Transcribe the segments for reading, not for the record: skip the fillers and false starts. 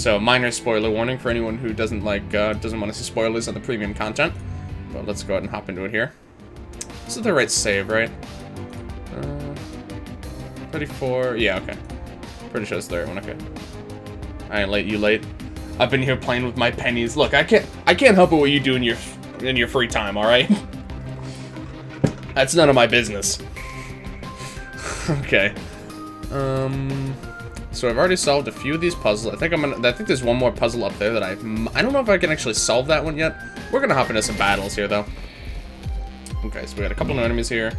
So minor spoiler warning for anyone who doesn't want to see spoilers on the premium content. But let's go ahead and hop into it here. This is the right save, right? 34. Yeah, okay. Pretty sure it's the right one. Okay. I ain't late. You late? I've been here playing with my pennies. Look, I can't help it what you do in your free time. All right. That's none of my business. Okay. So I've already solved a few of these puzzles. I think there's one more puzzle up there that I don't know if I can actually solve that one yet. We're gonna hop into some battles here though. Okay, so we got a couple of enemies here.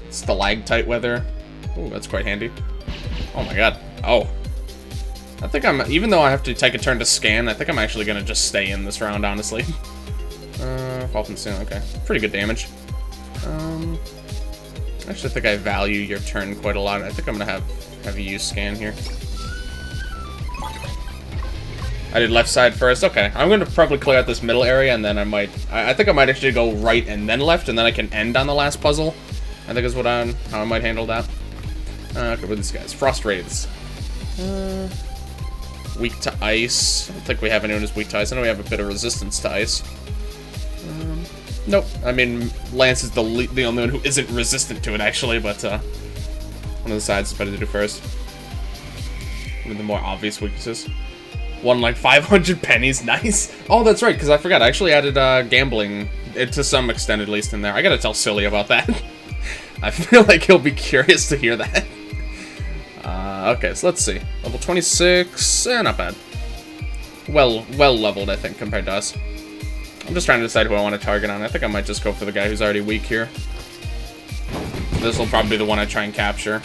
Stalactite weather. Ooh, that's quite handy. Oh my god. Oh. I think even though I have to take a turn to scan, I think I'm actually gonna just stay in this round, honestly. Fall from ceiling, okay. Pretty good damage. Actually, I think I value your turn quite a lot. I think I'm gonna have you scan here. I did left side first. Okay, I'm gonna probably clear out this middle area, and then I think I might actually go right and then left, and then I can end on the last puzzle. I think is how I might handle that. Okay, with these guys, frost wraiths. Weak to ice. I don't think we have anyone who's weak to ice. I know we have a bit of resistance to ice. Nope. I mean, Lance is the only one who isn't resistant to it, actually, but one of the sides is better to do first. One of the more obvious weaknesses. Won like 500 pennies. Nice. Oh, that's right, because I forgot. I actually added gambling, to some extent at least, in there. I gotta tell Silly about that. I feel like he'll be curious to hear that. Okay, so let's see. Level 26. Not bad. Well leveled, I think, compared to us. I'm just trying to decide who I want to target on. I think I might just go for the guy who's already weak here. This will probably be the one I try and capture.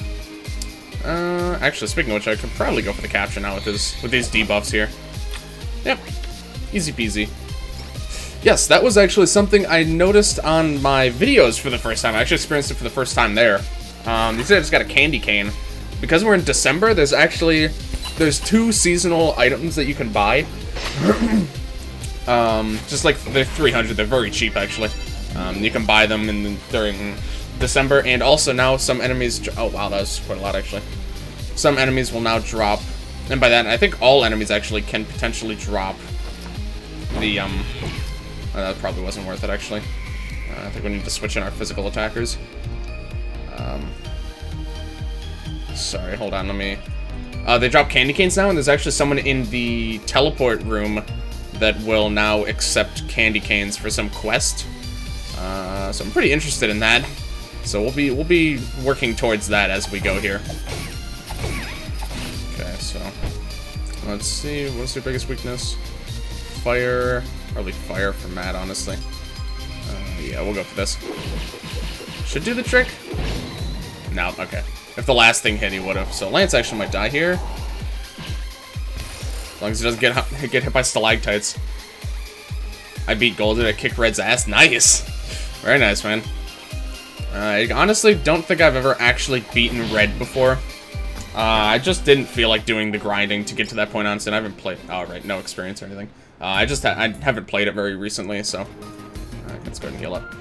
Actually, speaking of which, I could probably go for the capture now with these debuffs here. Yep. Easy peasy. Yes, that was actually something I noticed on my videos for the first time. I actually experienced it for the first time there. You see I just got a candy cane. Because we're in December, there's 2 seasonal items that you can buy. Just like they're 300, they're very cheap actually. You can buy them during December, and also now some enemies. Oh wow, that was quite a lot actually. Some enemies will now drop, and by that I think all enemies actually can potentially drop the that probably wasn't worth it actually. I think we need to switch in our physical attackers. Sorry, hold on, let me. They drop candy canes now, and there's actually someone in the teleport room that will now accept candy canes for some quest. So I'm pretty interested in that. So we'll be working towards that as we go here. Okay, so let's see. What's your biggest weakness? Fire. Probably fire for Matt, honestly. Yeah, we'll go for this. Should do the trick. No, okay. If the last thing hit, he would have. So Lance actually might die here. As long as he doesn't get hit by stalactites. I beat Golden, I kicked Red's ass. Nice! Very nice, man. I honestly don't think I've ever actually beaten Red before. I just didn't feel like doing the grinding to get to that point, honestly. I haven't played... Oh, right, no experience or anything. I haven't played it very recently, so... Alright, let's go ahead and heal up.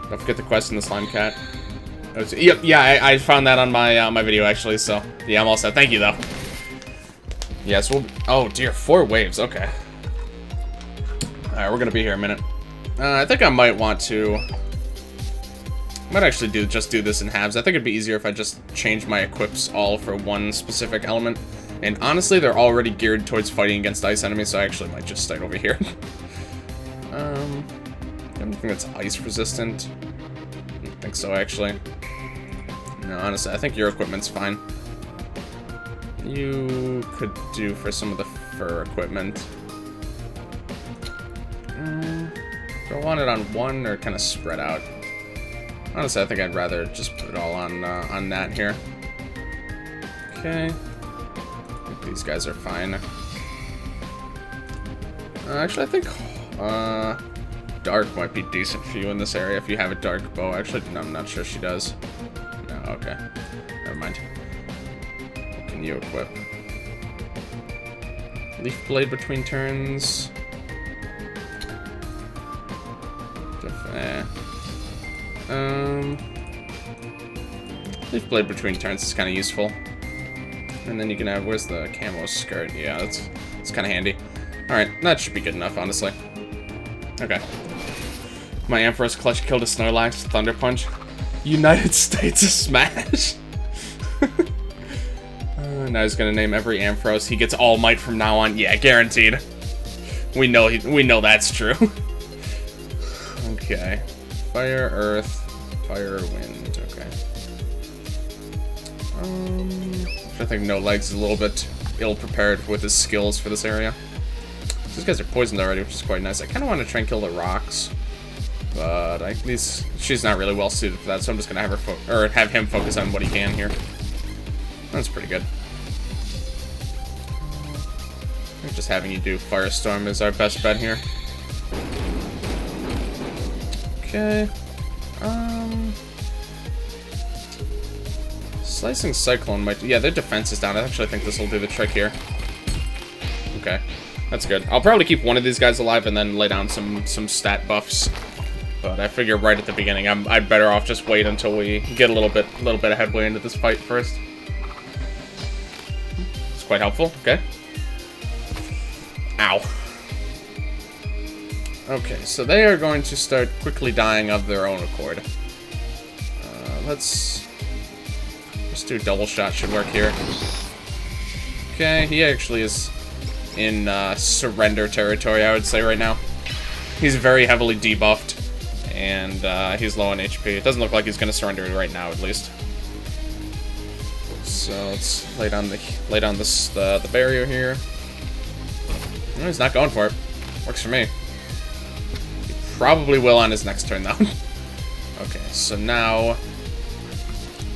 Don't forget the quest in the Slime Cat. Yep, yeah, I found that on my my video, actually, so... Yeah, I'm all set. Thank you, though. Yes, we'll... Oh, dear, 4 waves. Okay. Alright, we're gonna be here a minute. I think I might want to... Might actually just do this in halves. I think it'd be easier if I just change my equips all for one specific element. And honestly, they're already geared towards fighting against ice enemies, so I actually might just start over here. I don't think that's ice resistant. I don't think so, actually. No, honestly, I think your equipment's fine. You could do for some of the fur equipment. Do I want it on one or kind of spread out? Honestly, I think I'd rather just put it all on that here. Okay. I think these guys are fine. Actually, I think dark might be decent for you in this area if you have a dark bow. Actually, no, I'm not sure she does. No, okay. Never mind. What can you equip? Leaf blade between turns. Leaf blade between turns is kind of useful. And then you can have, where's the camo skirt? Yeah, it's kind of handy. Alright, that should be good enough, honestly. Okay. My Ampharos clutch killed a Snorlax, Thunder Punch. United States of Smash! Now he's gonna name every Ampharos. He gets All Might from now on. Yeah, guaranteed. We know that's true. Okay. Fire, Earth, Fire, Wind. Okay. I think No Legs is a little bit ill-prepared with his skills for this area. These guys are poisoned already, which is quite nice. I kind of want to try and kill the rocks, but she's not really well suited for that, so I'm just gonna have her have him focus on what he can here. That's pretty good. I think just having you do Firestorm is our best bet here. Okay. Slicing Cyclone might... Yeah, their defense is down. I actually think this will do the trick here. Okay. That's good. I'll probably keep one of these guys alive and then lay down some stat buffs. But I figure right at the beginning, I'd better off just wait until we get a little bit of headway into this fight first. It's quite helpful. Okay. Ow. Okay, so they are going to start quickly dying of their own accord. Let's do a double shot, should work here. Okay, he actually is in surrender territory, I would say, right now. He's very heavily debuffed, and he's low on HP. It doesn't look like he's going to surrender right now, at least. So let's lay down the barrier here. No, he's not going for it. Works for me. He probably will on his next turn, though. Okay, so now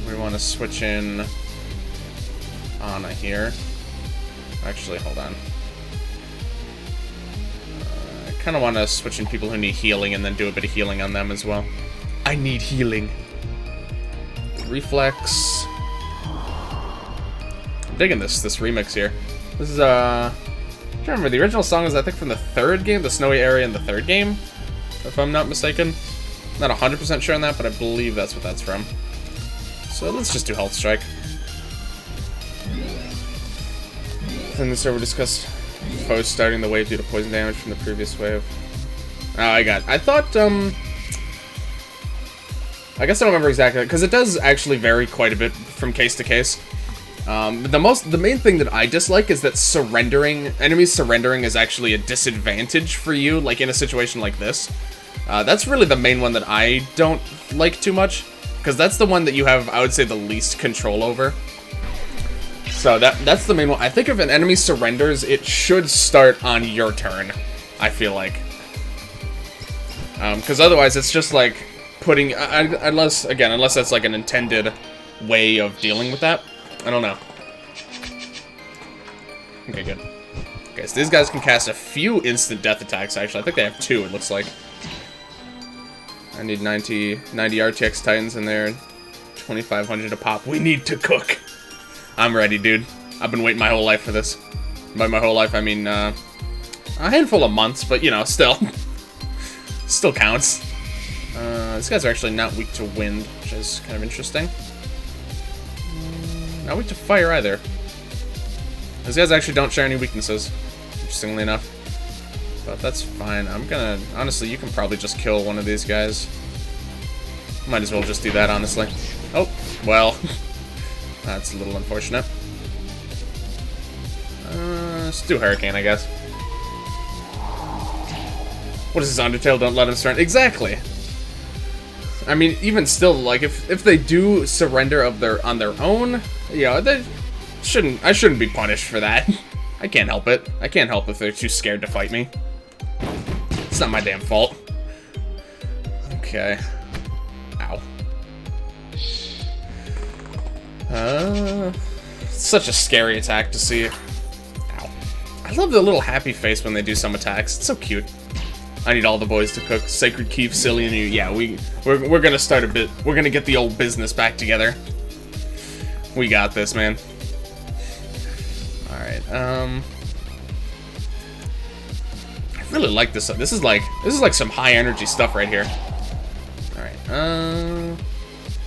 we want to switch in Ana here. Actually, hold on. I kind of want to switch in people who need healing and then do a bit of healing on them as well. I need healing. Reflex. I'm digging this remix here. This is I can't remember, the original song is I think from the third game, the snowy area in the third game, if I'm not mistaken. Not 100% sure on that, but I believe that's what that's from. So let's just do Health Strike. Then the server discussed foes starting the wave due to poison damage from the previous wave. I thought, I guess I don't remember exactly, because it does actually vary quite a bit from case to case. The main thing that I dislike is that enemies surrendering is actually a disadvantage for you, like in a situation like this. That's really the main one that I don't like too much, because that's the one that you have, I would say, the least control over. So that's the main one. I think if an enemy surrenders, it should start on your turn, I feel like. Because otherwise it's just like putting, unless that's like an intended way of dealing with that. I don't know. Okay, good. Okay, so these guys can cast a few instant death attacks, actually. I think they have 2, it looks like. I need 90 RTX Titans in there. 2,500 a pop. We need to cook. I'm ready, dude. I've been waiting my whole life for this. By my whole life, I mean, a handful of months, but, you know, still. Still counts. These guys are actually not weak to wind, which is kind of interesting. Not weak to fire either. These guys actually don't share any weaknesses, interestingly enough. But that's fine. Honestly, you can probably just kill one of these guys. Might as well just do that, honestly. Oh, well. That's a little unfortunate. Let's do Hurricane, I guess. What is this, Undertale? Don't let him surrender. Exactly! I mean, even still, like, if they do surrender on their own, you know, I shouldn't be punished for that. I can't help it. I can't help if they're too scared to fight me. It's not my damn fault. Okay. Ow. Such a scary attack to see. Ow. I love the little happy face when they do some attacks. It's so cute. I need all the boys to cook. Sacred Keep, Silly, and you. Yeah, we're gonna start a bit. We're gonna get the old business back together. We got this, man. All right. I really like this. This is like some high energy stuff right here. All right.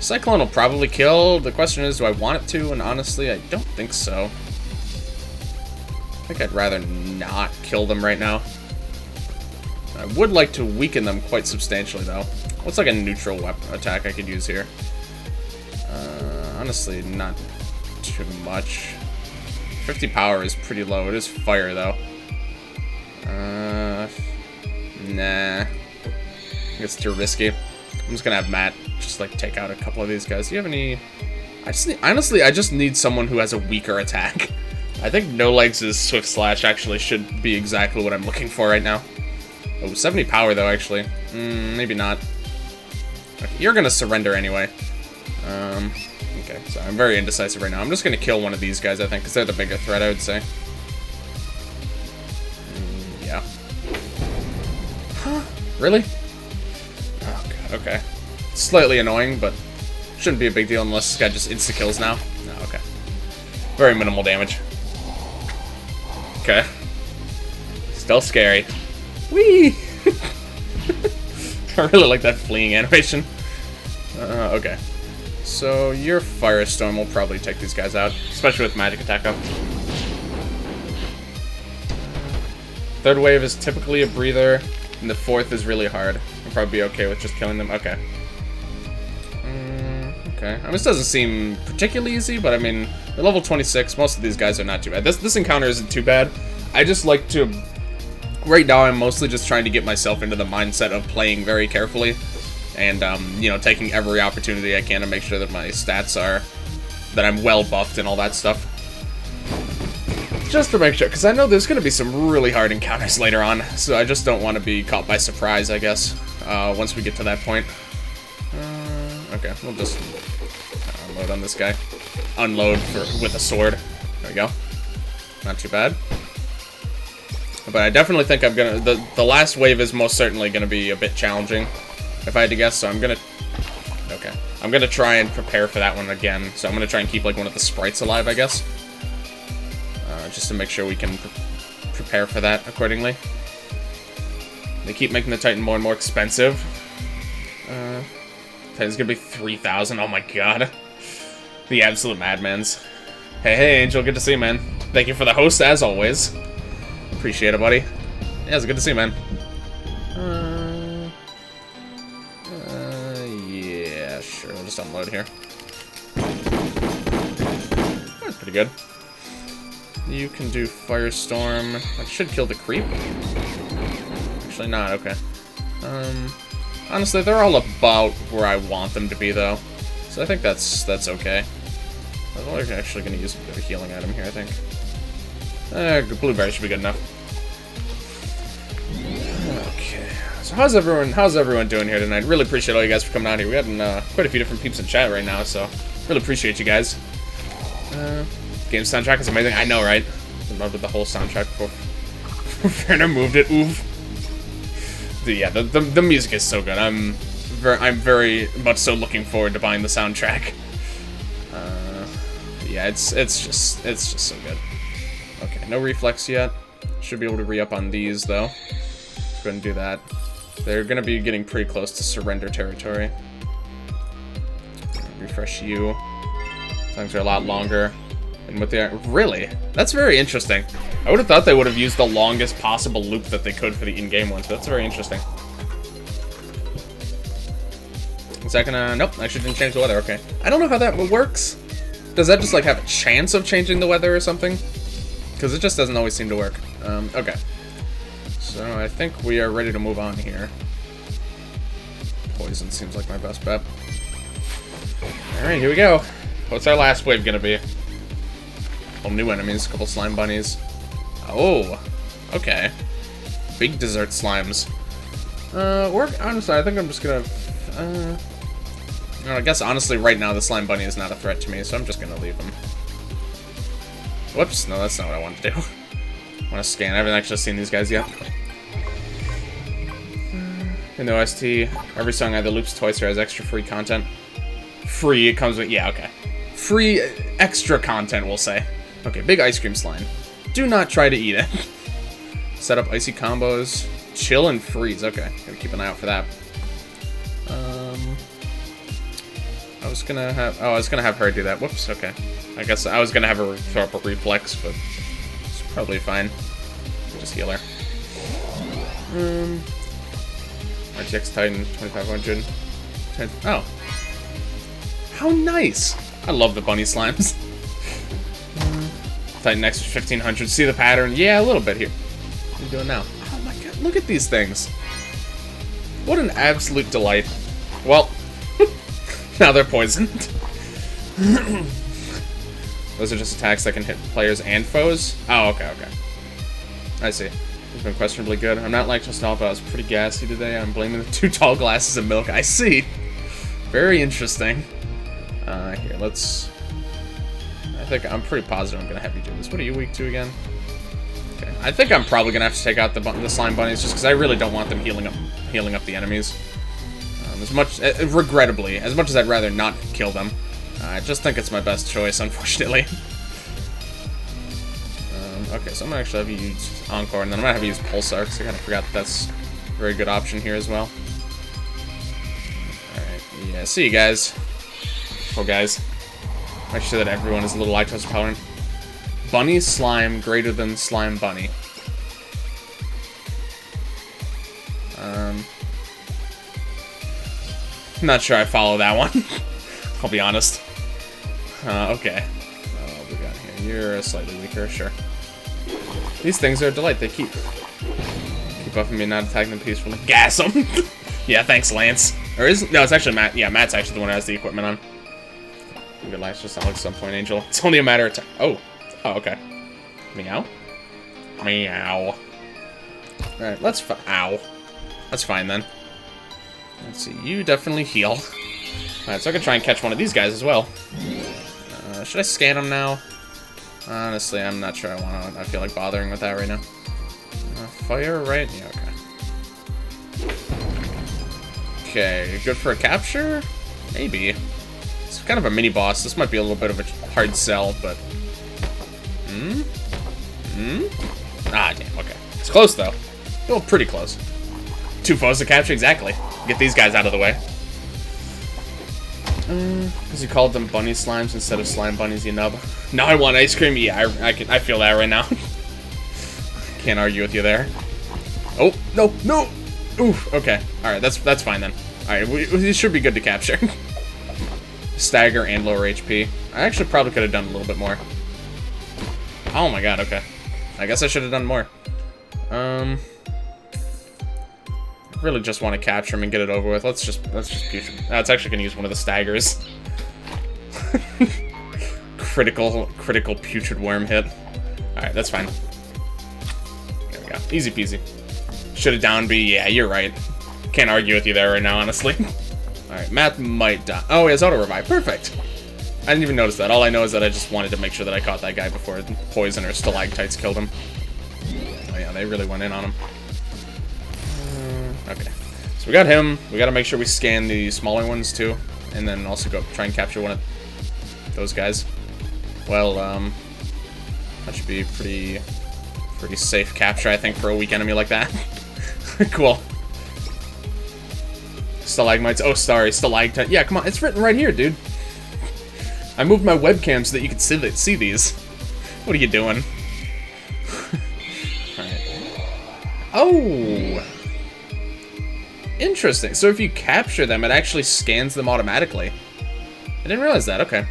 Cyclone will probably kill. The question is, do I want it to? And honestly, I don't think so. I think I'd rather not kill them right now. I would like to weaken them quite substantially, though. What's like a neutral weapon attack I could use here? Honestly, not too much. 50 power is pretty low. It is fire, though. Nah. I think it's too risky. I'm just gonna have Matt just, like, take out a couple of these guys. Do you have any... honestly, I just need someone who has a weaker attack. I think No Legs' Swift Slash actually should be exactly what I'm looking for right now. Oh, 70 power, though, actually. Maybe not. Okay, you're gonna surrender anyway. Okay, so I'm very indecisive right now. I'm just gonna kill one of these guys, I think, because they're the bigger threat, I would say. Yeah. Huh? Really? Oh, God, okay. Slightly annoying, but shouldn't be a big deal unless this guy just insta-kills now. No, okay. Very minimal damage. Okay. Still scary. Whee! I really like that fleeing animation. Okay. So your Firestorm will probably take these guys out, especially with magic attack up. Third wave is typically a breather, and the fourth is really hard. I'll probably be okay with just killing them. Okay. Okay. I mean, this doesn't seem particularly easy, but I mean, at level 26, most of these guys are not too bad. This encounter isn't too bad. I just like to... Right now, I'm mostly just trying to get myself into the mindset of playing very carefully. And, you know, taking every opportunity I can to make sure that my stats are... that I'm well buffed and all that stuff. Just to make sure, because I know there's going to be some really hard encounters later on. So I just don't want to be caught by surprise, I guess, once we get to that point. Okay, we'll just unload on this guy. Unload with a sword. There we go. Not too bad. But I definitely think I'm gonna... The last wave is most certainly gonna be a bit challenging, if I had to guess, so I'm gonna... Okay. I'm gonna try and prepare for that one again. So I'm gonna try and keep, like, one of the sprites alive, I guess. Just to make sure we can prepare for that accordingly. They keep making the Titan more and more expensive. Titan's gonna be 3,000. Oh my god. The absolute madmans. Hey, Angel, good to see you, man. Thank you for the host, as always. Appreciate it, buddy. Yeah, it's good to see you, man. Yeah, sure. We'll just unload here. That's pretty good. You can do Firestorm. That should kill the creep. Actually not, okay. Honestly, they're all about where I want them to be, though. So I think that's okay. I'm actually going to use a bit of a healing item here, I think. Blueberry should be good enough. Okay. So how's everyone doing here tonight? Really appreciate all you guys for coming out here. We got quite a few different peeps in chat right now, so really appreciate you guys. Game soundtrack is amazing. I know, right? I loved the whole soundtrack before Werner moved it. Oof. Yeah, the music is so good. I'm very much so looking forward to buying the soundtrack. Yeah, it's just so good. Okay, no reflex yet. Should be able to re-up on these though. Let's go ahead and do that. They're gonna be getting pretty close to surrender territory. Refresh you. Things are a lot longer. And with the really, that's very interesting. I would have thought they would have used the longest possible loop that they could for the in-game ones, but that's very interesting. Is that gonna... Nope, actually didn't change the weather, okay. I don't know how that works. Does that just, like, have a chance of changing the weather or something? Because it just doesn't always seem to work. Okay. So, I think we are ready to move on here. Poison seems like my best bet. Alright, here we go. What's our last wave gonna be? Well, new enemies, a couple slime bunnies. Oh, okay. Big dessert slimes. Honestly, I think I'm just gonna... I guess, honestly, right now, the slime bunny is not a threat to me, so I'm just gonna leave him. Whoops, no, that's not what I wanted to do. I want to scan. I haven't actually seen these guys yet. In the OST, every song either loops twice or has extra free content. Free, it comes with... Yeah, okay. Free extra content, we'll say. Okay, big ice cream slime. Do not try to eat it. Set up icy combos. Chill and freeze. Okay, gotta keep an eye out for that. I was gonna have her do that. Whoops, okay. I guess I was gonna have her throw up a reflex, but it's probably fine. Just heal her. RTX Titan 2500. Oh. How nice! I love the bunny slimes. Titan X 1500. See the pattern? Yeah, a little bit here. What are you doing now? Oh my god, look at these things. What an absolute delight. Well, now they're poisoned. Those are just attacks that can hit players and foes? Oh, okay, okay. I see. It's been questionably good. I'm not lactose intolerant, but I was pretty gassy today. I'm blaming the 2 tall glasses of milk. I see. Very interesting. Here, let's... I'm pretty positive I'm gonna have you do this. What are you weak to again? Okay. I think I'm probably gonna have to take out the slime bunnies just because I really don't want them healing up the enemies. Regrettably, as much as I'd rather not kill them, I just think it's my best choice, unfortunately. Okay, so I'm gonna actually have you use Encore, and then I'm gonna have you use Pulsar because I kind of forgot that that's a very good option here as well. All right, yeah. See you guys. Oh, guys. Make sure that everyone is a little lactose intolerant. Bunny slime greater than slime bunny. I'm not sure I follow that one. I'll be honest. Okay. What we got here? You're slightly weaker, sure. These things are a delight. They keep buffing me, not attacking them peacefully. Gas them! Yeah, thanks, Lance. Or no, it's actually Matt. Yeah, Matt's actually the one who has the equipment on. Good life, just not like some point, Angel. It's only a matter of time. Oh, okay. Meow. Meow. Alright, ow. That's fine then. Let's see, you definitely heal. Alright, so I can try and catch one of these guys as well. Should I scan them now? Honestly, I'm not sure I feel like bothering with that right now. Fire, right? Yeah, okay. Okay, good for a capture? Maybe. It's kind of a mini-boss. This might be a little bit of a hard sell, but... Ah, damn, okay. It's close, though. Well, pretty close. 2 foes to capture, exactly. Get these guys out of the way. Because you called them bunny slimes instead of slime bunnies, you nub. Now I want ice cream? Yeah, I feel that right now. Can't argue with you there. Oh, no, no! Oof, okay. Alright, that's fine then. Alright, we should be good to capture. Stagger and lower HP. I actually probably could have done a little bit more. Oh my god, okay. I guess I should have done more. I really just want to capture him and get it over with. Let's just push him. It's actually gonna use one of the staggers. critical putrid worm hit. Alright, that's fine. There we go. Easy peasy. Should have down B. Yeah, you're right. Can't argue with you there right now, honestly. Alright, Matt might die. Oh, he has auto revive. Perfect. I didn't even notice that. All I know is that I just wanted to make sure that I caught that guy before poison or stalactites killed him. Oh yeah, they really went in on him. Okay. So we got him. We gotta make sure we scan the smaller ones too. And then also go try and capture one of those guys. Well, that should be pretty safe capture, I think, for a weak enemy like that. Cool. Stalagmites. Oh, sorry, stalactite. Yeah, come on. It's written right here, dude. I moved my webcam so that you could see these. What are you doing? Alright. Oh! Interesting. So if you capture them, it actually scans them automatically. I didn't realize that. Okay.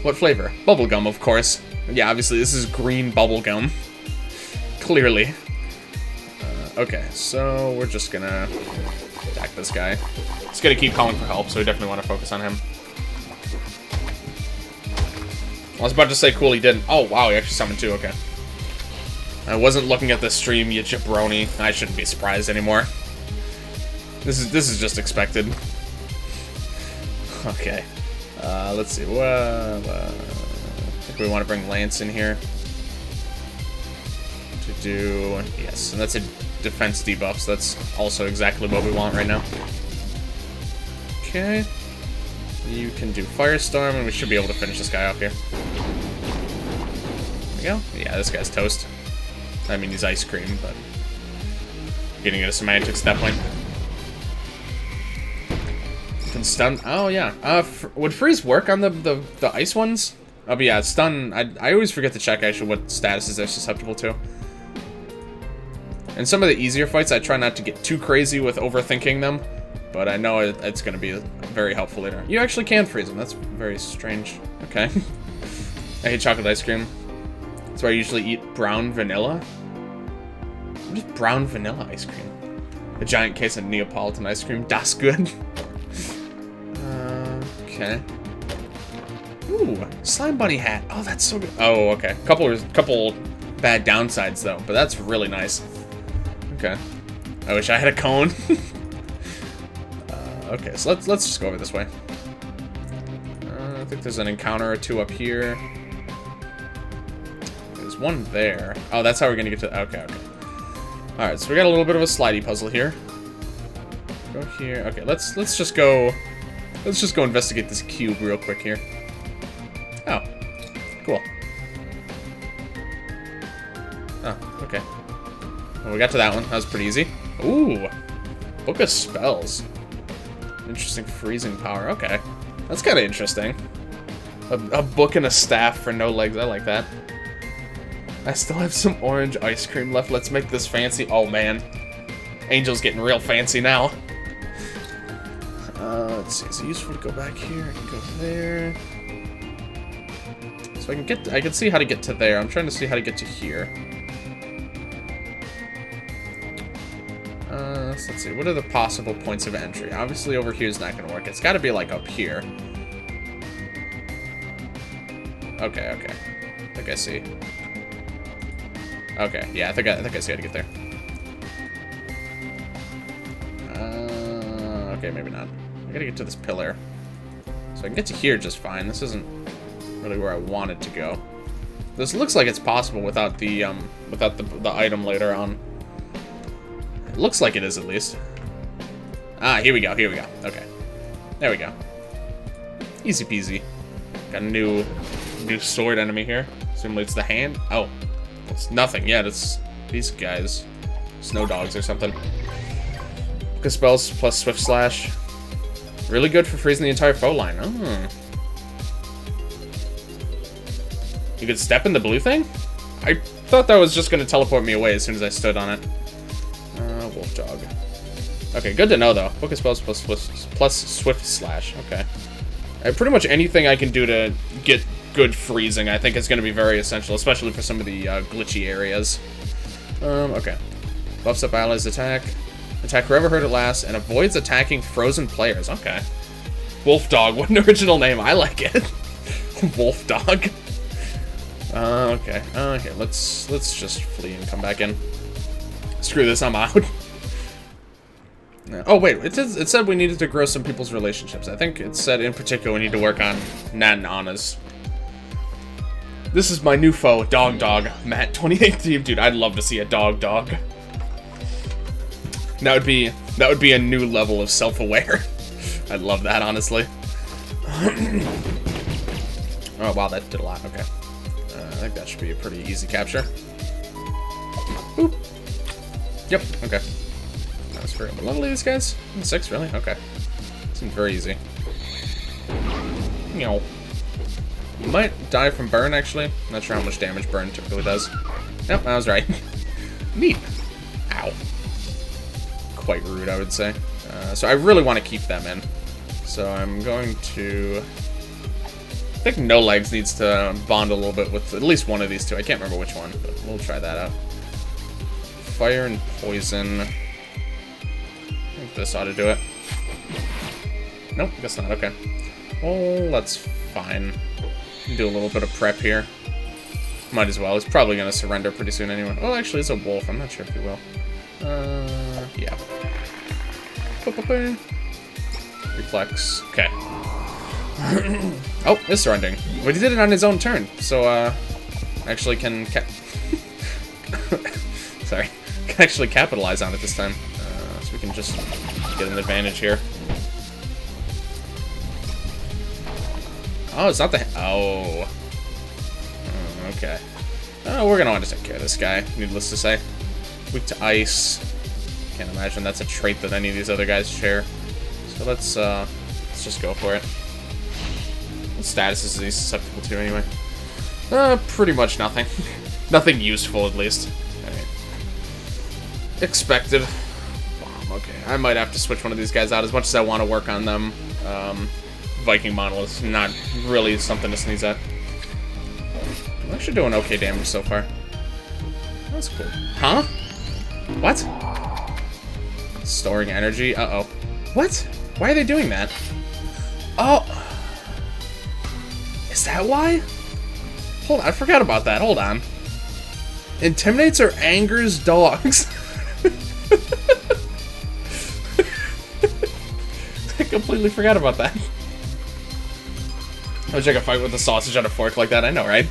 What flavor? Bubblegum, of course. Yeah, obviously this is green bubblegum. Clearly. Okay, so we're just gonna attack this guy. He's gonna keep calling for help, so we definitely want to focus on him. I was about to say cool, he didn't. Oh, wow, he actually summoned 2, okay. I wasn't looking at the stream, you jabroni. I shouldn't be surprised anymore. This is just expected. Okay. Let's see. I think we want to bring Lance in here. To do... Yes, and that's a defense debuff, so that's also exactly what we want right now. Okay. You can do Firestorm, and we should be able to finish this guy off here. There we go. Yeah, this guy's toast. I mean, he's ice cream, but... Getting into semantics at that point. Can stun. Oh, yeah. Would freeze work on the ice ones? Oh, but yeah, stun. I always forget to check, actually, what statuses they're susceptible to. In some of the easier fights, I try not to get too crazy with overthinking them. But I know it's going to be very helpful later. You actually can freeze them. That's very strange. Okay. I hate chocolate ice cream. That's why I usually eat brown vanilla. What is brown vanilla ice cream? A giant case of Neapolitan ice cream. Das good. Okay. Ooh, slime bunny hat. Oh, that's so good. Oh, okay. Couple bad downsides though, but that's really nice. Okay. I wish I had a cone. Okay, so let's just go over this way. I think there's an encounter or two up here. There's one there. Oh, that's how we're gonna get to. Okay. All right, so we got a little bit of a slidey puzzle here. Go here. Okay, let's just go. Let's just go investigate this cube real quick here. Oh, cool. Oh, okay. Well, we got to that one. That was pretty easy. Ooh, Book of Spells. Interesting freezing power. Okay, that's kind of interesting. A book and a staff for no legs. I like that. I still have some orange ice cream left. Let's make this fancy. Oh man, Angel's getting real fancy now. Let's see. Is it useful to go back here? I can go there. So I can see how to get to there. I'm trying to see how to get to here. Let's see. What are the possible points of entry? Obviously, over here is not going to work. It's got to be like up here. Okay. I think I see. Okay, yeah, I think I see how to get there. Okay, maybe not. I gotta get to this pillar. So I can get to here just fine. This isn't really where I wanted to go. This looks like it's possible without the item later on. It looks like it is, at least. Ah, here we go. Okay. There we go. Easy peasy. Got a new sword enemy here. Assumably it's the hand. Oh. It's nothing. Yeah, it's these guys. Snow dogs or something. Book of Spells plus Swift Slash. Really good for freezing the entire foe line. Oh. You could step in the blue thing? I thought that was just going to teleport me away as soon as I stood on it. Wolf Dog. Okay, good to know, though. Book of Spells plus Swift Slash. Okay. Pretty much anything I can do to get good freezing, I think, is going to be very essential, especially for some of the glitchy areas. Okay. Buffs up allies' attack. Attack whoever hurt it last, and avoids attacking frozen players. Okay. Wolf Dog, what an original name. I like it. Wolf Dog. Okay. Okay, let's just flee and come back in. Screw this, I'm out. Oh, wait, it said we needed to grow some people's relationships. I think it said, in particular, we need to work on Nat and Anna's. This is my new foe, Dog. Matt, 28th, dude, I'd love to see a Dog. That would be a new level of self-aware. I'd love that, honestly. Oh, wow, that did a lot. Okay. I think that should be a pretty easy capture. Boop. Yep, okay. That was very level these guys? 6, really? Okay. Seems very easy. You might die from burn, actually. I'm not sure how much damage burn typically does. Yep, I was right. Neat. Ow. Quite rude, I would say. So I really want to keep them in. So I'm going to... I think No Legs needs to bond a little bit with at least one of these two. I can't remember which one, but we'll try that out. Fire and Poison. I think this ought to do it. Nope, guess not. Okay. Well, that's fine. Do a little bit of prep here. Might as well. He's probably going to surrender pretty soon anyway. Oh, actually, it's a wolf. I'm not sure if he will. Yeah. Reflex. Okay. Oh, it's surrendering. But he did it on his own turn, so, actually can sorry. Can actually capitalize on it this time. So we can just get an advantage here. Oh, it's not the... Oh. Okay. We're gonna want to take care of this guy, needless to say. Weak to ice. Can't imagine that's a trait that any of these other guys share. So let's Let's just go for it. What status is he susceptible to anyway? Pretty much nothing. Nothing useful, at least. Alright. Expected. Okay, I might have to switch one of these guys out as much as I want to work on them. Viking model is not really something to sneeze at. I'm actually doing okay damage so far. That's cool. Huh? What? Storing energy? Uh-oh. What? Why are they doing that? Oh. Is that why? Hold on, I forgot about that. Hold on. Intimidates or angers dogs. I completely forgot about that. I wish I could fight with a sausage on a fork like that. I know, right?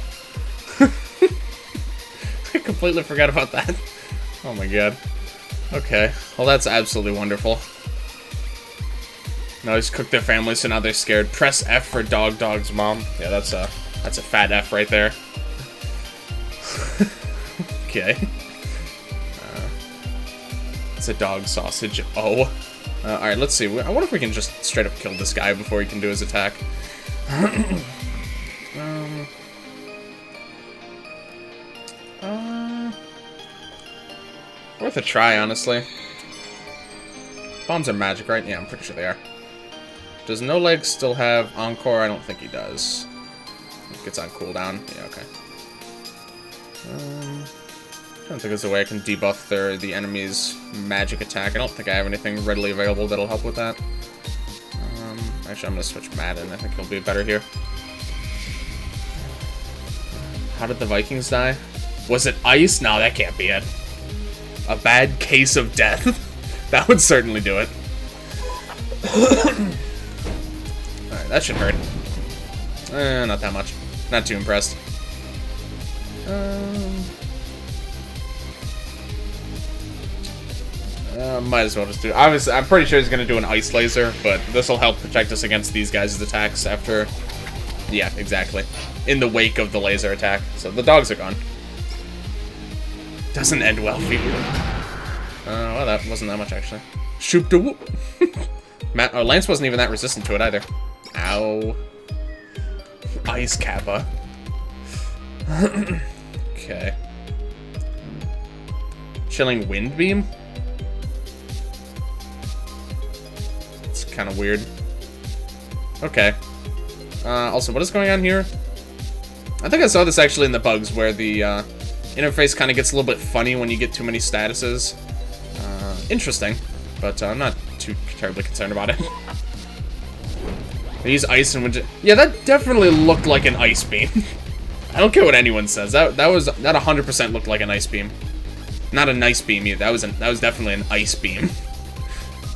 I completely forgot about that. Oh my god. Okay. Well, that's absolutely wonderful. Now he's cooked their family, so now they're scared. Press F for dog's mom. Yeah, that's a fat F right there. Okay. It's a dog sausage. Oh. Alright, let's see. I wonder if we can just straight up kill this guy before he can do his attack. Worth a try, honestly. Bombs are magic, right? Yeah, I'm pretty sure they are. Does No Legs still have Encore? I don't think he does. It gets on cooldown. Yeah, okay. I don't think there's a way I can debuff the enemy's magic attack. I don't think I have anything readily available that'll help with that. Actually, I'm gonna switch Madden. I think he'll be better here. How did the Vikings die? Was it ice? No, that can't be it. A bad case of death? That would certainly do it. Alright, that should hurt. Not that much. Not too impressed. Might as well just do it. Obviously, I'm pretty sure he's going to do an ice laser, but this will help protect us against these guys' attacks after... Yeah, exactly. In the wake of the laser attack. So the dogs are gone. Doesn't end well for you. Well, that wasn't that much, actually. Shoop da whoop. Lance wasn't even that resistant to it, either. Ow. Ice Kappa. Okay. Chilling Wind Beam? It's kind of weird. Okay. Also, what is going on here? I think I saw this actually in the bugs, where the interface kind of gets a little bit funny when you get too many statuses. Interesting, but I'm not too terribly concerned about it. They use ice and wind. Yeah, that definitely looked like an ice beam. I don't care what anyone says. That 100% looked like an ice beam. Not a nice beam either. That was definitely an ice beam.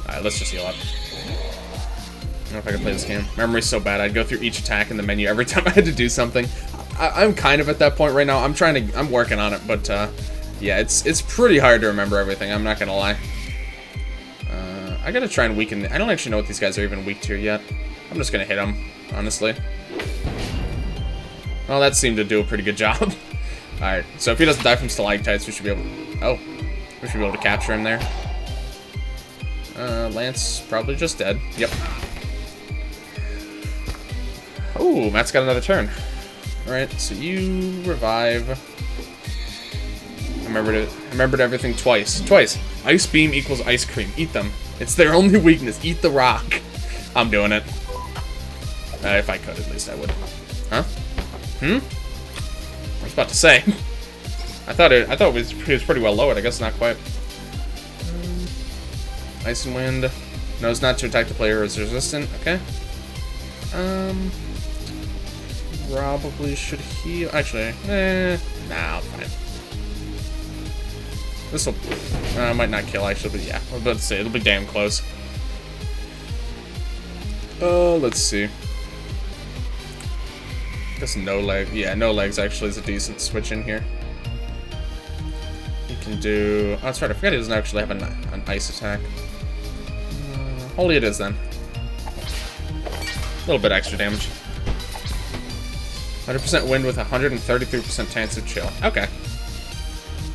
Alright, let's just heal up. I don't know if I can play this game. Memory's so bad. I'd go through each attack in the menu every time I had to do something. I'm kind of at that point right now. I'm working on it, but yeah, it's pretty hard to remember everything. I'm not gonna lie. I gotta try and weaken. I don't actually know what these guys are even weak to yet. I'm just gonna hit them, honestly. Well, that seemed to do a pretty good job. Alright, so if he doesn't die from stalactites, we should be able to... Oh, we should be able to capture him there. Lance probably just dead. Yep. Oh, Matt's got another turn. Alright, so you revive. I remembered everything twice. Twice. Ice beam equals ice cream. Eat them. It's their only weakness. Eat the rock. I'm doing it. If I could, at least I would. Huh? I was about to say. I thought it was pretty well lowered. I guess not quite. Ice and wind. Knows not to attack the player who is resistant. Okay. Probably should heal. Actually, nah, I'm fine. This will might not kill actually, but yeah, I was about to say it'll be damn close. Let's see. I guess no leg. Yeah, no legs actually is a decent switch in here. He can do. Oh, that's right. I forgot he doesn't actually have an ice attack. Holy it is then. A little bit extra damage. 100% wind with 133% chance of chill. Okay.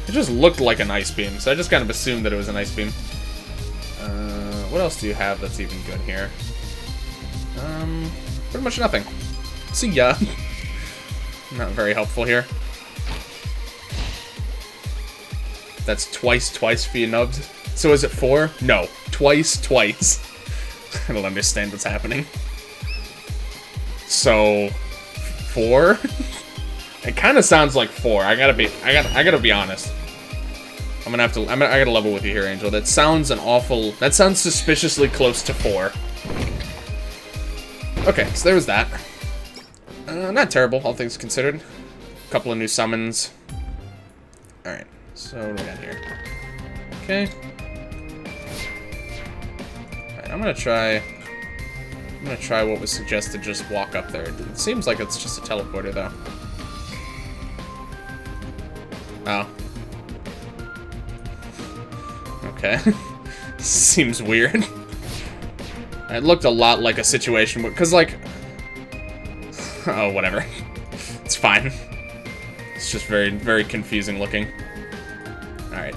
It just looked like an ice beam, so I just kind of assumed that it was an ice beam. What else do you have that's even good here? Pretty much nothing. See ya. Not very helpful here. That's twice for you nubbed. So is it 4? No. Twice. I don't understand what's happening. So 4? It kind of sounds like 4. I gotta be honest. I gotta level with you here, Angel. That sounds suspiciously close to 4. Okay, so there was that. Not terrible, all things considered. A couple of new summons. Alright, so what do we got here? Okay. Alright, I'm gonna try what was suggested, just walk up there. It seems like it's just a teleporter, though. Oh. Okay. Seems weird. It looked a lot like a situation, because, like... Oh, whatever. It's fine. It's just very, very confusing looking. Alright.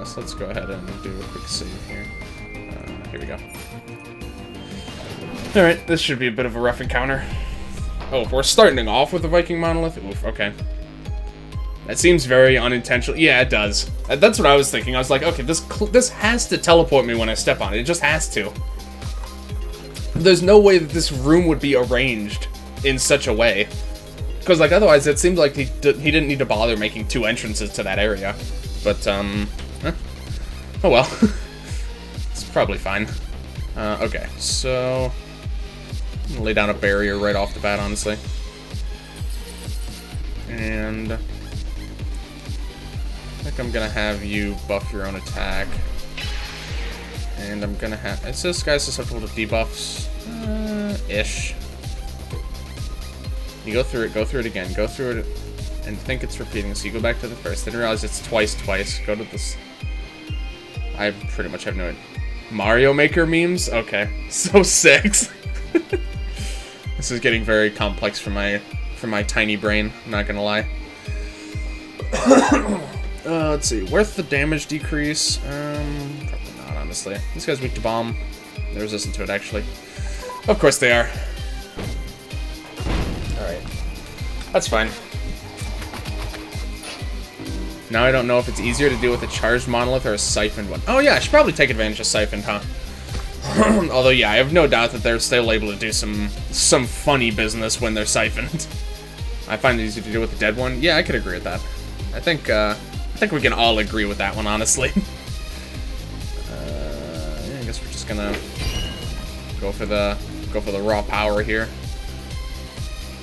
So let's go ahead and do a quick save here. Here we go. Alright, this should be a bit of a rough encounter. Oh, we're starting off with the Viking monolith? Oof, okay. That seems very unintentional. Yeah, it does. That's what I was thinking. I was like, okay, this has to teleport me when I step on it. It just has to. There's no way that this room would be arranged in such a way. Because, like, otherwise it seemed like he didn't need to bother making 2 entrances to that area. But, oh well. It's probably fine. Okay, so... I'm gonna lay down a barrier right off the bat, honestly. And... I think I'm gonna have you buff your own attack. And I'm gonna have... Is this guy susceptible to debuffs? Ish. You go through it again. Go through it and think it's repeating, so you go back to the first. Then realize it's twice. Go to this... I pretty much have no idea. Mario Maker memes? Okay. So 6. This is getting very complex for my tiny brain, I'm not gonna lie. Let's see. Worth the damage decrease? Probably not, honestly. These guys weak to bomb. They're resistant to it, actually. Of course they are. Alright. That's fine. Now I don't know if it's easier to deal with a charged monolith or a siphoned one. Oh yeah, I should probably take advantage of siphoned, huh? Although, yeah, I have no doubt that they're still able to do some funny business when they're siphoned. I find it easier to deal with a dead one. Yeah, I could agree with that. I think we can all agree with that one, honestly. Yeah, I guess we're just gonna go for the raw power here.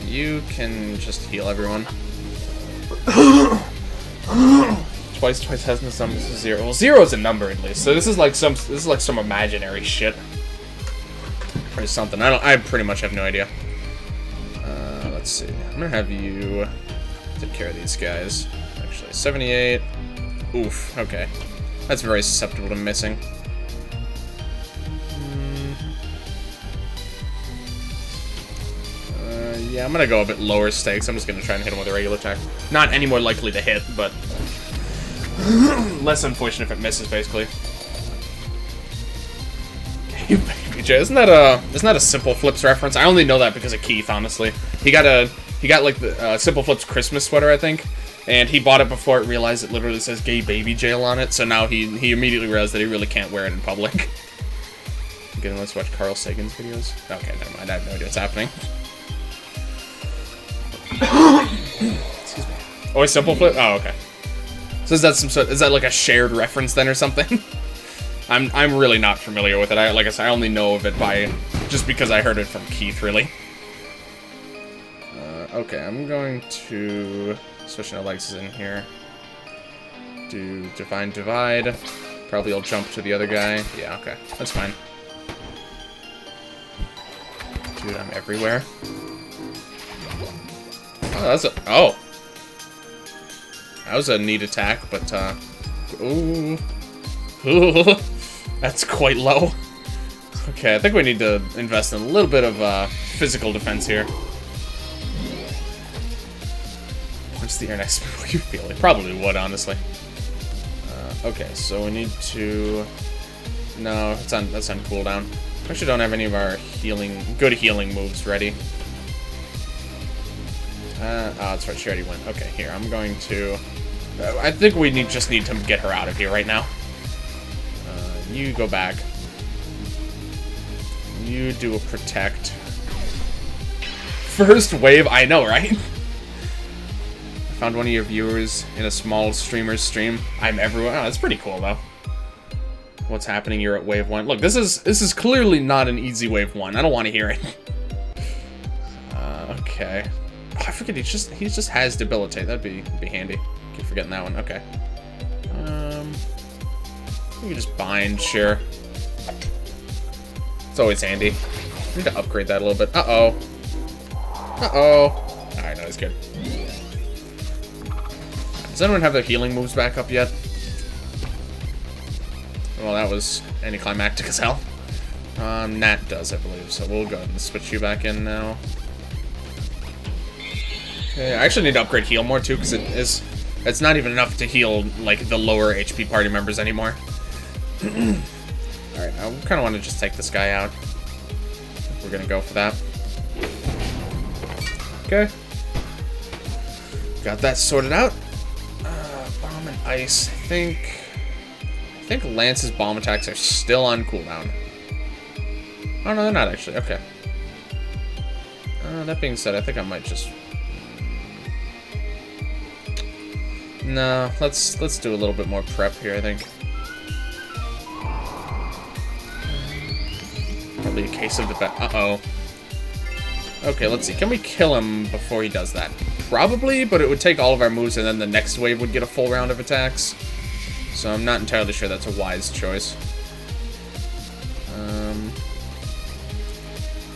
You can just heal everyone. Twice has no sum. This is 0. Well, 0 is a number at least. So this is like some imaginary shit or something. I pretty much have no idea. Let's see. I'm gonna have you take care of these guys. Actually, 78. Oof. Okay, that's very susceptible to missing. Yeah, I'm gonna go a bit lower stakes. I'm just gonna try and hit him with a regular attack. Not any more likely to hit, but less unfortunate if it misses, basically. Okay, Baby J, isn't that a Simple Flips reference? I only know that because of Keith, honestly. He got like the Simple Flips Christmas sweater, I think, and he bought it before it realized it literally says "Gay Baby Jail" on it. So now he immediately realized that he really can't wear it in public. Again, let's watch Carl Sagan's videos. Okay, never mind. I have no idea what's happening. Excuse me. Oh, a Simple Flip? Oh, okay. So is that like a shared reference then or something? I'm really not familiar with it. Like I said, I only know of it just because I heard it from Keith, really. Okay, I'm going to switch no legs in here. Do Divine Divide. Probably I'll jump to the other guy. Yeah, okay, that's fine. Dude, I'm everywhere. Oh, that was a neat attack, but, ooh. Ooh. That's quite low. Okay, I think we need to invest in a little bit of, physical defense here. What's the air next spell you feel? It probably would, honestly. Okay, so we need to... No, that's on cooldown. Actually don't have any of our good healing moves ready. Oh, that's right, she already went. Okay, here, I'm going to... I think we just need to get her out of here right now. You go back. You do a protect. First wave, I know, right? I found one of your viewers in a small streamer's stream. I'm everywhere. Oh, that's pretty cool, though. What's happening? You're at wave 1. Look, this is clearly not an easy wave 1. I don't want to hear it. Okay. Oh, I forget he just has debilitate. That'd be handy. Keep forgetting that one. Okay. You can just bind, sure. It's always handy. I need to upgrade that a little bit. Uh-oh. Uh-oh. Alright, no, it's good. Does anyone have their healing moves back up yet? Well, that was anticlimactic as hell. Nat does, I believe, so we'll go ahead and switch you back in now. Okay, I actually need to upgrade heal more, too, because it's not even enough to heal, like, the lower HP party members anymore. Alright, I kind of want to just take this guy out. We're gonna go for that. Okay. Got that sorted out. Bomb and ice. I think Lance's bomb attacks are still on cooldown. Oh, no, they're not actually. Okay. That being said, I think I might just... No, let's do a little bit more prep here, I think. Probably a case of the bet. Uh-oh. Okay, let's see. Can we kill him before he does that? Probably, but it would take all of our moves, and then the next wave would get a full round of attacks. So I'm not entirely sure that's a wise choice.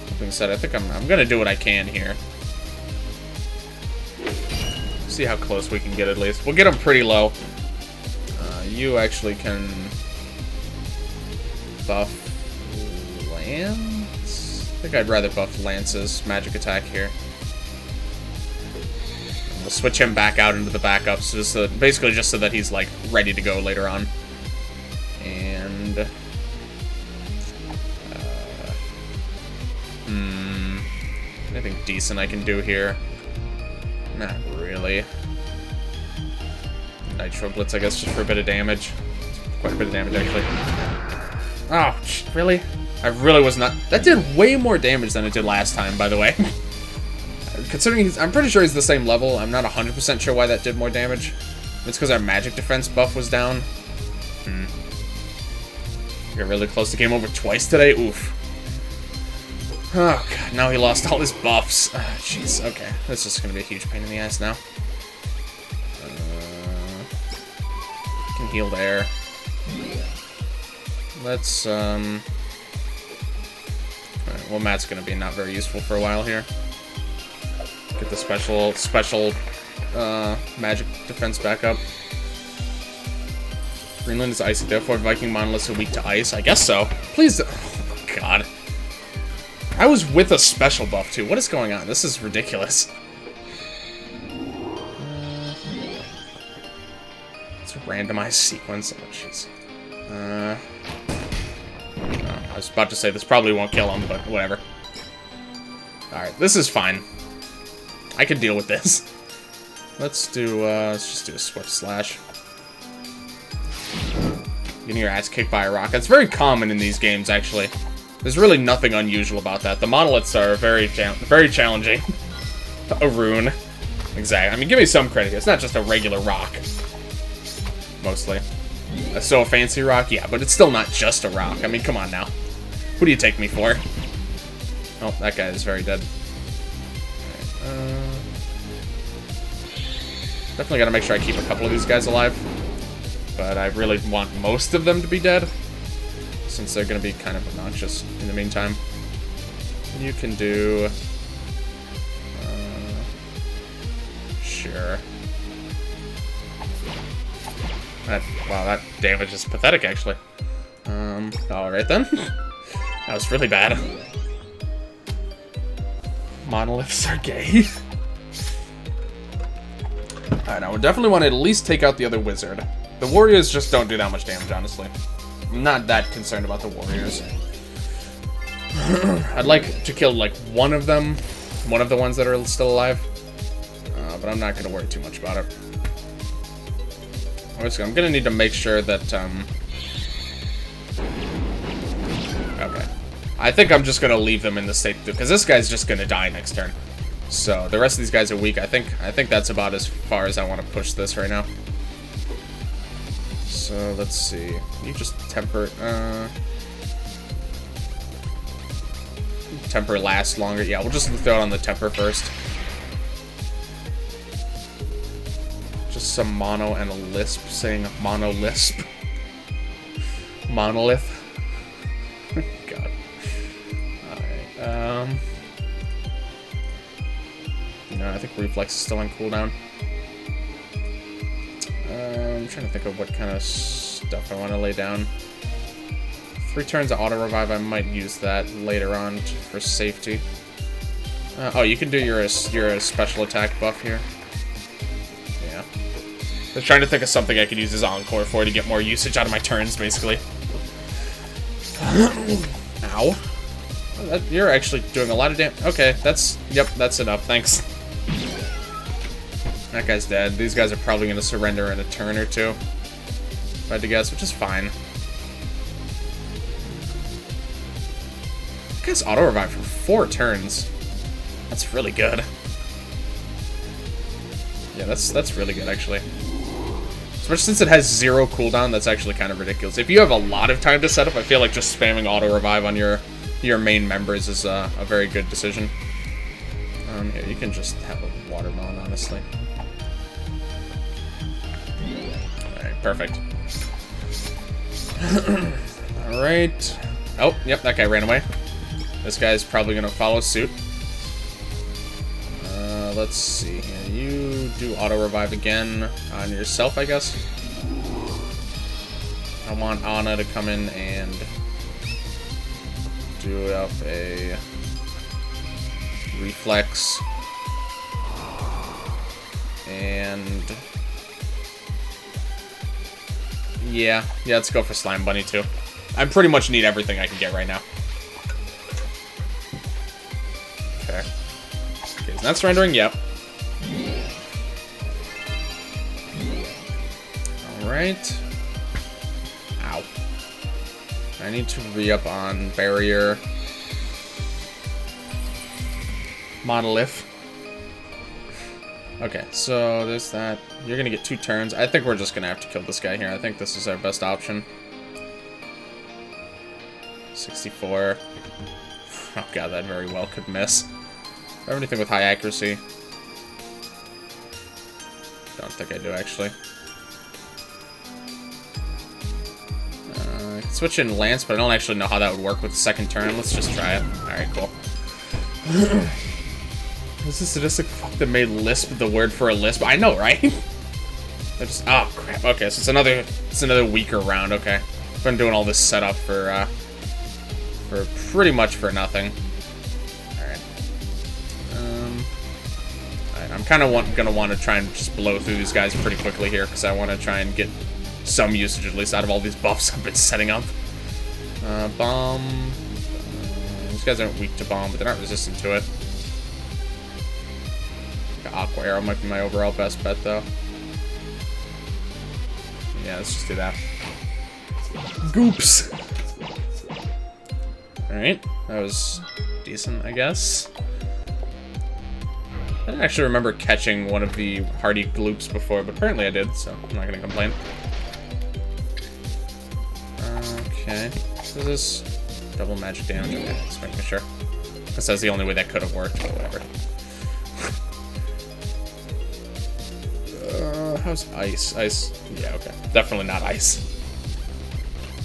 That being said, I think I'm gonna do what I can here. See how close we can get at least. We'll get him pretty low. You actually can buff Lance? I think I'd rather buff Lance's magic attack here. We'll switch him back out into the backups, just basically just so that he's like ready to go later on. And anything decent I can do here? Not really. Nitro Blitz, I guess, just for a bit of damage. Quite a bit of damage, actually. Oh, really? I really was not... That did way more damage than it did last time, by the way. Considering I'm pretty sure he's the same level, I'm not 100% sure why that did more damage. It's because our magic defense buff was down. Got really close to game over twice today. Oof. Oh, God, now he lost all his buffs. Jeez, okay. This is going to be a huge pain in the ass now. Can heal there. Let's, Alright, well, Matt's going to be not very useful for a while here. Get the special magic defense back up. Greenland is icy, therefore Viking monoliths are weak to ice. I guess so. Please, oh, God. I was with a special buff, too. What is going on? This is ridiculous. It's a randomized sequence. Oh, jeez. Oh, I was about to say this probably won't kill him, but whatever. Alright, this is fine. I can deal with this. Let's just do a swift slash. Getting your ass kicked by a rock. That's very common in these games, actually. There's really nothing unusual about that. The monoliths are very challenging. A rune. Exactly. I mean, give me some credit. It's not just a regular rock. Mostly. So a fancy rock? Yeah, but it's still not just a rock. I mean, come on now. Who do you take me for? Oh, that guy is very dead. Alright, definitely gotta make sure I keep a couple of these guys alive. But I really want most of them to be dead, since they're gonna be kind of obnoxious in the meantime. You can do... sure. Wow, that damage is pathetic, actually. Alright then. That was really bad. Monoliths are gay. Alright, I would definitely want to at least take out the other wizard. The warriors just don't do that much damage, honestly. I'm not that concerned about the warriors. I'd like to kill, like, one of them. One of the ones that are still alive. But I'm not going to worry too much about it. I'm going to need to make sure that, okay. I think I'm just going to leave them in the state, because this guy's just going to die next turn. So, the rest of these guys are weak. I think that's about as far as I want to push this right now. So, let's see. You just temper, temper lasts longer. Yeah, we'll just throw it on the temper first. Just some mono and a lisp, saying mono lisp. Monolith. God. Alright, no, I think reflex is still on cooldown. I'm trying to think of what kind of stuff I want to lay down. 3 turns of auto revive, I might use that later on for safety. Oh, you can do your special attack buff here. Yeah. I was trying to think of something I could use as Encore for to get more usage out of my turns, basically. Ow. Oh, you're actually doing a lot of damage. Okay, yep, that's enough, thanks. That guy's dead. These guys are probably going to surrender in a turn or two, if I had to guess, which is fine. That guy's auto-revive for 4 turns. That's really good. Yeah, that's really good, actually. Especially since it has 0 cooldown, that's actually kind of ridiculous. If you have a lot of time to set up, I feel like just spamming auto-revive on your main members is a very good decision. Here, you can just have a watermelon, honestly. Alright, perfect. Alright. Oh, yep, that guy ran away. This guy's probably gonna follow suit. Let's see here. You do auto-revive again on yourself, I guess. I want Anna to come in and do up a reflex. And yeah, let's go for Slime Bunny too. I pretty much need everything I can get right now. Okay. Okay, is that surrendering? Yep. Alright. Ow. I need to re-up on barrier. Monolith. Okay, so there's that. You're gonna get 2 turns. I think we're just gonna have to kill this guy here. I think this is our best option. 64. Oh god, that very well could miss. Do I have anything with high accuracy? Don't think I do, actually. I can switch in Lance, but I don't actually know how that would work with the second turn. Let's just try it. Alright, cool. Is this sadistic fuck that made lisp the word for a lisp? I know, right? Just, oh crap. Okay, so it's another weaker round. Okay, I've been doing all this setup for pretty much for nothing. All right. Alright, I'm kind of gonna want to try and just blow through these guys pretty quickly here because I want to try and get some usage at least out of all these buffs I've been setting up. Bomb. These guys aren't weak to bomb, but they're not resistant to it. Aqua Arrow might be my overall best bet, though. Yeah, let's just do that. Goops! Alright, that was decent, I guess. I didn't actually remember catching one of the hardy gloops before, but apparently I did, so I'm not gonna complain. Okay, so this double magic damage. Okay, let's make sure. Because that's the only way that could have worked, but whatever. How's ice? Ice. Yeah, okay. Definitely not ice.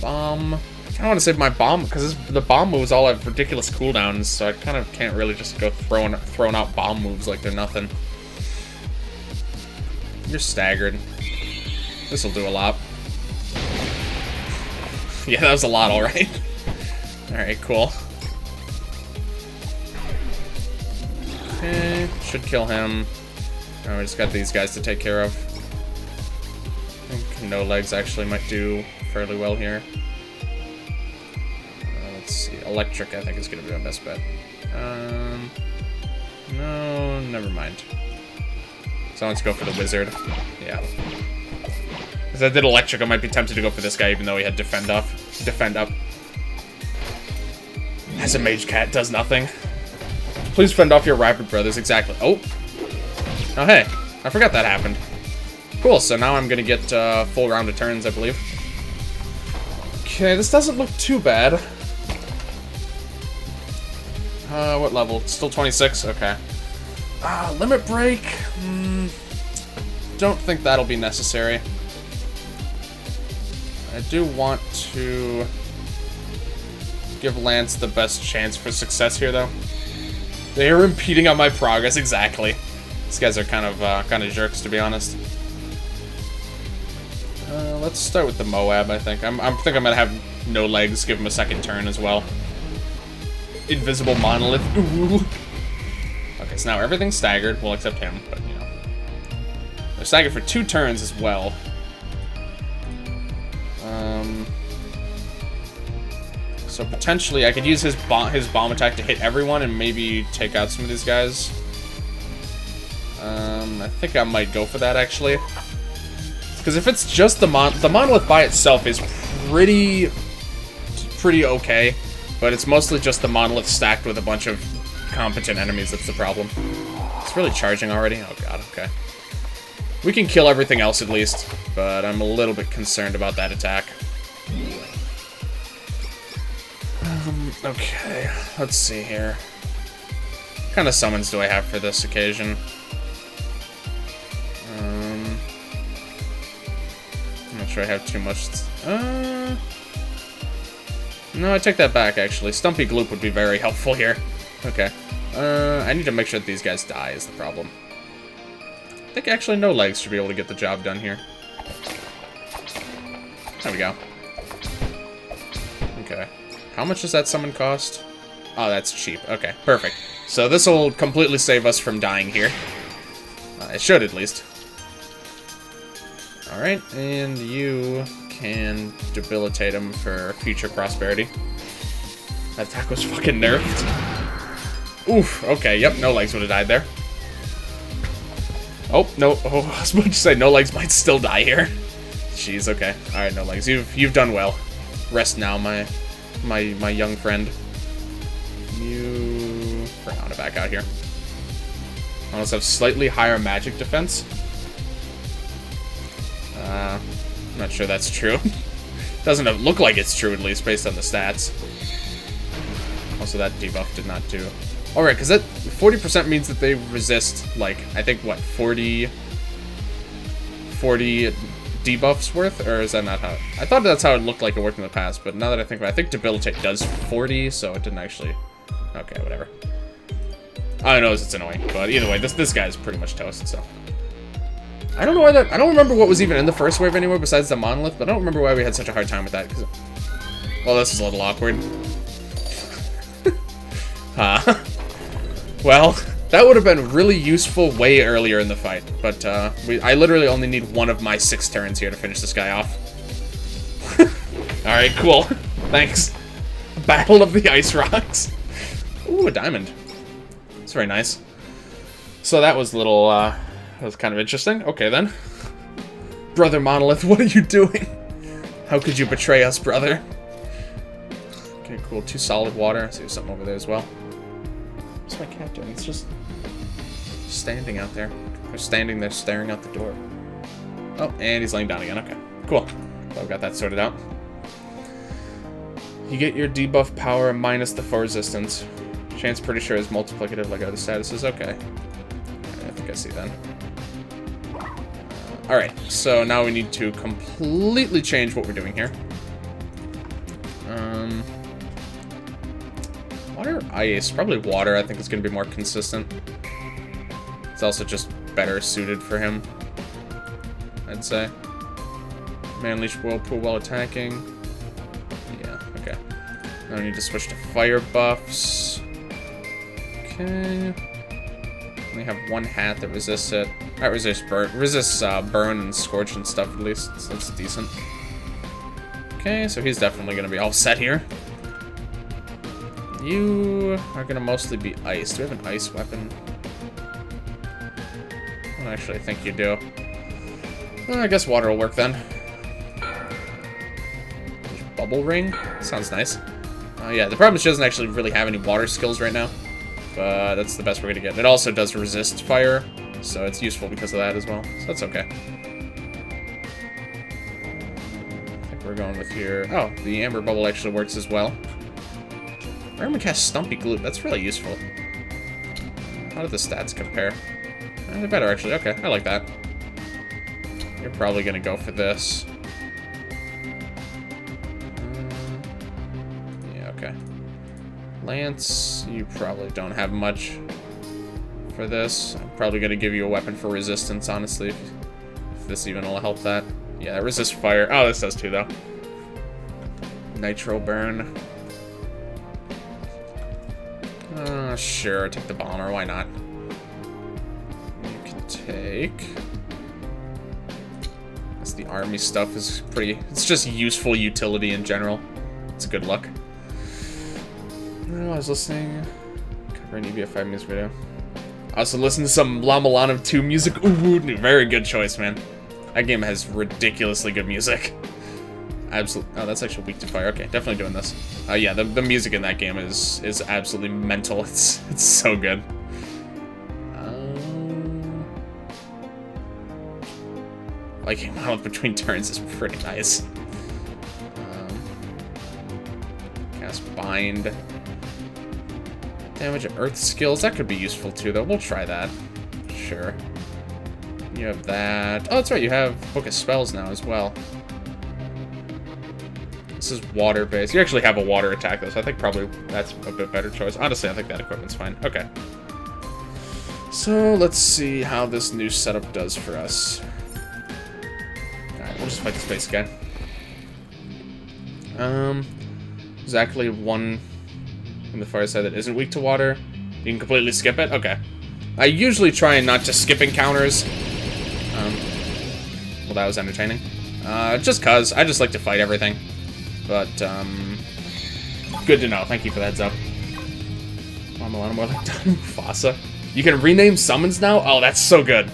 Bomb. I kind of want to save my bomb because the bomb moves all have ridiculous cooldowns, so I kind of can't really just go throwing out bomb moves like they're nothing. You're staggered. This will do a lot. Yeah, that was a lot, alright. Alright, cool. Okay, should kill him. Oh, we just got these guys to take care of. I think no legs actually might do fairly well here. Let's Let's see. Electric, I think, is going to be my best bet. No, never mind. So let's go for the wizard. Yeah. If I did electric, I might be tempted to go for this guy, even though he had defend up. As a mage cat, does nothing. Please fend off your rabid brothers. Exactly. Oh. Oh, hey. I forgot that happened. Cool, so now I'm gonna get full round of turns, I believe. Okay, this doesn't look too bad. What level? Still 26? Okay. Limit break? Don't think that'll be necessary. I do want to give Lance the best chance for success here, though. They are impeding on my progress, exactly. These guys are kind of jerks, to be honest. Let's start with the Moab, I think. I think I'm gonna have no legs, give him a second turn as well. Invisible monolith. Ooh. Okay, so now everything's staggered. Well, except him, but, you know. They're staggered for 2 turns as well. So potentially I could use his bomb attack to hit everyone and maybe take out some of these guys. I think I might go for that, actually. Because if it's just the monolith by itself is pretty okay, but it's mostly just the monolith stacked with a bunch of competent enemies that's the problem. It's really charging already? Oh god, okay. We can kill everything else at least, but I'm a little bit concerned about that attack. Okay, let's see here. What kind of summons do I have for this occasion? I'm not sure I have too much. No, I take that back, actually. Stumpy Gloop would be very helpful here. Okay. I need to make sure that these guys die is the problem. I think actually no legs should be able to get the job done here. There we go. Okay. How much does that summon cost? Oh, that's cheap. Okay, perfect. So this will completely save us from dying here. It should, at least. Alright, and you can debilitate him for future prosperity. That attack was fucking nerfed. Oof, okay, yep, no legs would have died there. Oh, no, oh, I was about to say no legs might still die here. Jeez, okay. Alright, no legs. You've done well. Rest now, my young friend. You... We're going to back out here. Unless have slightly higher magic defense. I'm not sure that's true. Doesn't look like it's true, at least, based on the stats. Also, that debuff did not do... Alright, because that 40% means that they resist, like, I think, what, 40 debuffs worth? Or is that not how... I thought that's how it looked like it worked in the past, but now that I think about it, I think Debilitate does 40, so it didn't actually... Okay, whatever. I know it's annoying, but either way, this guy's pretty much toast, so... I don't know why that... I don't remember what was even in the first wave anyway, besides the monolith, but I don't remember why we had such a hard time with that, because... Well, this is a little awkward. Well, that would have been really useful way earlier in the fight, but I literally only need one of my 6 turns here to finish this guy off. Alright, cool. Thanks. Battle of the Ice Rocks. Ooh, a diamond. It's very nice. So that was a little, that was kind of interesting. Okay, then. Brother Monolith, what are you doing? How could you betray us, brother? Okay, cool. 2 solid water. I see there's something over there as well. What's my cat doing? It's just standing out there. Or standing there staring out the door. Oh, and he's laying down again. Okay, cool. So I've got that sorted out. You get your debuff power minus the 4 resistance. Chance pretty sure is multiplicative like other statuses. Okay. I think I see then. Alright, so now we need to completely change what we're doing here. Water, ice, probably water I think is going to be more consistent. It's also just better suited for him, I'd say. Unleash Whirlpool while attacking. Yeah, okay. Now we need to switch to fire buffs. Okay. We have 1 hat that resists it. That resists burn and scorch and stuff at least, so that's decent. Okay, so he's definitely going to be all set here. You are gonna mostly be ice. Do we have an ice weapon? I don't actually think you do. Well, I guess water will work then. Bubble ring? Sounds nice. Yeah, the problem is she doesn't actually really have any water skills right now. But that's the best we're gonna get. It also does resist fire, so it's useful because of that as well. So that's okay. I think we're going with here. Oh, the amber bubble actually works as well. We're gonna cast Stumpy Glue. That's really useful. How do the stats compare? They're better, actually. Okay, I like that. You're probably gonna go for this. Yeah, okay. Lance, you probably don't have much for this. I'm probably gonna give you a weapon for resistance, honestly, if this even will help that. Yeah, it resists fire. Oh, this does too, though. Nitro burn. Sure, take the bomber, why not? You can take... That's the army stuff is pretty... It's just useful utility in general. It's a good luck. I was listening... Covering EBF5 music video. I also listened to some La Milano 2 music. Ooh, very good choice, man. That game has ridiculously good music. Absolutely. Oh, that's actually weak to fire. Okay, definitely doing this. Yeah, the music in that game is absolutely mental. It's so good. Like him out between turns is pretty nice. Cast bind. Damage and earth skills. That could be useful too, though. We'll try that. Sure. You have that. Oh, that's right. You have Book of Spells now as well. This is water-based. You actually have a water attack, though, so I think probably that's a bit better choice. Honestly, I think that equipment's fine. Okay. So, let's see how this new setup does for us. Alright, we'll just fight this base guy. Exactly one in the fire side that isn't weak to water. You can completely skip it? Okay. I usually try and not just skip encounters. Well, that was entertaining. Just cause. I just like to fight everything. But, good to know. Thank you for the heads up. I'm a lot more like Mufasa. You can rename summons now? Oh, that's so good.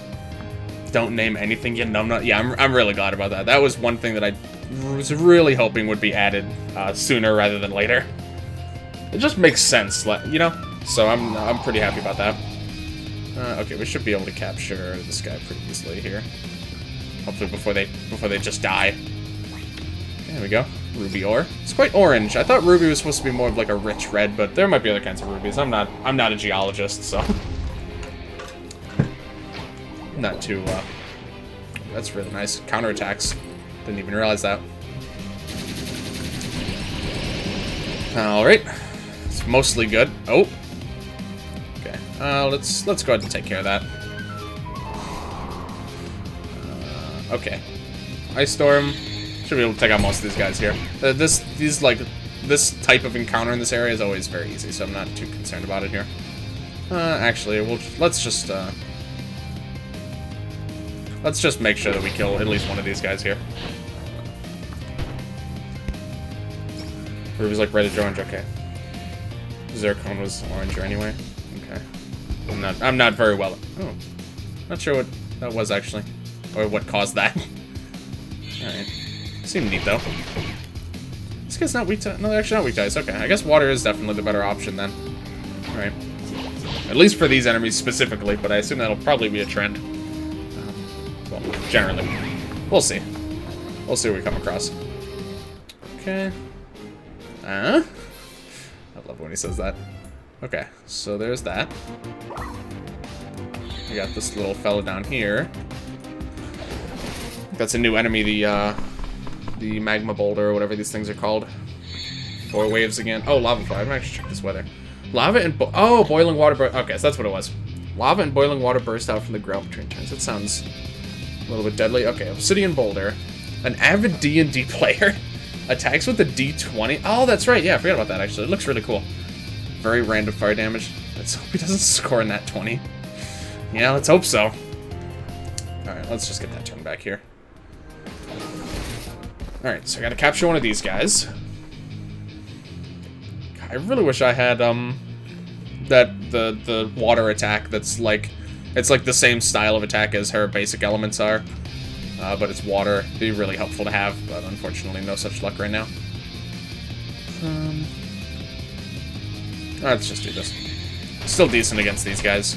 Don't name anything you numbnut. Yeah, I'm really glad about that. That was one thing that I was really hoping would be added sooner rather than later. It just makes sense, you know? So I'm pretty happy about that. Okay, we should be able to capture this guy pretty easily here. Hopefully before they just die. There we go. Ruby ore. It's quite orange. I thought ruby was supposed to be more of like a rich red, but there might be other kinds of rubies. I'm not a geologist, so not too that's really nice. Counterattacks. Didn't even realize that. Alright. It's mostly good. Oh. Okay. Let's go ahead and take care of that. Okay. Ice Storm. Should be able to take out most of these guys here. This type of encounter in this area is always very easy, so I'm not too concerned about it here. Actually, let's just make sure that we kill at least one of these guys here. Ruby's like red or orange. Okay. Zircon was oranger anyway. Okay. I'm not very well. Oh, not sure what that was actually, or what caused that. All right. Seemed neat, though. This guy's not weak to... No, they're actually not weak to ice. Okay, I guess water is definitely the better option, then. Alright. At least for these enemies specifically, but I assume that'll probably be a trend. Well, generally. We'll see. We'll see what we come across. Okay. I love when he says that. Okay, so there's that. We got this little fella down here. That's a new enemy, the magma boulder, or whatever these things are called. 4 waves again. Oh, lava flow. I'm gonna actually check this weather. Lava and boiling water. Okay, so that's what it was. Lava and boiling water burst out from the ground between turns. That sounds a little bit deadly. Okay, obsidian boulder. An avid D&D player attacks with the D20. Oh, that's right. Yeah, I forgot about that actually. It looks really cool. Very random fire damage. Let's hope he doesn't score in that 20. Yeah, let's hope so. All right, let's just get that turn back here. Alright, so I gotta capture one of these guys. I really wish I had, the water attack that's like, it's like the same style of attack as her basic elements are. But it's water. It'd be really helpful to have, but unfortunately no such luck right now. Let's just do this. Still decent against these guys.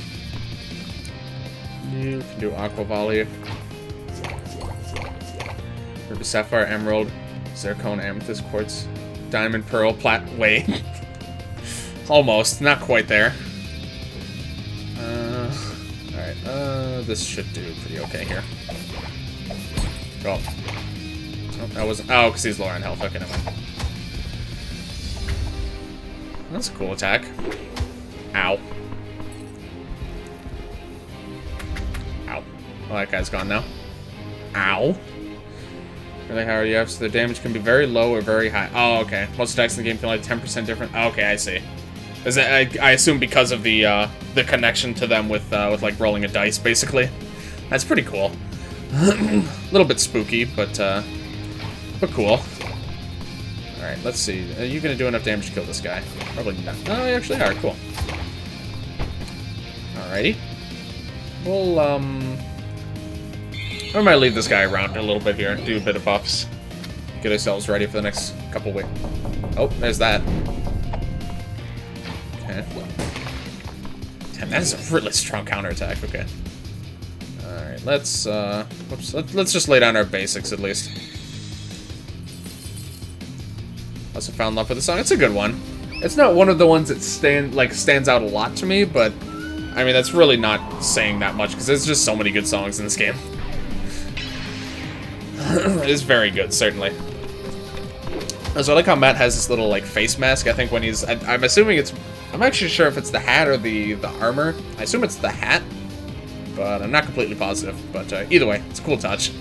You can do Aqua Volley. Ruby, Sapphire, Emerald, Zircon, Amethyst, Quartz, Diamond, Pearl, Plat... Wait. Almost. Not quite there. Alright, this should do pretty okay here. Go. Oh, that wasn't... Oh, because he's lower on health. Okay, never mind. That's a cool attack. Ow. Ow. Oh, that guy's gone now. Ow. Really high RDF, so the damage can be very low or very high. Oh, okay. Most attacks in the game feel like 10% different. Okay, I see. Is that, I assume because of the connection to them with like rolling a dice, basically. That's pretty cool. A little bit spooky, but cool. Alright, let's see. Are you gonna do enough damage to kill this guy? Probably not. Oh, you actually are. Cool. Alrighty. We'll, I might leave this guy around a little bit here. Do a bit of buffs. Get ourselves ready for the next couple weeks. Oh, there's that. Okay. Damn, that is a really strong counterattack. Okay. Alright, let's, whoops. Let's just lay down our basics, at least. Also found love with the song. It's a good one. It's not one of the ones that stands out a lot to me, but I mean that's really not saying that much because there's just so many good songs in this game. It's very good, certainly. So I like how Matt has this little like face mask. I think when he's, I'm assuming it's, I'm actually sure if it's the hat or the armor. I assume it's the hat, but I'm not completely positive. But either way, it's a cool touch.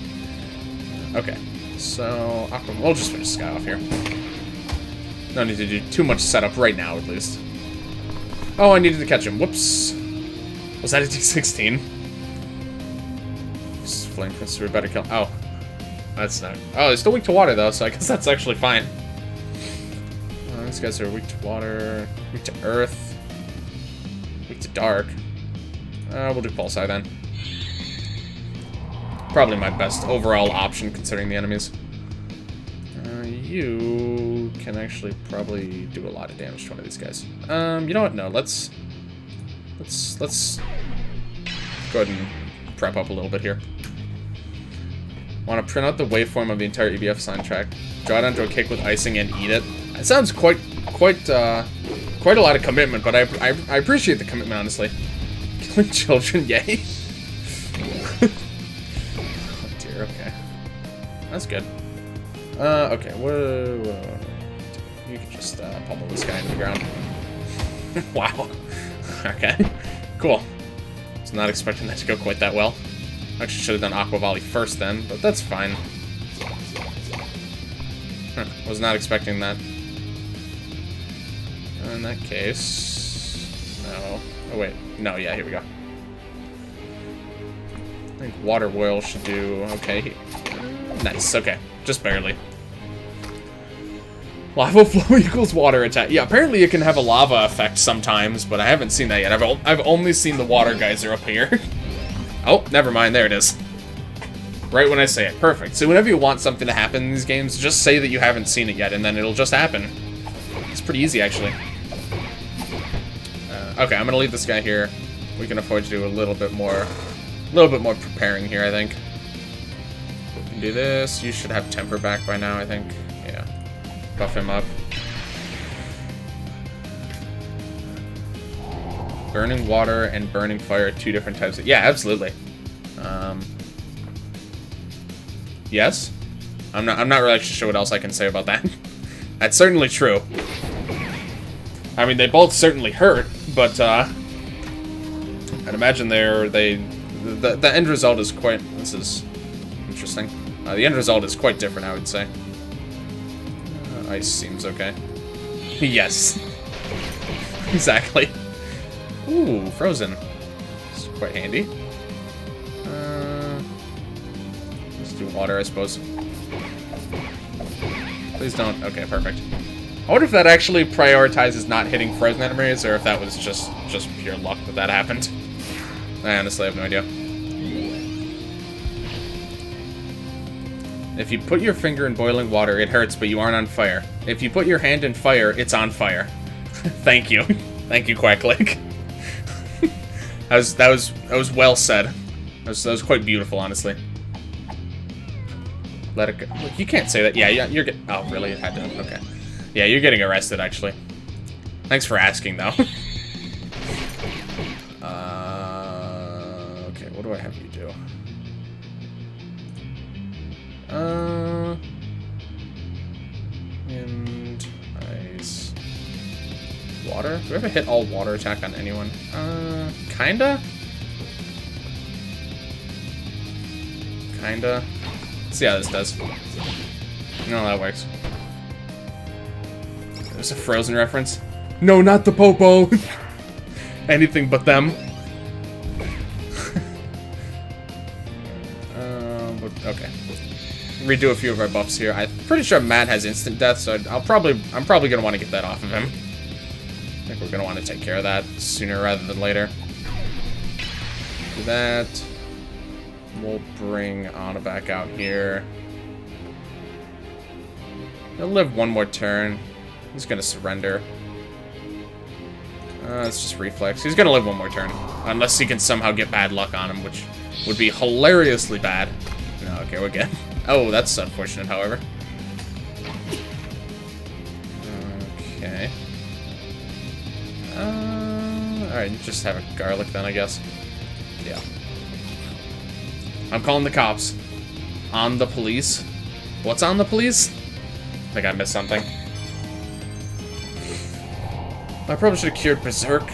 Okay, so we'll just finish this guy off here. No need to do too much setup right now, at least. Oh, I needed to catch him. Whoops. Was that a D16? Flame Prince, we better kill. Oh. That's not. Oh, they're still weak to water, though, so I guess that's actually fine. These guys are weak to water, weak to earth, weak to dark. We'll do Pulsar then. Probably my best overall option, considering the enemies. You can actually probably do a lot of damage to one of these guys. You know what? No, let's go ahead and prep up a little bit here. Want to print out the waveform of the entire EBF soundtrack, draw it onto a cake with icing, and eat it. That sounds quite a lot of commitment, but I appreciate the commitment, honestly. Killing children, yay! Oh dear. Okay, that's good. Okay, whoa. You can just pummel this guy into the ground. Wow. Okay, cool. Was not expecting that to go quite that well. Actually, should have done Aqua Volley first then, but that's fine. Huh, was not expecting that. In that case, no. Oh wait, no. Yeah, here we go. I think Water Boil should do okay. Nice. Okay, just barely. Lava flow equals water attack. Yeah, apparently it can have a lava effect sometimes, but I haven't seen that yet. I've only seen the water geyser up here. Oh, never mind. There it is. Right when I say it. Perfect. So whenever you want something to happen in these games, just say that you haven't seen it yet, and then it'll just happen. It's pretty easy, actually. Okay, I'm gonna leave this guy here. We can afford to do a little bit more preparing here, I think. We can do this. You should have temper back by now, I think. Yeah. Buff him up. Burning water and burning fire are two different types of... Yeah, absolutely. Yes. I'm not really sure what else I can say about that. That's certainly true. I mean, they both certainly hurt, but I'd imagine the end result is quite... This is interesting. The end result is quite different, I would say. Ice seems okay. Yes. Exactly. Ooh, frozen. It's quite handy. Let's do water, I suppose. Please don't. Okay, perfect. I wonder if that actually prioritizes not hitting frozen enemies, or if that was just pure luck that happened. I honestly have no idea. If you put your finger in boiling water, it hurts, but you aren't on fire. If you put your hand in fire, it's on fire. Thank you. Thank you, Quacklick. that was well said. That was quite beautiful, honestly. Let it go. Look, you can't say that. Yeah, you're getting... Oh, really? It had to... Okay. Yeah, you're getting arrested, actually. Thanks for asking, though. Okay, what do I have you do? And ice. Water? Do I ever hit all water attack on anyone? Kinda? Kinda. Let's see how this does. No, that works. There's a Frozen reference. No, not the Popo! Anything but them. Okay. Redo a few of our buffs here. I'm pretty sure Matt has instant death, so I'm probably gonna want to get that off of him. I think we're gonna want to take care of that sooner rather than later. Do that. We'll bring Anna back out here. He'll live one more turn. He's gonna surrender. It's just reflex. He's gonna live one more turn. Unless he can somehow get bad luck on him, which would be hilariously bad. No, okay, we're good. Oh, that's unfortunate, however. Okay. Alright, just have a garlic then, I guess. Yeah. I'm calling the cops. On the police. What's on the police? I think I missed something. I probably should have cured Berserk.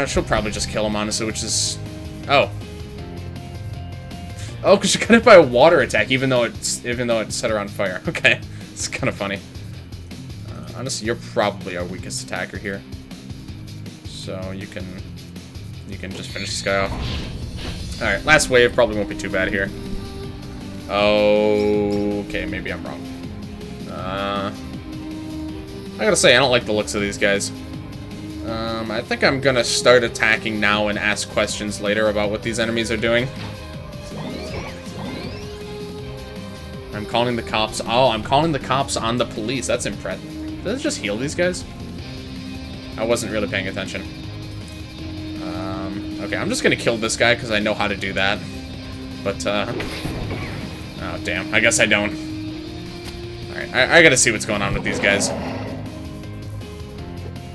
She'll probably just kill him, honestly, which is... Oh. Oh, because she got hit by a water attack, even though it set her on fire. Okay. It's kind of funny. Honestly, you're probably our weakest attacker here. So you can just finish this guy off. Alright, last wave probably won't be too bad here. Okay, maybe I'm wrong. I gotta say, I don't like the looks of these guys. I think I'm gonna start attacking now and ask questions later about what these enemies are doing. I'm calling the cops. Oh, I'm calling the cops on the police. That's impressive. Does it just heal these guys? I wasn't really paying attention. Okay, I'm just gonna kill this guy because I know how to do that. But, oh, damn. I guess I don't. Alright, I gotta see what's going on with these guys.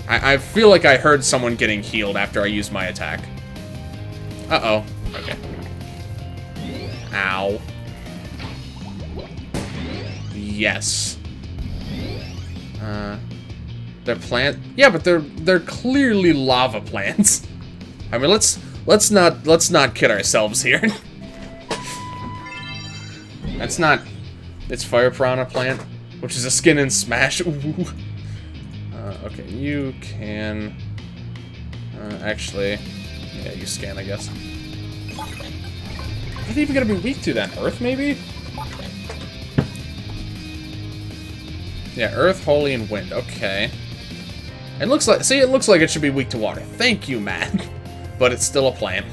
I feel like I heard someone getting healed after I used my attack. Uh-oh. Okay. Ow. Yes. They're plant... Yeah, but they're clearly lava plants. I mean, let's not kid ourselves here. That's not... It's Fire Piranha plant, which is a skin and smash. Ooh. Okay, you can... actually... Yeah, you scan, I guess. What are they even gonna be weak to then? Earth, maybe? Yeah, Earth, Holy, and Wind. Okay. It looks like... See, it looks like it should be weak to water. Thank you, Matt. But it's still a plant.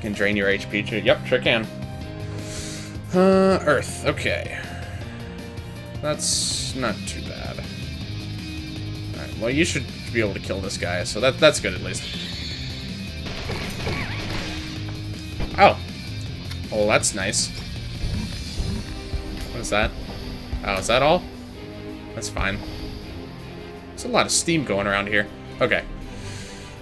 Can drain your HP too. Yep, sure can. Earth. Okay. That's not too bad. Alright, well, you should be able to kill this guy, so that's good at least. Oh. Oh, that's nice. What is that? Oh, is that all? That's fine. There's a lot of steam going around here. Okay.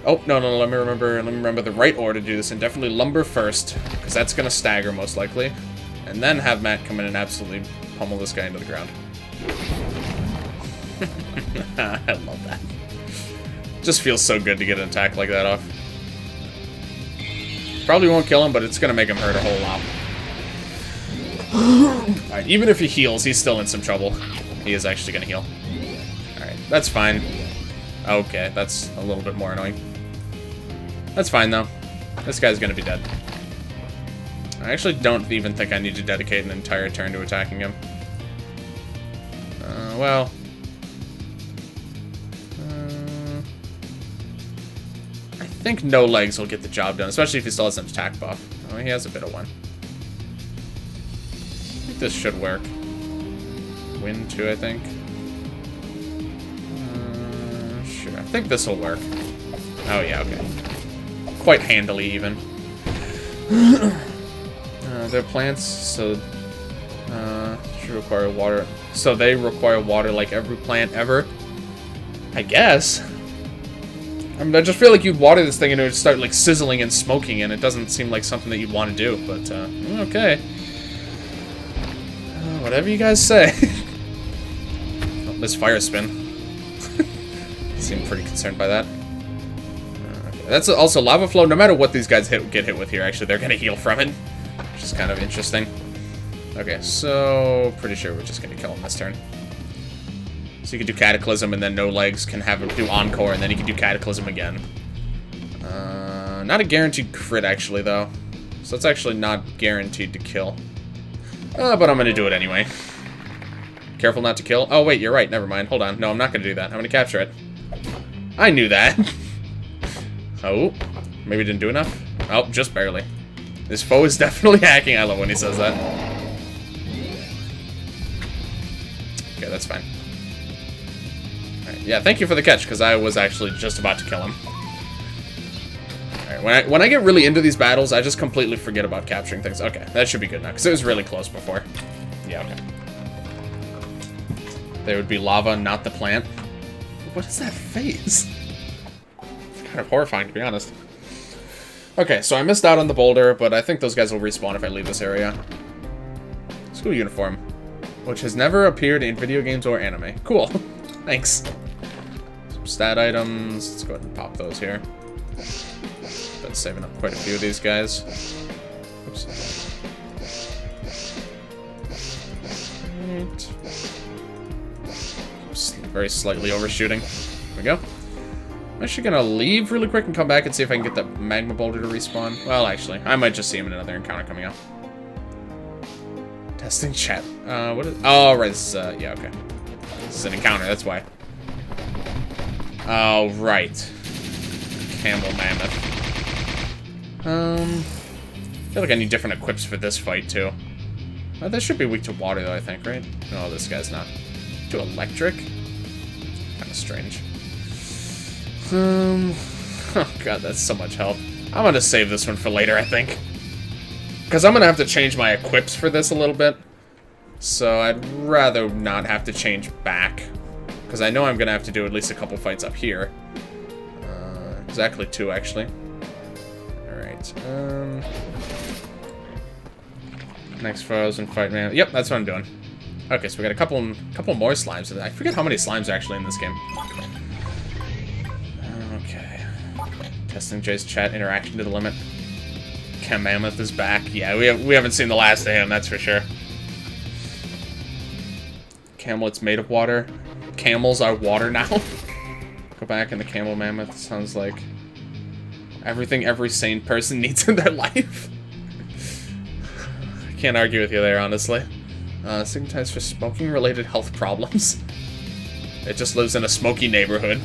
Oh, no, let me remember the right order to do this, and definitely lumber first, because that's going to stagger most likely. And then have Matt come in and absolutely pummel this guy into the ground. I love that. Just feels so good to get an attack like that off. Probably won't kill him, but it's going to make him hurt a whole lot. Alright, even if he heals, he's still in some trouble. He is actually going to heal. Alright, that's fine. Okay, that's a little bit more annoying. That's fine, though. This guy's going to be dead. I actually don't even think I need to dedicate an entire turn to attacking him. Well... think no legs will get the job done, especially if he still has an attack buff. Oh, he has a bit of one. I think this should work. Wind 2, I think. Sure, I think this will work. Oh, yeah, okay. Quite handily, even. They're plants, so... should require water. So they require water like every plant ever? I guess. I mean, I just feel like you'd water this thing and it would start, like, sizzling and smoking, and it doesn't seem like something that you'd want to do, but, okay. Whatever you guys say. Oh, this fire spin. Seem pretty concerned by that. Okay. That's also lava flow. No matter what these guys get hit with here, actually, they're going to heal from it, which is kind of interesting. Okay, so pretty sure we're just going to kill him this turn. So you can do Cataclysm, and then no legs can have him do Encore, and then you can do Cataclysm again. Not a guaranteed crit, actually, though. So it's actually not guaranteed to kill. But I'm going to do it anyway. Careful not to kill. Oh, wait, you're right. Never mind. Hold on. No, I'm not going to do that. I'm going to capture it. I knew that. Oh, maybe didn't do enough? Oh, just barely. This foe is definitely hacking. I love when he says that. Okay, that's fine. Alright, yeah, thank you for the catch, because I was actually just about to kill him. Alright, when I get really into these battles, I just completely forget about capturing things. Okay, that should be good now, because it was really close before. Yeah, okay. There would be lava, not the plant. What is that face? It's kind of horrifying, to be honest. Okay, so I missed out on the boulder, but I think those guys will respawn if I leave this area. School uniform, which has never appeared in video games or anime. Cool. Thanks. Some stat items. Let's go ahead and pop those here. Been saving up quite a few of these guys. Oops. Right. Very slightly overshooting. There we go. I'm actually gonna leave really quick and come back and see if I can get that magma boulder to respawn. Well, actually, I might just see him in another encounter coming up. Testing chat. What is... Oh, right, this is, yeah, okay. This is an encounter, that's why. Oh, right. Camel mammoth. I feel like I need different equips for this fight, too. This should be weak to water, though, I think, right? No, this guy's not. To electric? Kind of strange. Oh, God, that's so much help. I'm gonna save this one for later, I think. Because I'm gonna have to change my equips for this a little bit. So I'd rather not have to change back. Because I know I'm gonna have to do at least a couple fights up here. Exactly 2, actually. Alright, next frozen fight, man. Yep, that's what I'm doing. Okay, so we got a couple more slimes. I forget how many slimes are actually in this game. Okay. Testing Jay's chat interaction to the limit. Chem Mammoth is back. Yeah, we haven't seen the last of him, that's for sure. Camelot's made of water. Camels are water now. Go back in the Camel Mammoth. Sounds like everything every sane person needs in their life. I can't argue with you there, honestly. Stigmatized for smoking-related health problems. It just lives in a smoky neighborhood.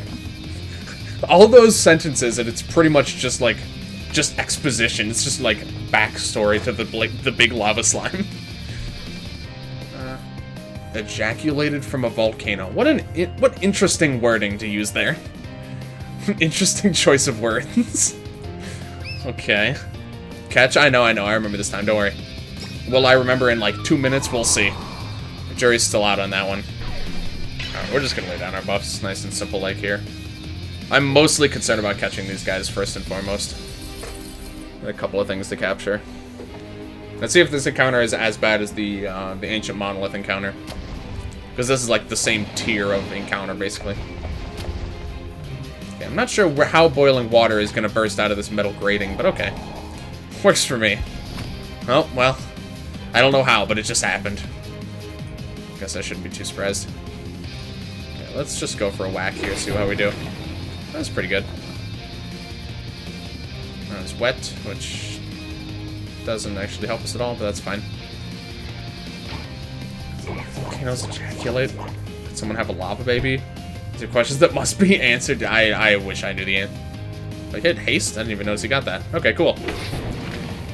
All those sentences, and it's pretty much just, like, just exposition. It's just, like, backstory to the big lava slime. Ejaculated from a volcano. What interesting wording to use there. Interesting choice of words. Okay. Catch? I know. I remember this time. Don't worry. Will I remember in like 2 minutes? We'll see. The jury's still out on that one. Alright, we're just gonna lay down our buffs. Nice and simple like here. I'm mostly concerned about catching these guys first and foremost. A couple of things to capture. Let's see if this encounter is as bad as the ancient monolith encounter. Because this is like the same tier of encounter, basically. Okay, I'm not sure how boiling water is going to burst out of this metal grating, but okay. Works for me. Oh, well. I don't know how, but it just happened. Guess I shouldn't be too surprised. Okay, let's just go for a whack here, see how we do. That's pretty good. It's wet, which doesn't actually help us at all, but that's fine. Volcanoes ejaculate? Did someone have a lava baby? These are questions that must be answered. I wish I knew the answer. I hit haste? I didn't even notice he got that. Okay, cool.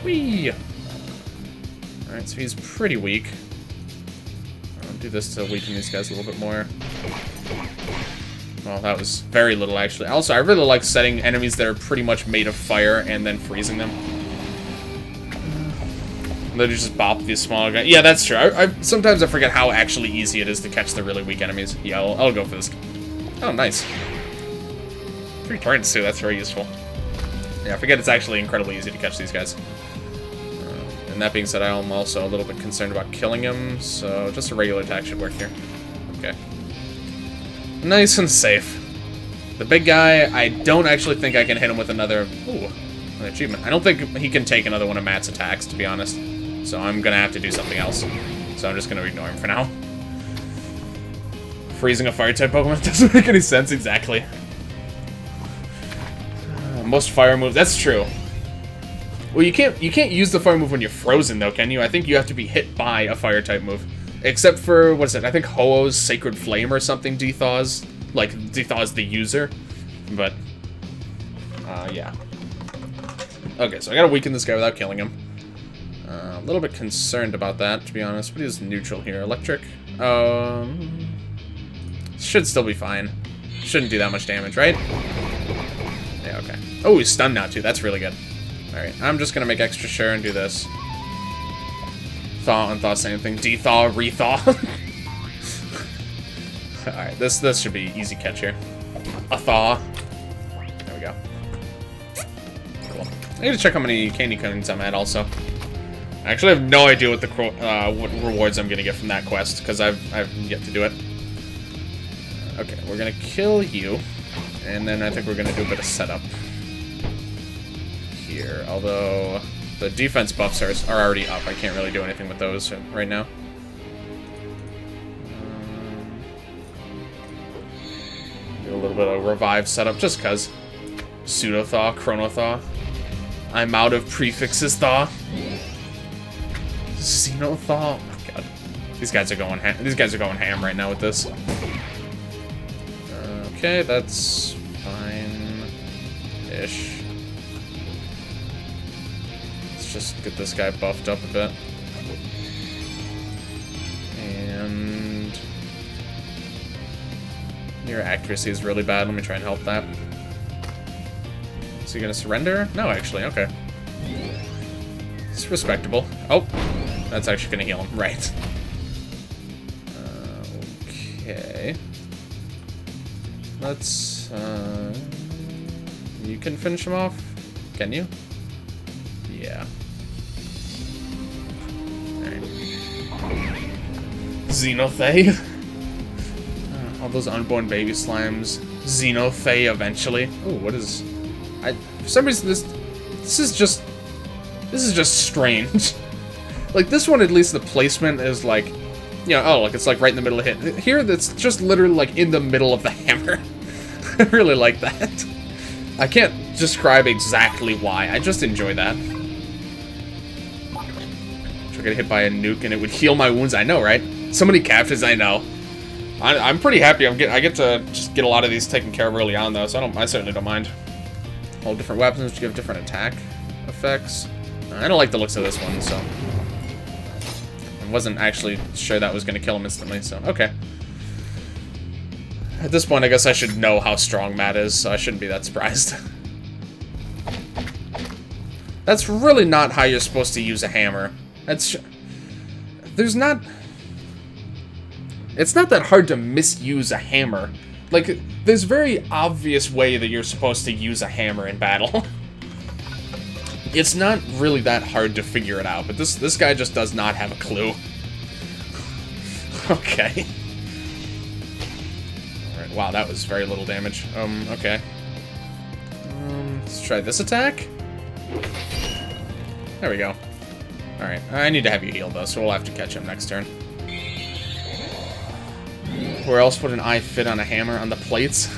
Whee! Alright, so he's pretty weak. I'll do this to weaken these guys a little bit more. Well, that was very little, actually. Also, I really like setting enemies that are pretty much made of fire and then freezing them. They just bop these smaller guys. Yeah, that's true. Sometimes I forget how actually easy it is to catch the really weak enemies. Yeah, I'll go for this. Oh, nice. 3 turns, too. That's very useful. Yeah, I forget it's actually incredibly easy to catch these guys. And that being said, I'm also a little bit concerned about killing him, so just a regular attack should work here. Okay. Nice and safe. The big guy, I don't actually think I can hit him with another... Ooh, an achievement. I don't think he can take another one of Matt's attacks, to be honest. So I'm gonna have to do something else. So I'm just gonna ignore him for now. Freezing a fire-type Pokemon doesn't make any sense, exactly. Most fire moves, that's true. Well, you can't use the fire move when you're frozen, though, can you? I think you have to be hit by a fire-type move. Except for, what is it? I think Ho-Oh's Sacred Flame or something dethaws. Like, dethaws the user. But, yeah. Okay, so I gotta weaken this guy without killing him. A little bit concerned about that, to be honest. But he's neutral here. Electric. Should still be fine. Shouldn't do that much damage, right? Yeah, okay. Oh, he's stunned now, too. That's really good. Alright, I'm just gonna make extra sure and do this. Thaw, unthaw, same thing. Dethaw, rethaw. Alright, this should be easy catch here. A thaw. There we go. Cool. I need to check how many candy cones I'm at, also. I actually have no idea what the what rewards I'm gonna get from that quest, because I've yet to do it. Okay, we're gonna kill you, and then I think we're gonna do a bit of setup here. Although the defense buffs are already up, I can't really do anything with those right now. Do a little bit of revive setup, just cause. Pseudo thaw, chrono thaw. I'm out of prefixes thaw. Xeno thaw. Oh my god, these guys are going ham right now with this. Okay, that's fine-ish. Let's just get this guy buffed up a bit. And your accuracy is really bad. Let me try and help that. Is he gonna surrender? No, actually, okay. It's respectable. Oh, that's actually gonna heal him, right. Okay. Let's, you can finish him off? Can you? Yeah. Alright. Xenothay. All those unborn baby slimes. Xenothay eventually. Ooh, what is... for some reason, this is just strange. Like, this one, at least the placement is like... Yeah, oh, like, it's like right in the middle of the hit. Here, that's just literally, like, in the middle of the hammer. I really like that. I can't describe exactly why. I just enjoy that. Should I get hit by a nuke and it would heal my wounds? I know, right? So many captures, I know. I'm pretty happy. I get to just get a lot of these taken care of early on, though, so I certainly don't mind. All different weapons which give different attack effects. I don't like the looks of this one, so... wasn't actually sure that was going to kill him instantly, so okay. At this point, I guess I should know how strong Matt is, so I shouldn't be that surprised. That's really not how you're supposed to use a hammer. It's not that hard to misuse a hammer. Like, there's a very obvious way that you're supposed to use a hammer in battle. It's not really that hard to figure it out, but this guy just does not have a clue. Okay. Alright, wow, that was very little damage. Okay. Let's try this attack. There we go. Alright, I need to have you heal, though, so we'll have to catch him next turn. Where else would an eye fit on a hammer? On the plates?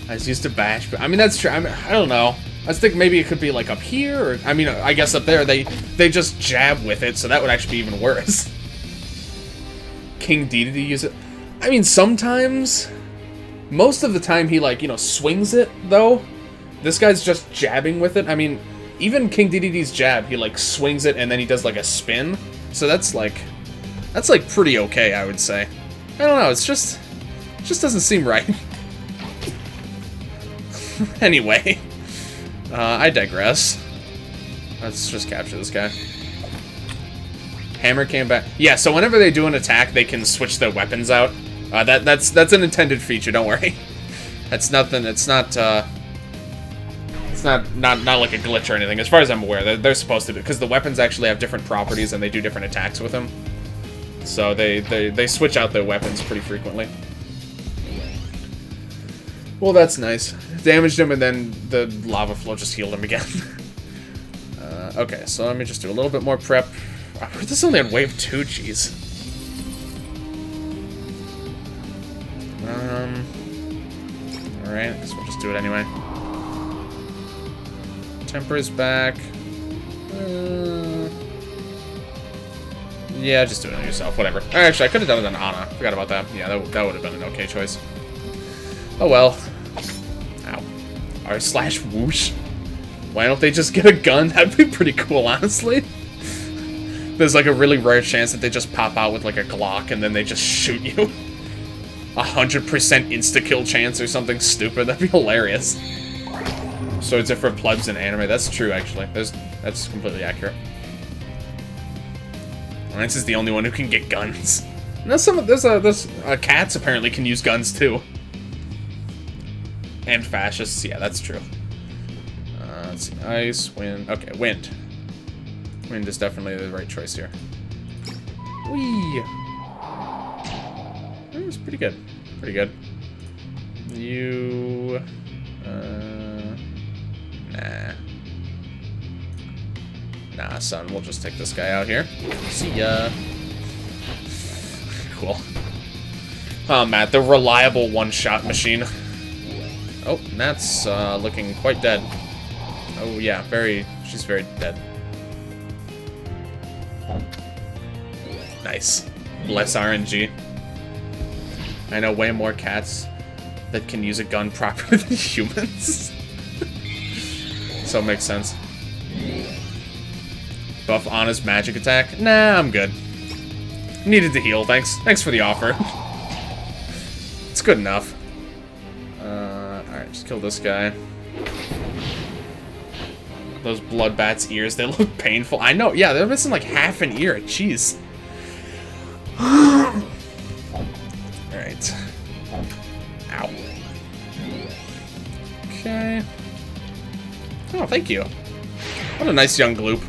I was used to bash, but I mean, that's true. I don't know. I was thinking maybe it could be like up here, or I mean, I guess up there they just jab with it, so that would actually be even worse. King Dedede use it. I mean, sometimes, most of the time he like swings it though, This guy's just jabbing with it. I mean, even King DDD's jab, he like swings it and then he does like a spin. So that's like pretty okay, I would say. I don't know, it just doesn't seem right. Anyway, I digress. Let's just capture this guy. Hammer came back. Yeah, so whenever they do an attack, they can switch their weapons out. That's an intended feature. Don't worry. That's nothing. It's not. It's not like a glitch or anything. As far as I'm aware, they're supposed to do, because the weapons actually have different properties and they do different attacks with them. So they switch out their weapons pretty frequently. Well, that's nice. Damaged him and then the lava flow just healed him again. Okay, so let me just do a little bit more prep. This is only on wave 2, jeez. Alright, I guess we'll just do it anyway. Temper is back. Yeah, just do it on yourself, whatever. Actually, I could have done it on Ana. Forgot about that. Yeah, that would have been an okay choice. Oh well. Ow. R/whoosh. Why don't they just get a gun? That'd be pretty cool, honestly. There's like a really rare chance that they just pop out with like a Glock and then they just shoot you. 100% insta-kill chance or something stupid. That'd be hilarious. Swords are for plebs in anime. That's true, actually. That's completely accurate. Lance is the only one who can get guns. Now there's cats apparently can use guns too. And fascists. Yeah, that's true. Let's see. Ice, wind. Okay, wind. Wind is definitely the right choice here. Whee! It was pretty good. Pretty good. You... Nah. Nah, son. We'll just take this guy out here. See ya. Cool. Oh, Matt, the reliable one-shot machine. Oh, Nat's looking quite dead. Oh, yeah, she's very dead. Nice. Bless RNG. I know way more cats that can use a gun properly than humans. So it makes sense. Buff Ana's magic attack? Nah, I'm good. Needed to heal, thanks. Thanks for the offer. It's good enough. Alright, just kill this guy. Those bloodbat's ears, they look painful. I know, yeah, they're missing like half an ear. Jeez. Alright. Ow. Okay. Oh, thank you. What a nice young gloop.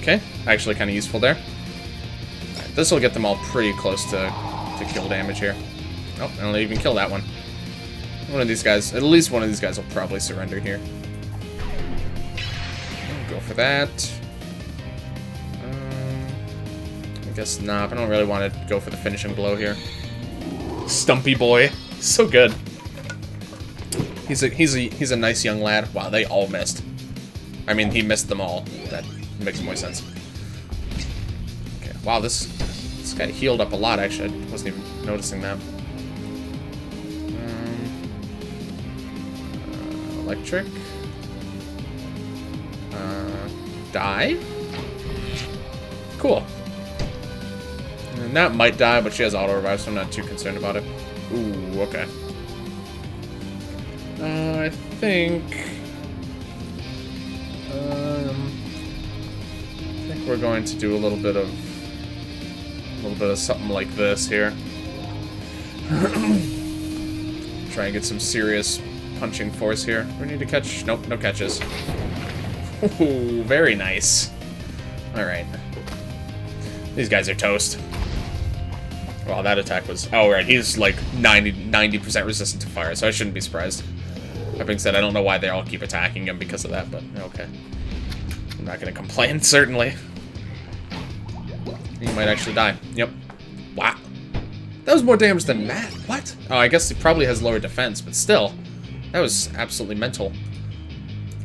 Okay, actually kind of useful there. Right, this will get them all pretty close to kill damage here. Oh, I don't even kill that one. One of these guys, at least one of these guys will probably surrender here. Go for that. I guess not. I don't really want to go for the finishing blow here. Stumpy boy, so good. He's a nice young lad. Wow, they all missed. I mean, he missed them all. That makes more sense. Okay. Wow, this guy healed up a lot. Actually, I wasn't even noticing that. Electric. Die. Cool. And that might die, but she has auto revive, so I'm not too concerned about it. Ooh, okay. I think we're going to do a little bit of something like this here. Try and get some serious punching force here. We need to catch. Nope, no catches. Ooh, very nice. All right, these guys are toast. Wow, that attack was. Oh, right, he's like 90% resistant to fire, so I shouldn't be surprised. That being said, I don't know why they all keep attacking him because of that, but okay. I'm not gonna complain, certainly. He might actually die. Yep. Wow. That was more damage than Matt. What? Oh, I guess he probably has lower defense, but still. That was absolutely mental.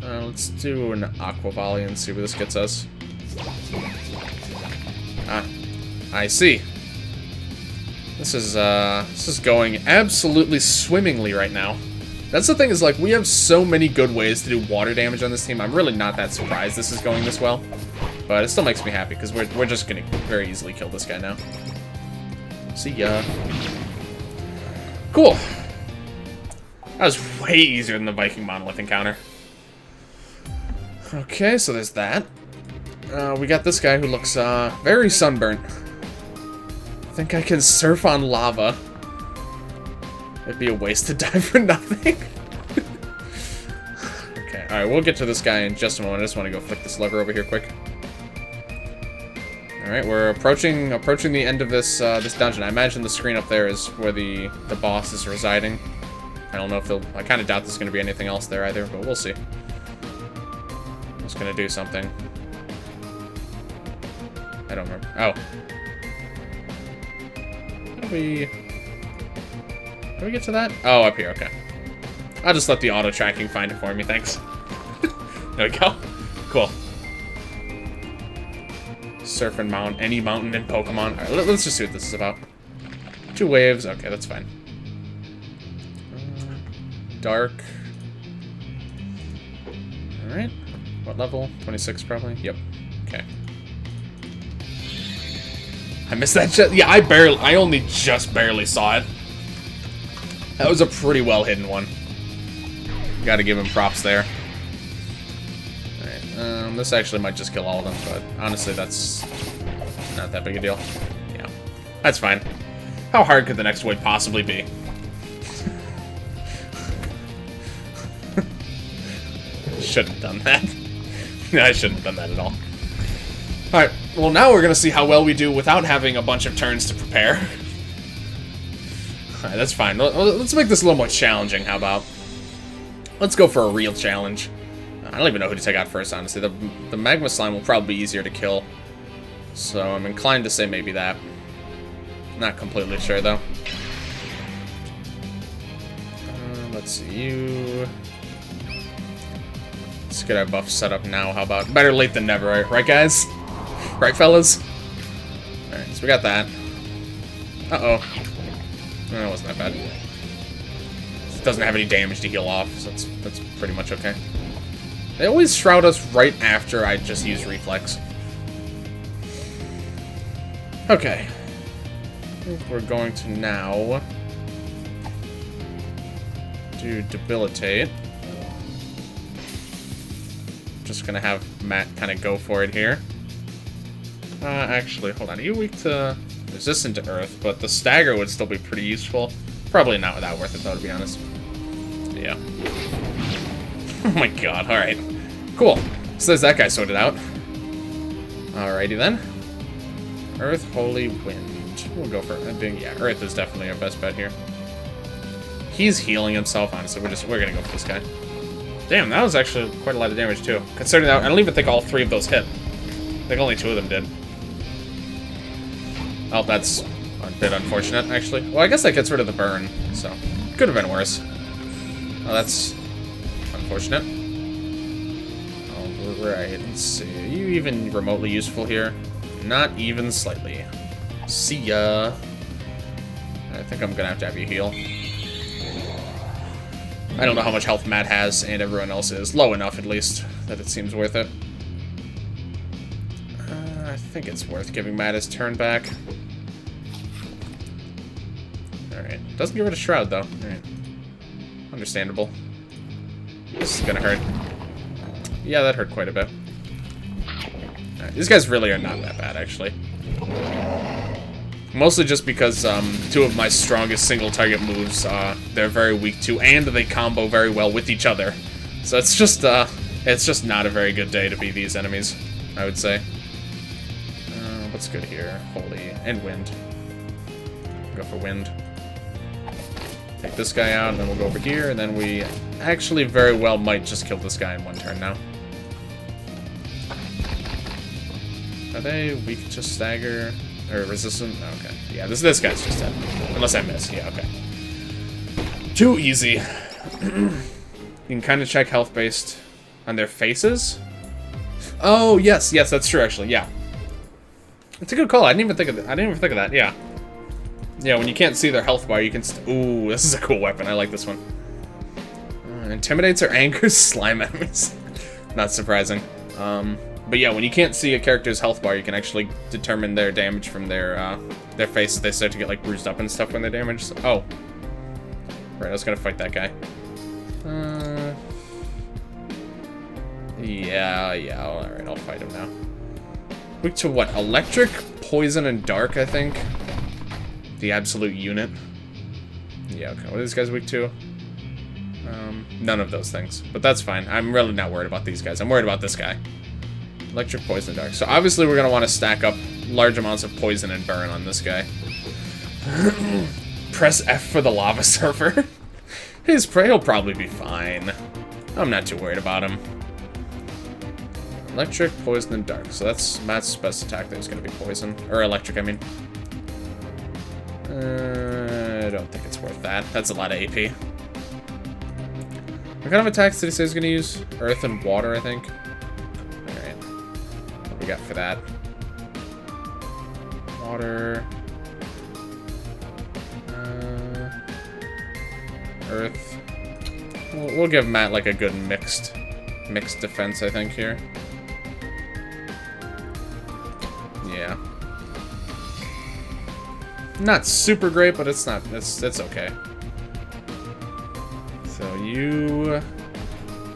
Let's do an Aqua Volley and see where this gets us. Ah. I see. This is going absolutely swimmingly right now. That's the thing is, like, we have so many good ways to do water damage on this team. I'm really not that surprised this is going this well. But it still makes me happy, because we're just going to very easily kill this guy now. See ya. Cool. That was way easier than the Viking Monolith encounter. Okay, so there's that. We got this guy who looks very sunburnt. I think I can surf on lava. It'd be a waste to die for nothing. Okay, alright, we'll get to this guy in just a moment. I just want to go flick this lever over here quick. Alright, we're approaching the end of this this dungeon. I imagine the screen up there is where the boss is residing. I don't know if they'll... I kind of doubt there's going to be anything else there either, but we'll see. It's going to do something. I don't remember. Oh. How do we get to that? Oh, up here, okay. I'll just let the auto-tracking find it for me, thanks. There we go. Cool. Surf and mount any mountain in Pokemon. Alright, let's just see what this is about. 2 waves, okay, that's fine. Dark. Alright. What level? 26 probably? Yep. Okay. I missed that shit. Yeah, I only just barely saw it. That was a pretty well hidden one. Gotta give him props there. Alright, this actually might just kill all of them, but honestly, that's not that big a deal. Yeah, that's fine. How hard could the next void possibly be? Shouldn't have done that. I shouldn't have done that at all. Alright, well now we're gonna see how well we do without having a bunch of turns to prepare. Alright, that's fine. Let's make this a little more challenging, how about? Let's go for a real challenge. I don't even know who to take out first, honestly. The Magma Slime will probably be easier to kill. So I'm inclined to say maybe that. Not completely sure, though. Let's see, you... Let's get our buff set up now, how about? Better late than never, right guys? Right, fellas? Alright, so we got that. Uh-oh. That wasn't that bad. It doesn't have any damage to heal off, so that's pretty much okay. They always shroud us right after I just use Reflex. Okay. I think we're going to now do Debilitate. Just gonna have Matt kind of go for it here. Actually, hold on. Are you weak to... resistant to Earth, but the Stagger would still be pretty useful. Probably not that worth it, though, to be honest. Yeah. Oh my god, alright. Cool. So there's that guy sorted out. Alrighty then. Earth, Holy Wind. We'll go for it. Yeah, Earth is definitely our best bet here. He's healing himself, honestly. We're gonna go for this guy. Damn, that was actually quite a lot of damage, too. Considering that, I don't even think all 3 of those hit. I think only 2 of them did. Oh, that's a bit unfortunate, actually. Well, I guess that gets rid of the burn, so... Could have been worse. Oh, that's... unfortunate. Alright, let's see. Are you even remotely useful here? Not even slightly. See ya. I think I'm gonna have you heal. I don't know how much health Matt has, and everyone else is. Low enough, at least, that it seems worth it. I think it's worth giving Matt his turn back. Alright. Doesn't get rid of Shroud, though. Alright. Understandable. This is gonna hurt. Yeah, that hurt quite a bit. Alright, these guys really are not that bad, actually. Mostly just because 2 of my strongest single-target moves, they're very weak to, and they combo very well with each other. So it's just not a very good day to be these enemies, I would say. What's good here? Holy, and Wind. Go for Wind. Take this guy out, and then we'll go over here, and then we actually very well might just kill this guy in 1 turn now. Are they weak to Stagger? Or resistant? Okay. Yeah, this guy's just dead. Unless I miss. Yeah, okay. Too easy. You can kind of check health based on their faces. Oh, yes, that's true, actually, yeah. It's a good call. I didn't even think of that. Yeah. Yeah, when you can't see their health bar, you can... Ooh, this is a cool weapon. I like this one. Intimidates or angers slime enemies. Not surprising. But yeah, when you can't see a character's health bar, you can actually determine their damage from their face. They start to get, like, bruised up and stuff when they're damaged. Oh. Right, I was gonna fight that guy. Yeah, alright, I'll fight him now. Weak to what? Electric, poison, and dark, I think. The absolute unit. Yeah, okay. What are these guys weak to? None of those things. But that's fine. I'm really not worried about these guys. I'm worried about this guy. Electric, poison, dark. So obviously we're going to want to stack up large amounts of poison and burn on this guy. Press F for the lava surfer. He'll probably be fine. I'm not too worried about him. Electric, poison, and dark. So that's Matt's best attack. There's going to be poison. Or electric, I mean. I don't think it's worth that. That's a lot of AP. What kind of attacks did he say he's going to use? Earth and water, I think. Alright. What do we got for that? Water. Earth. We'll give Matt like a good mixed defense, I think, here. Yeah. Not super great, but it's okay. So you...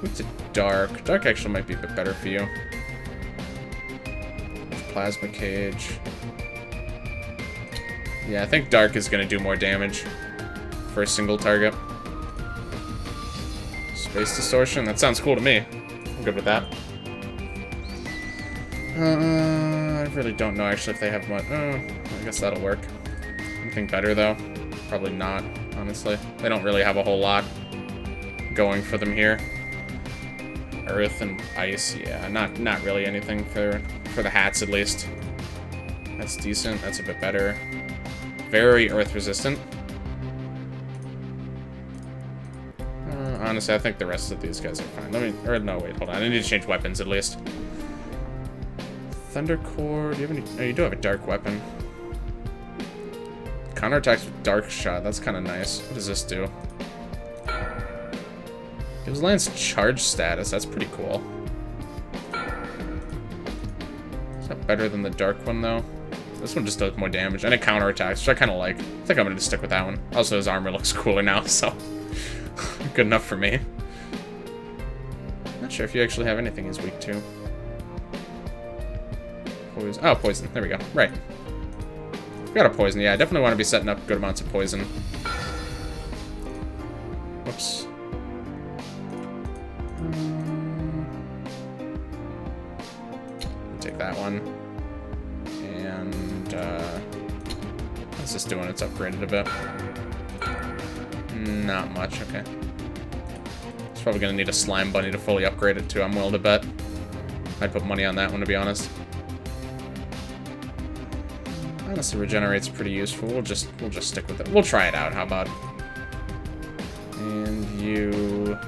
What's a dark? Dark actually might be a bit better for you. Plasma cage. Yeah, I think dark is going to do more damage for a single target. Space distortion? That sounds cool to me. I'm good with that. I really don't know actually if they have much. Oh, I guess that'll work. Anything better though? Probably not, honestly. They don't really have a whole lot going for them here. Earth and ice, yeah, not really anything for the hats at least. That's decent. That's a bit better. Very earth resistant. Honestly, I think the rest of these guys are fine. Or no, wait, hold on. I need to change weapons at least. Thunder Core. Do you have any? Oh, you do have a dark weapon. Counterattacks with Dark Shot. That's kind of nice. What does this do? Gives Lance charge status. That's pretty cool. Is that better than the dark one, though? This one just does more damage. And it counterattacks, which I kind of like. I think I'm going to stick with that one. Also, his armor looks cooler now, so... Good enough for me. Not sure if you actually have anything he's weak to. Poison. Oh, poison. There we go. Right. Got a poison. Yeah, I definitely want to be setting up good amounts of poison. Whoops. Take that one. And, what's this doing? It's upgraded a bit. Not much, okay. It's probably gonna need a slime bunny to fully upgrade it too, I'm willing to bet. I'd put money on that one, to be honest. Honestly, regenerate's pretty useful. We'll just stick with it. We'll try it out, how about? And you...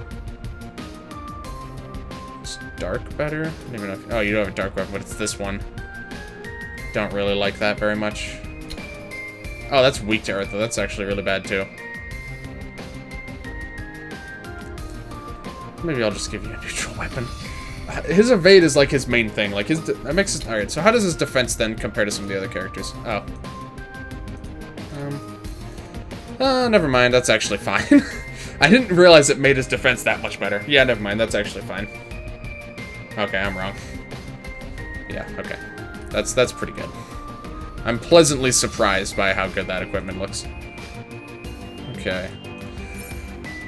Is dark better? I don't even know if... Oh, you do have a dark weapon, but it's this one. Don't really like that very much. Oh, that's weak to earth, though. That's actually really bad, too. Maybe I'll just give you a neutral weapon. His evade is like his main thing. Like that makes it. All right. So how does his defense then compare to some of the other characters? Oh. Never mind. That's actually fine. I didn't realize it made his defense that much better. Yeah, never mind. That's actually fine. Okay, I'm wrong. Yeah. Okay. That's pretty good. I'm pleasantly surprised by how good that equipment looks. Okay.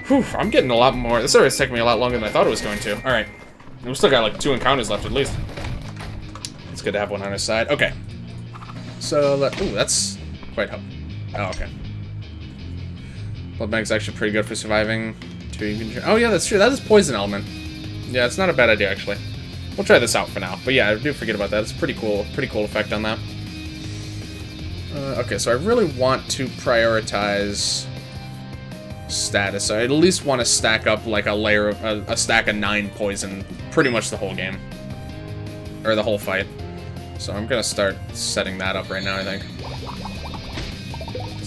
Whew, I'm getting a lot more. This already taking me a lot longer than I thought it was going to. Alright. We've still got like 2 encounters left at least. It's good to have one on our side. Okay. So, ooh, that's quite helpful. Oh, okay. Blood Bag's actually pretty good for surviving. Oh, yeah, that's true. That is poison element. Yeah, it's not a bad idea, actually. We'll try this out for now. But yeah, I do forget about that. It's pretty cool effect on that. Okay, so I really want to prioritize... status. So I at least want to stack up like a layer of a stack of 9 poison pretty much the whole game. Or the whole fight. So I'm gonna start setting that up right now, I think.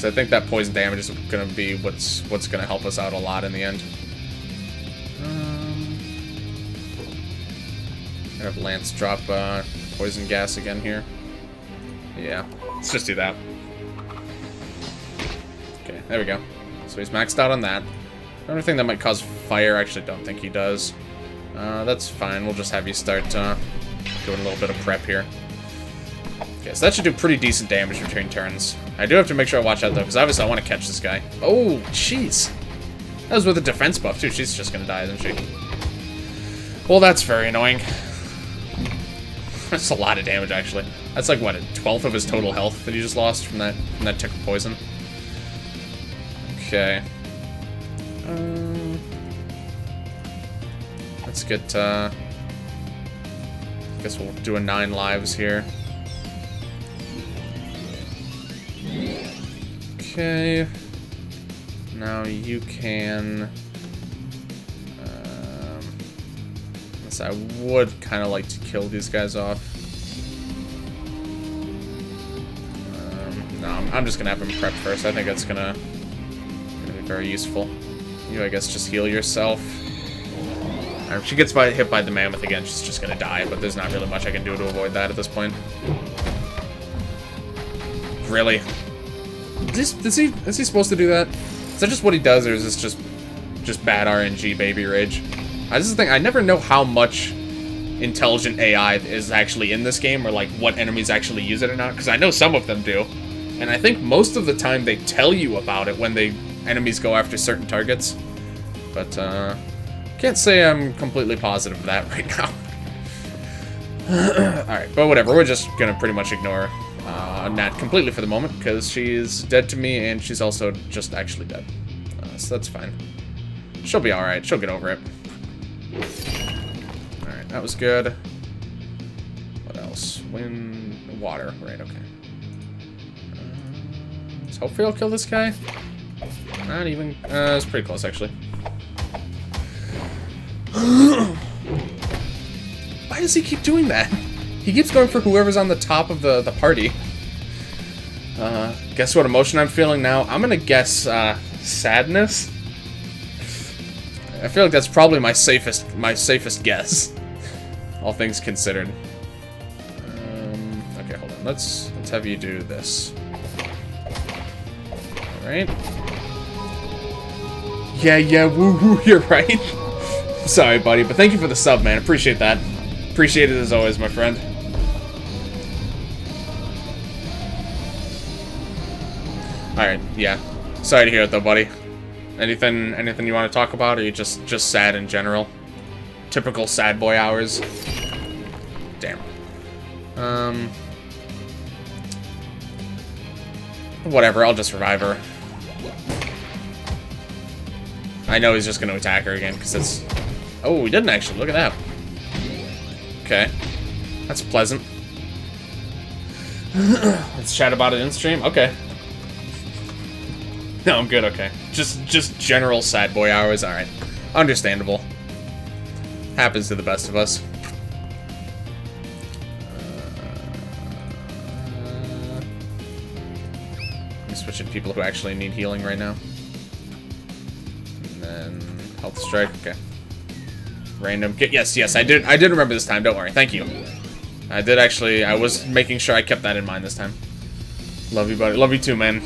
Because I think that poison damage is going to be what's going to help us out a lot in the end. I have Lance drop poison gas again here. Yeah, let's just do that. Okay, there we go. So he's maxed out on that. The only thing that might cause fire, I actually don't think he does. That's fine. We'll just have you start doing a little bit of prep here. Okay, so that should do pretty decent damage between turns. I do have to make sure I watch out, though, because obviously I want to catch this guy. Oh, jeez. That was with a defense buff, too. She's just going to die, isn't she? Well, that's very annoying. That's a lot of damage, actually. That's like, what, a 12th of his total health that he just lost from that tick of poison. Okay. Let's get, I guess we'll do a 9 lives here. Okay. Now you can... I would kind of like to kill these guys off. No, I'm just gonna have him prep first. I think that's gonna be very useful. You, I guess, just heal yourself. If she gets hit by the mammoth again, she's just gonna die, but there's not really much I can do to avoid that at this point. Really? Is he supposed to do that? Is that just what he does, or is this just bad RNG baby rage? This is the thing, I never know how much intelligent AI is actually in this game, or like what enemies actually use it or not, because I know some of them do. And I think most of the time they tell you about it when enemies go after certain targets. But can't say I'm completely positive of that right now. Alright, but whatever, we're just gonna pretty much ignore Nat completely for the moment, because she's dead to me, and she's also just actually dead. So that's fine. She'll be alright, she'll get over it. Alright, that was good. What else? Wind, water, right, okay. So hopefully I'll kill this guy. Not even, it's pretty close actually. Why does he keep doing that? He keeps going for whoever's on the top of the party. Guess what emotion I'm feeling now? I'm gonna guess, sadness. I feel like that's probably my safest guess, all things considered. Okay, hold on. Let's have you do this. All right. Yeah, woo, you're right. Sorry, buddy, but thank you for the sub, man. Appreciate that. Appreciate it as always, my friend. All right, yeah. Sorry to hear it, though, buddy. Anything you want to talk about, or are you just sad in general? Typical sad boy hours. Damn. Whatever, I'll just revive her. I know he's just going to attack her again, because it's... Oh, he didn't actually. Look at that. Okay. That's pleasant. Let's chat about it in stream. Okay. No, I'm good, okay. Just general sad boy hours, alright. Understandable. Happens to the best of us. I'm switching people who actually need healing right now. And then health strike, okay. Random, yes, I did remember this time, don't worry, thank you. I was making sure I kept that in mind this time. Love you, buddy. Love you too, man.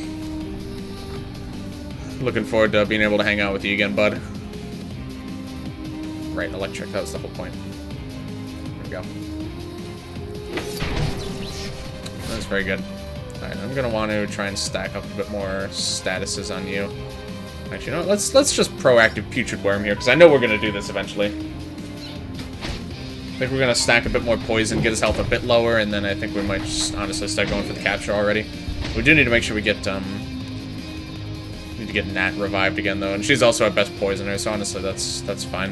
Looking forward to being able to hang out with you again, bud. Right, electric. That was the whole point. There we go. That's very good. Alright, I'm gonna want to try and stack up a bit more statuses on you. Actually, you know what? Let's just proactive Putrid Worm here, because I know we're gonna do this eventually. I think we're gonna stack a bit more poison, get his health a bit lower, and then I think we might just honestly start going for the capture already. We do need to make sure we get get Nat revived again, though, and she's also our best poisoner, so honestly, that's fine.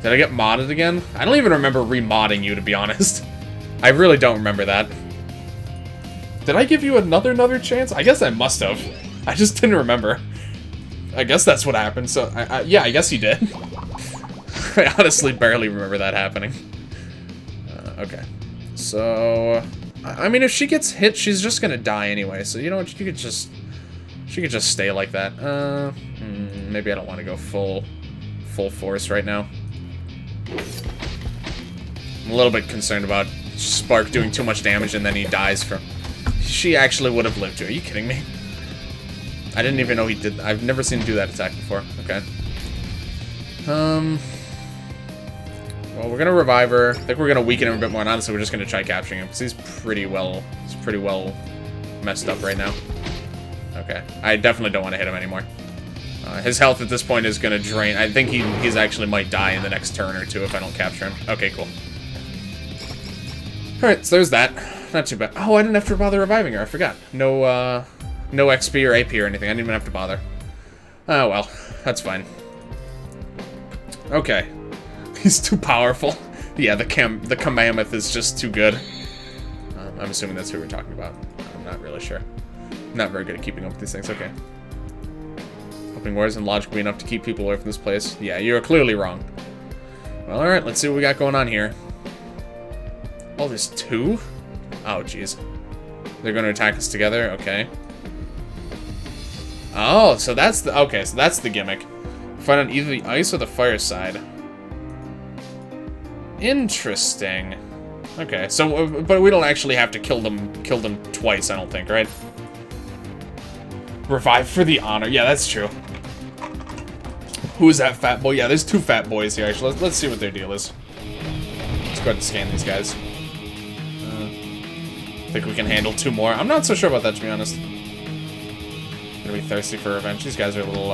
Did I get modded again? I don't even remember remodding you, to be honest. I really don't remember that. Did I give you another chance? I guess I must have. I just didn't remember. I guess that's what happened, so, yeah, I guess you did. I honestly barely remember that happening. Okay. So, I mean, if she gets hit, she's just gonna die anyway. So you know what? She could just stay like that. Maybe I don't want to go full force right now. I'm a little bit concerned about Spark doing too much damage and then he dies from... She actually would have lived too. Are you kidding me? I didn't even know he did... I've never seen him do that attack before. Okay. Well, we're gonna revive her. I think we're gonna weaken him a bit more, and honestly, we're just gonna try capturing him, because he's pretty well messed up right now. Okay. I definitely don't want to hit him anymore. His health at this point is gonna drain. I think he's actually might die in the next turn or two if I don't capture him. Okay, cool. Alright, so there's that. Not too bad. Oh, I didn't have to bother reviving her. I forgot. No XP or AP or anything. I didn't even have to bother. Oh, well. That's fine. Okay. He's too powerful. Yeah, the Kamammoth is just too good. I'm assuming that's who we're talking about. I'm not really sure. Not very good at keeping up with these things. Okay. Hoping war isn't logically enough to keep people away from this place. Yeah, you're clearly wrong. Well, alright, let's see what we got going on here. Oh, there's two? Oh, jeez. They're going to attack us together? Okay. Oh, so that's the... Okay, so that's the gimmick. Fight on either the ice or the fire side. Interesting. Okay, so... But we don't actually have to kill them twice, I don't think, right? Revive for the honor. Yeah, that's true. Who is that fat boy? Yeah, there's two fat boys here, actually. Let's see what their deal is. Let's go ahead and scan these guys. I think we can handle two more. I'm not so sure about that, to be honest. Gonna be thirsty for revenge. These guys are a little,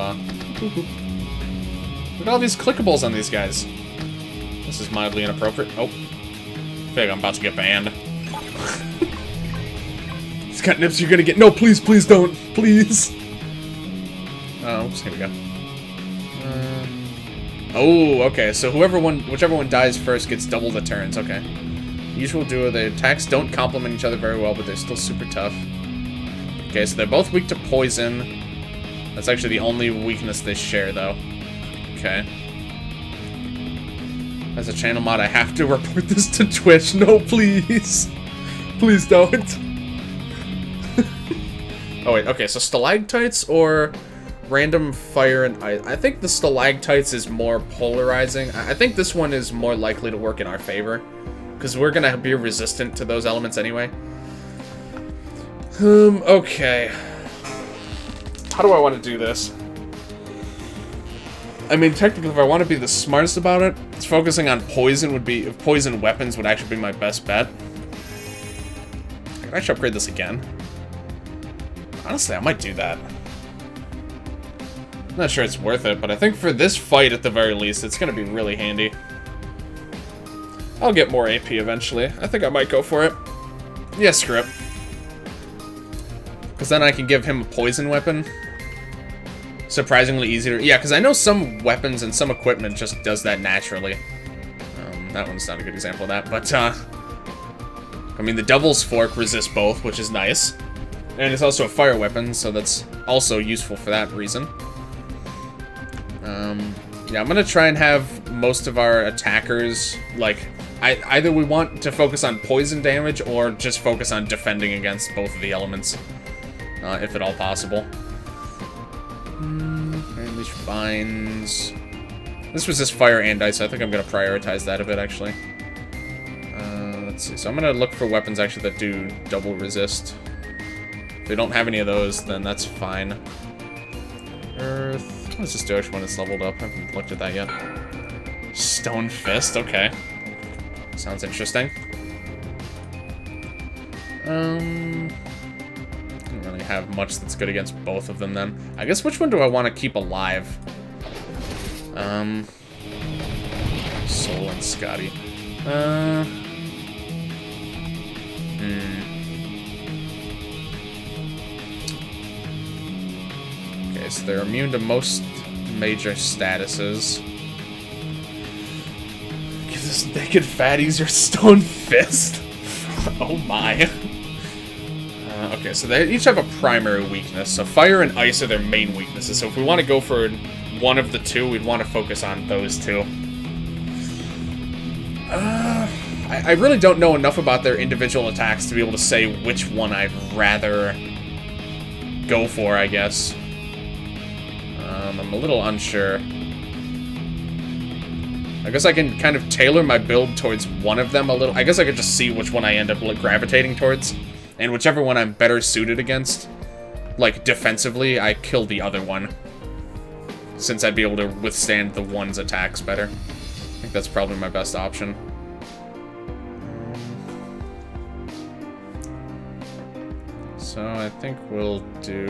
Look at all these clickables on these guys. This is mildly inappropriate. Oh. I feel like I'm about to get banned. These catnips you're gonna get. No, please, please don't. Please. Oh, oops, here we go. Oh, okay. So whichever one dies first gets double the turns. Okay. Usual duo. The attacks don't complement each other very well, but they're still super tough. Okay, so they're both weak to poison. That's actually the only weakness they share, though. Okay. As a channel mod, I have to report this to Twitch. No, please. Please don't. Oh, wait. Okay, so stalactites or random fire and ice. I think the stalactites is more polarizing. I think this one is more likely to work in our favor, because we're going to be resistant to those elements anyway. Okay. How do I want to do this? I mean, technically, if I want to be the smartest about it, focusing on poison would be... Poison weapons would actually be my best bet. I can actually upgrade this again. Honestly, I might do that. I'm not sure it's worth it, but I think for this fight, at the very least, it's going to be really handy. I'll get more AP eventually. I think I might go for it. Yeah, screw it. Because then I can give him a poison weapon. Surprisingly easy to... Yeah, because I know some weapons and some equipment just does that naturally. That one's not a good example of that, but, I mean, the Devil's Fork resists both, which is nice. And it's also a fire weapon, so that's also useful for that reason. Yeah, I'm gonna try and have most of our attackers, like... either we want to focus on poison damage, or just focus on defending against both of the elements. If at all possible. Unleash Vines. This was just fire and ice, so I think I'm going to prioritize that a bit, actually. Let's see. So I'm going to look for weapons, actually, that do double resist. If they don't have any of those, then that's fine. Earth. Let's just do actually when it's leveled up. I haven't looked at that yet. Stone Fist, okay. Sounds interesting. Don't really have much that's good against both of them then. I guess which one do I want to keep alive? Soul and Scotty. Okay, so they're immune to most major statuses. Give this naked fatties your Stone Fist. Oh my. Okay, so they each have a primary weakness. So fire and ice are their main weaknesses. So if we want to go for one of the two, we'd want to focus on those two. I really don't know enough about their individual attacks to be able to say which one I'd rather go for, I guess. I'm a little unsure. I guess I can kind of tailor my build towards one of them a little. I guess I could just see which one I end up gravitating towards. And whichever one I'm better suited against, like defensively, I kill the other one. Since I'd be able to withstand the one's attacks better. I think that's probably my best option. So I think we'll do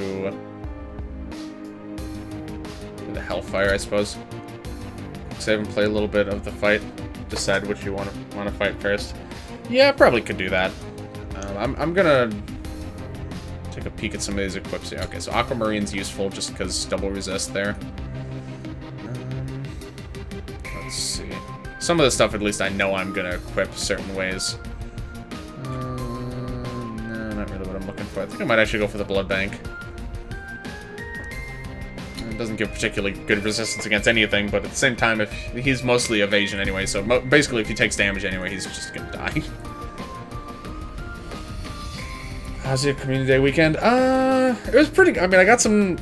the Hellfire, I suppose. Save and play a little bit of the fight. Decide which you want to fight first. Yeah, I probably could do that. I'm gonna take a peek at some of these equips here. Okay, so Aquamarine's useful just because double resist there. Let's see. Some of the stuff, at least, I know I'm gonna equip certain ways. No, not really what I'm looking for. I think I might actually go for the Blood Bank. It doesn't give particularly good resistance against anything, but at the same time, if he's mostly evasion anyway, so basically if he takes damage anyway, he's just gonna die. How's your community day weekend? It was pretty. I mean, I got some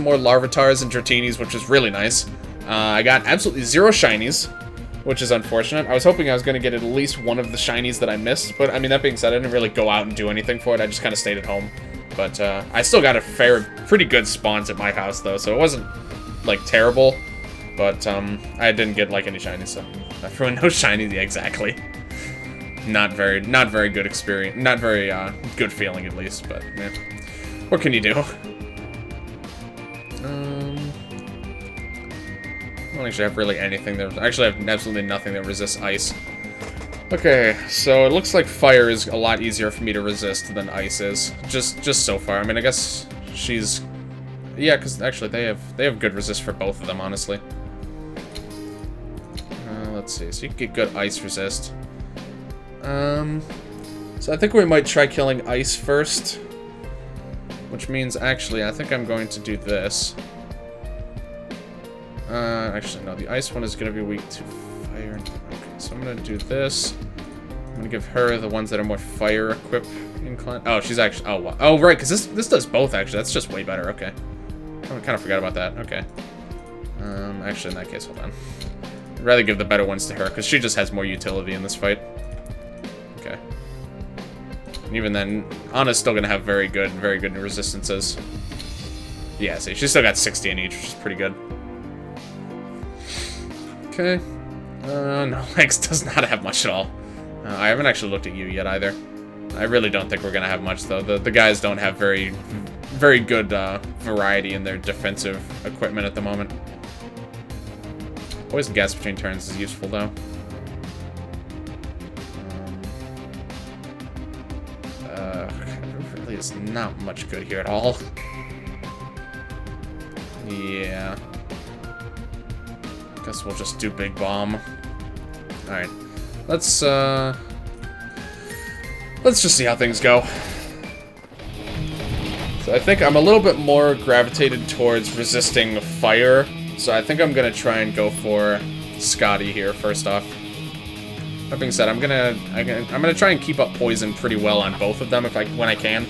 more Larvatars and Dratini's, which is really nice. I got absolutely 0 shinies, which is unfortunate. I was hoping I was gonna get at least one of the shinies that I missed, but I mean, that being said, I didn't really go out and do anything for it. I just kind of stayed at home. But I still got pretty good spawns at my house though, so it wasn't like terrible. But I didn't get like any shinies, so everyone knows shinies. Yeah, exactly. Not very good experience. Not very good feeling at least. But man, what can you do? I don't actually have really anything that. I actually have absolutely nothing that resists ice. Okay, so it looks like fire is a lot easier for me to resist than ice is. Just so far. I mean, I guess she's... Yeah, because actually they have good resist for both of them, honestly. Let's see. So you can get good ice resist. So I think we might try killing ice first. Which means, actually, I think I'm going to do this. Actually, no. The ice one is going to be weak to fire. Okay, so I'm going to do this. I'm going to give her the ones that are more fire equip inclined. Oh, she's actually... Oh, wow. Oh, right, because this does both, actually. That's just way better. Okay. I kind of forgot about that. Okay. Actually, in that case, hold on. I'd rather give the better ones to her, because she just has more utility in this fight. Okay. And even then, Anna's still going to have very good resistances. Yeah, see, she's still got 60 in each, which is pretty good. Okay. No, Lex does not have much at all. I haven't actually looked at you yet either. I really don't think we're gonna have much though. The guys don't have very good variety in their defensive equipment at the moment. Poison gas between turns is useful though. Really is not much good here at all. Yeah. Guess we'll just do Big Bomb. Alright. Let's just see how things go. So I think I'm a little bit more gravitated towards resisting fire. So I think I'm gonna try and go for Scotty here first off. That being said, I'm gonna try and keep up poison pretty well on both of them when I can.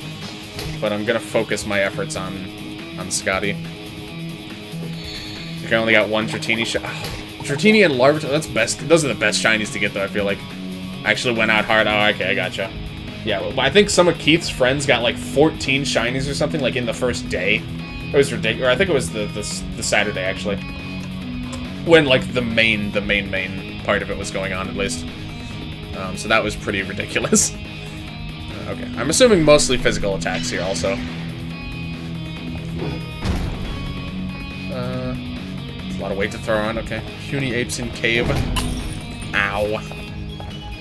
But I'm gonna focus my efforts on Scotty. I only got one Dratini shot. Dratini and Larvitar, that's best. Those are the best shinies to get, though, I feel like. Actually went out hard. Oh, okay, I gotcha. Yeah, well, I think some of Keith's friends got, like, 14 shinies or something, like, in the first day. It was ridiculous. Or I think it was the Saturday, actually. When, like, the main part of it was going on, at least. So that was pretty ridiculous. Okay, I'm assuming mostly physical attacks here, also. A lot of weight to throw on. Okay. Puny apes in cave. Ow.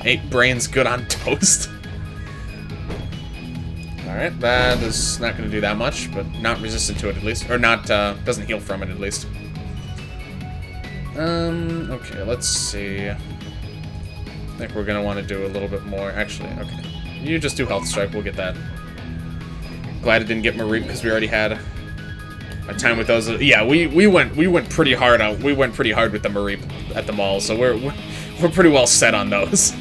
Ape brains good on toast. Alright, that is not going to do that much, but not resistant to it at least. Or not, doesn't heal from it at least. Okay, let's see. I think we're going to want to do a little bit more. Actually, okay. You just do Health Strike, we'll get that. Glad it didn't get Mareep because we already had a time with those. Yeah, we went pretty hard with the Mareep at the mall, so we're pretty well set on those.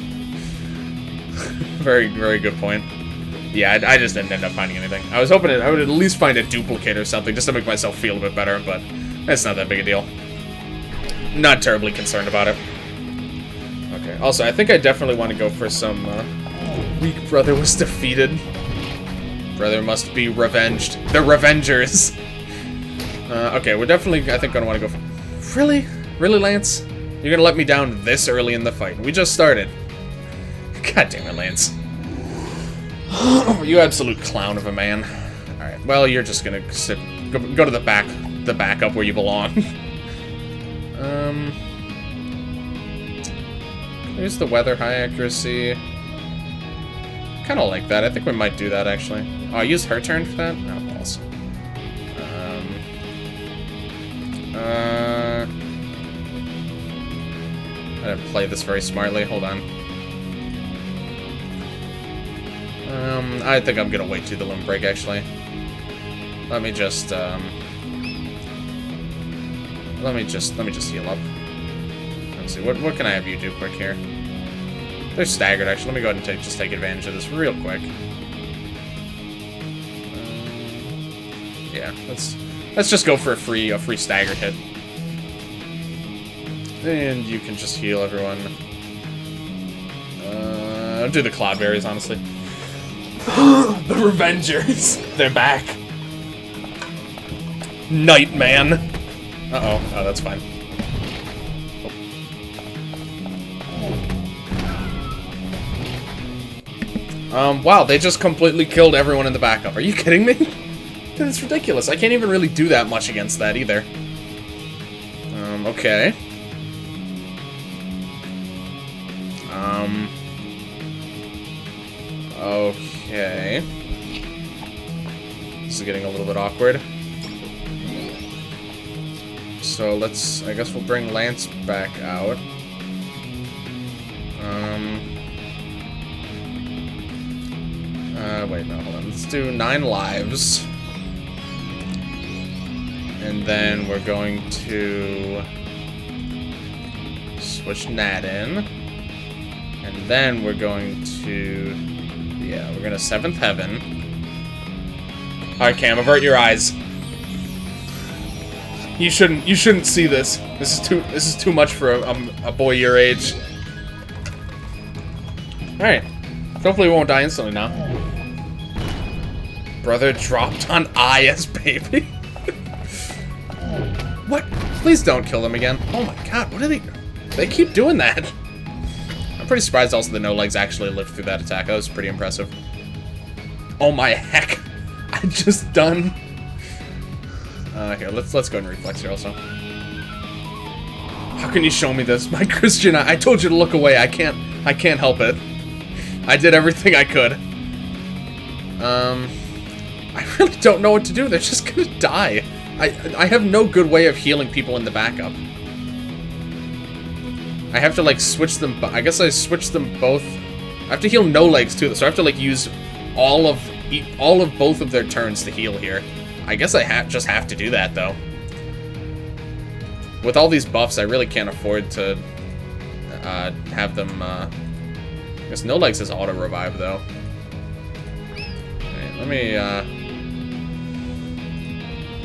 Very, very good point. Yeah, I just didn't end up finding anything. I was hoping I would at least find a duplicate or something, just to make myself feel a bit better, but it's not that big a deal. Not terribly concerned about it. Okay, also, I think I definitely want to go for some, weak brother was defeated. Brother must be revenged. The Revengers! Okay, we're definitely, I think, gonna want to go for... Really? Really, Lance? You're gonna let me down this early in the fight? We just started. God damn it, Lance. You absolute clown of a man. Alright, well, you're just gonna sit... Go to the backup where you belong. Here's the weather high accuracy. Kinda like that. I think we might do that, actually. Oh, I used her turn for that? Oh, balls. I didn't play this very smartly. Hold on. I think I'm gonna wait to the limit break, actually. Let me just heal up. Let's see, what can I have you do quick here? They're staggered, actually. Let me go ahead and just take advantage of this real quick. Yeah, let's just go for a free staggered hit. And you can just heal everyone. I'll do the Cloudberries, honestly. The Revengers! They're back. Nightman! Uh-oh. Oh, that's fine. Wow, they just completely killed everyone in the backup. Are you kidding me? That's ridiculous. I can't even really do that much against that either. Okay. Okay. This is getting a little bit awkward. So I guess we'll bring Lance back out. Wait, no, hold on. Let's do 9 lives. And then we're going to switch Nat in. And then we're going to... Yeah, we're going to 7th Heaven. Alright, Cam, avert your eyes. You shouldn't see this. This is too much for a boy your age. Alright. Hopefully we won't die instantly now. Brother dropped on IS, baby. What? Please don't kill them again. Oh my god, what are they... They keep doing that. I'm pretty surprised also the no-legs actually lived through that attack. That was pretty impressive. Oh my heck. I just done... here, let's go and reflex here also. How can you show me this? My Christian, I told you to look away. I can't help it. I did everything I could. I really don't know what to do. They're just gonna die. I have no good way of healing people in the backup. I have to, like, switch them... I guess I switched them both... I have to heal no legs, too, so I have to, like, use all of both of their turns to heal here. I guess I just have to do that, though. With all these buffs, I really can't afford to have them... I guess no legs is auto-revive, though. Alright, let me...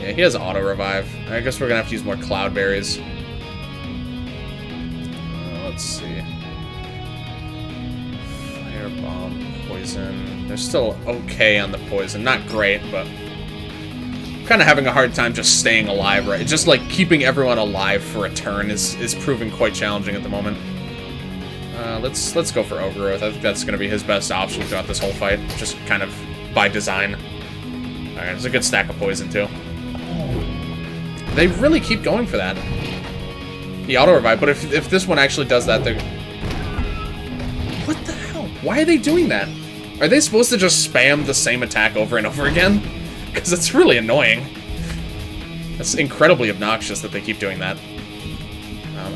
Yeah, he has auto-revive. I guess we're gonna have to use more Cloudberries. Let's see. Firebomb, poison. They're still okay on the poison. Not great, but... I'm kind of having a hard time just staying alive, right? Just, like, keeping everyone alive for a turn is proving quite challenging at the moment. Let's go for Overgrowth. I think that's gonna be his best option throughout this whole fight. Just kind of by design. Alright, there's a good stack of poison, too. They really keep going for that. The auto-revive, but if this one actually does that, they're... What the hell? Why are they doing that? Are they supposed to just spam the same attack over and over again? Because it's really annoying. That's incredibly obnoxious that they keep doing that.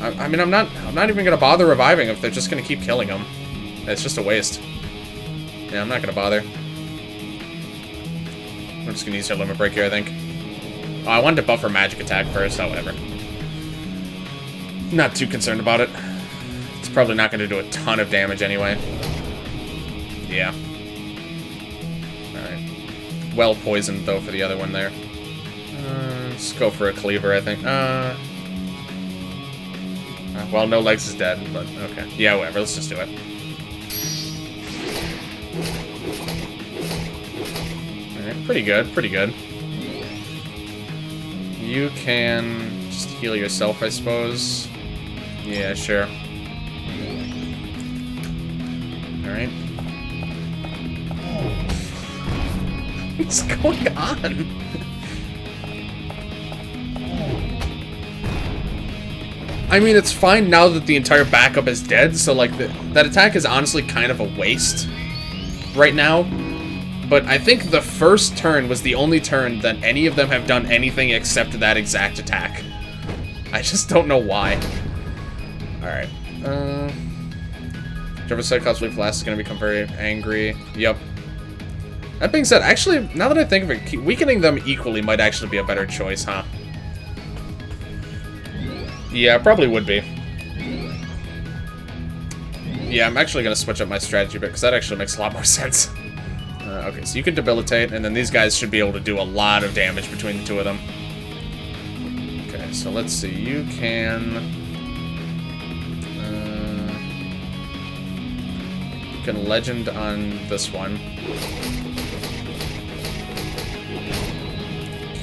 I mean, I'm not even gonna bother reviving if they're just gonna keep killing them. It's just a waste. Yeah, I'm not gonna bother. I'm just gonna use their limit break here, I think. Oh, I wanted to buff her magic attack first. Oh, whatever. Not too concerned about it. It's probably not going to do a ton of damage anyway. Yeah. Alright. Well poisoned, though, for the other one there. Let's go for a cleaver, I think. Well, no legs is dead, but okay. Yeah, whatever. Let's just do it. Alright, pretty good, pretty good. You can just heal yourself, I suppose. Yeah, sure. Alright. What's going on? I mean, it's fine now that the entire backup is dead, so, like, that attack is honestly kind of a waste right now. But I think the first turn was the only turn that any of them have done anything except that exact attack. I just don't know why. Alright. Whichever side causes weak last is going to become very angry. Yep. That being said, actually, now that I think of it, weakening them equally might actually be a better choice, huh? Yeah, probably would be. Yeah, I'm actually going to switch up my strategy a bit, because that actually makes a lot more sense. Okay, so you can debilitate, and then these guys should be able to do a lot of damage between the two of them. Okay, so let's see. You can... you can legend on this one.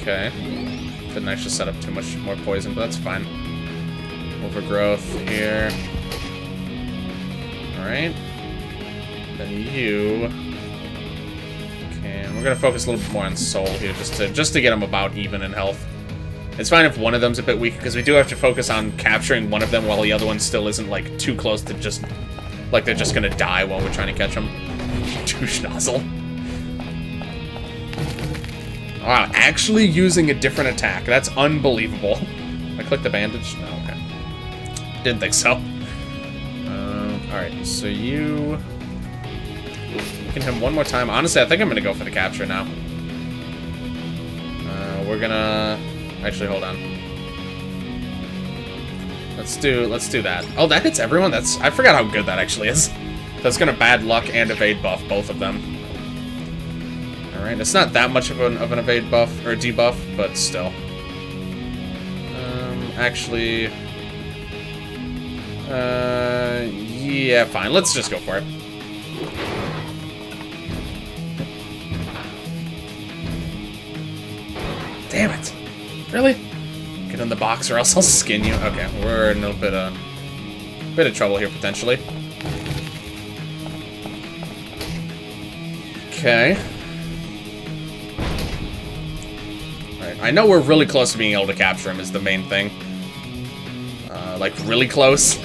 Okay. Didn't actually set up too much more poison, but that's fine. Overgrowth here. Alright. Then you... we're gonna focus a little bit more on soul here, just to get them about even in health. It's fine if one of them's a bit weak, because we do have to focus on capturing one of them while the other one still isn't, like, too close to just... like, they're just gonna die while we're trying to catch them. Douche nozzle. Wow, actually using a different attack. That's unbelievable. I clicked the bandage? No, okay. Didn't think so. Alright, so you... can hit him one more time. Honestly, I think I'm gonna go for the capture now. We're gonna... actually, hold on. Let's do that. Oh, that hits everyone? That's... I forgot how good that actually is. That's gonna bad luck and evade buff both of them. Alright, it's not that much of an evade buff, or debuff, but still. Actually... yeah, fine. Let's just go for it. Damn it. Really? Get in the box or else I'll skin you. Okay, we're in a bit of trouble here, potentially. Okay. Alright, I know we're really close to being able to capture him is the main thing. Like, really close.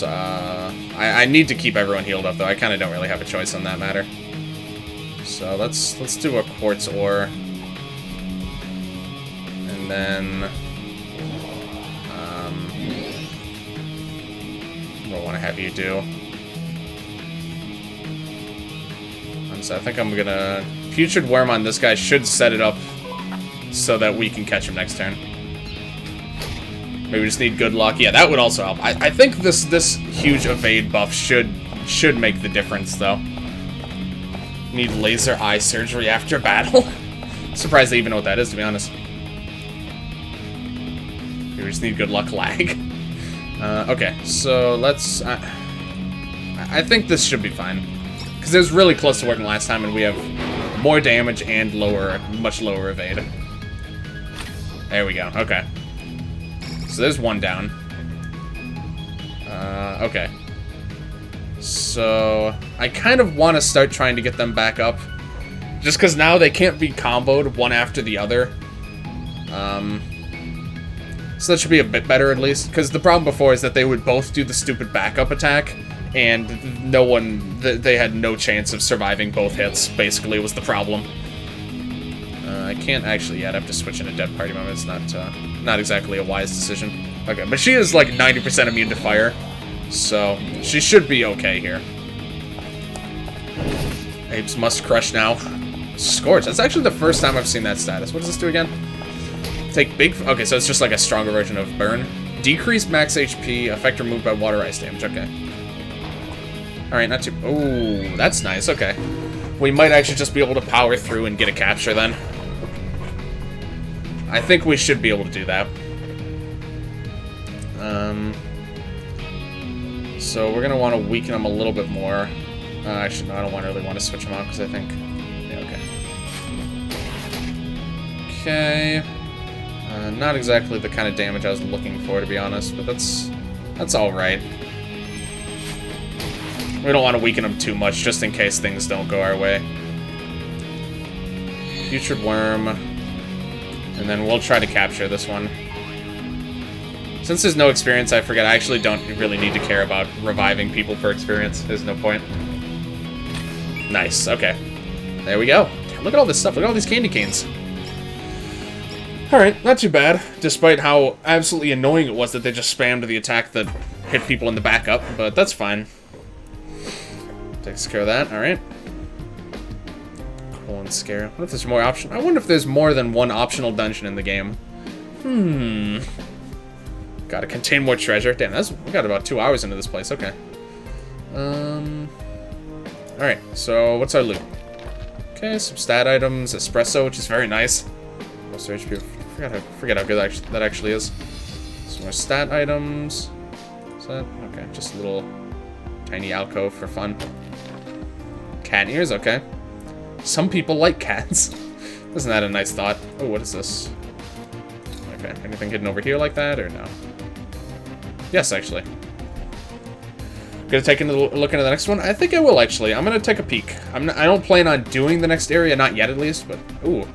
I need to keep everyone healed up, though. I kind of don't really have a choice on that matter. So let's do a quartz ore. And then... what do I want to have you do? So I think I'm gonna... Putrid Worm on this guy should set it up so that we can catch him next turn. Maybe we just need good luck. Yeah, that would also help. I think this huge evade buff should make the difference, though. Need laser eye surgery after battle. Surprised they even know what that is, to be honest. We just need good luck lag. Okay, so let's... I think this should be fine. Because it was really close to working last time, and we have more damage and much lower evade. There we go, okay. So there's one down. Okay. So I kind of want to start trying to get them back up. Just because now they can't be comboed one after the other. So that should be a bit better at least. Because the problem before is that they would both do the stupid backup attack. And they had no chance of surviving both hits, basically, was the problem. I can't actually yet. I have to switch in a dead party member. It's not exactly a wise decision. Okay, but she is like 90% immune to fire, so she should be okay here. Apes must crush now. Scorch. That's actually the first time I've seen that status. What does this do again? Take big... Okay, so it's just like a stronger version of Burn. Decrease max HP, effect removed by water ice damage. Okay. Alright, not too... Oh, that's nice. Okay. We might actually just be able to power through and get a capture then. I think we should be able to do that. So we're going to want to weaken them a little bit more. Actually, no, I don't really want to switch them out because I think... Yeah, okay. Okay. Not exactly the kind of damage I was looking for, to be honest, but that's alright. We don't want to weaken them too much, just in case things don't go our way. Putrid Worm. And then we'll try to capture this one. Since there's no experience, I forget, I actually don't really need to care about reviving people for experience. There's no point. Nice, okay. There we go. Look at all this stuff. Look at all these candy canes. Alright, not too bad. Despite how absolutely annoying it was that they just spammed the attack that hit people in the backup. But that's fine. Takes care of that, alright. Colon Scare. I wonder if there's more option. I wonder if there's more than one optional dungeon in the game. Gotta contain more treasure. Damn, we got about 2 hours into this place. Okay. Alright, so what's our loot? Okay, some stat items, espresso, which is very nice. Most HP. Forget how good that actually is. Some more stat items. Is that okay? Just a little tiny alcove for fun. Cat ears, okay. Some people like cats. Isn't that a nice thought? Oh, what is this? Okay, anything hidden over here like that, or no? Yes, actually. Gonna take a look into the next one? I think I will, actually. I'm gonna take a peek. I don't plan on doing the next area, not yet at least, but... Ooh.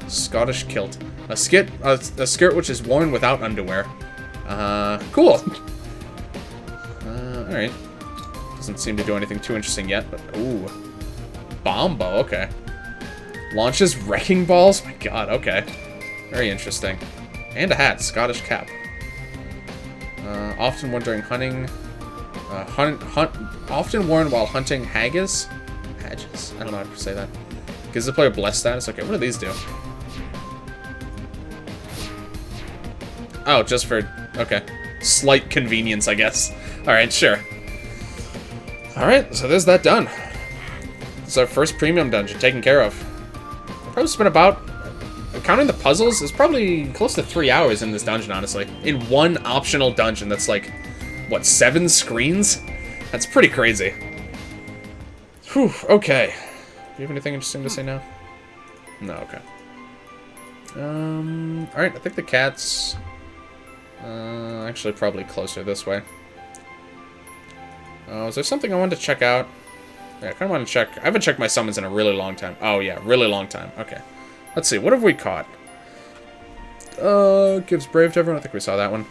Scottish kilt. A skirt which is worn without underwear. Cool. Alright. Doesn't seem to do anything too interesting yet, but... Ooh. Bombo, okay. Launches wrecking balls? My god, okay. Very interesting. And a hat. Scottish cap. Often worn during hunting. Often worn while hunting haggis? Haggis? I don't know how to say that. Gives the player blessed status. Okay, what do these do? Oh, just for... Okay. Slight convenience, I guess. Alright, sure. Alright, so there's that done. This is our first premium dungeon taken care of. Probably spent about... Counting the puzzles, it's probably close to 3 hours in this dungeon, honestly. In one optional dungeon that's like, what, 7 screens? That's pretty crazy. Whew, okay. Do you have anything interesting to say now? No, okay. Alright, I think the cat's... actually probably closer this way. Is there something I wanted to check out? Yeah, I kind of want to check. I haven't checked my summons in a really long time. Oh, yeah, really long time. Okay. Let's see, what have we caught? Gives Brave to everyone. I think we saw that one.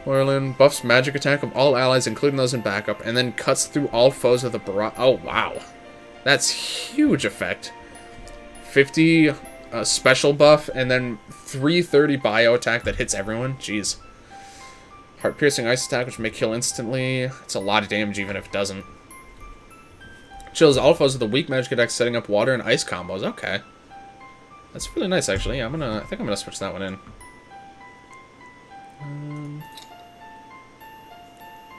Orlin buffs magic attack of all allies, including those in backup, and then cuts through all foes of the barrage. Oh, wow. That's huge effect. 50 special buff, and then 330 bio attack that hits everyone. Jeez. Heart-piercing ice attack, which may kill instantly. It's a lot of damage, even if it doesn't. Chills all foes with a weak magic attack, setting up water and ice combos. Okay. That's really nice, actually. Yeah, I think I'm gonna switch that one in.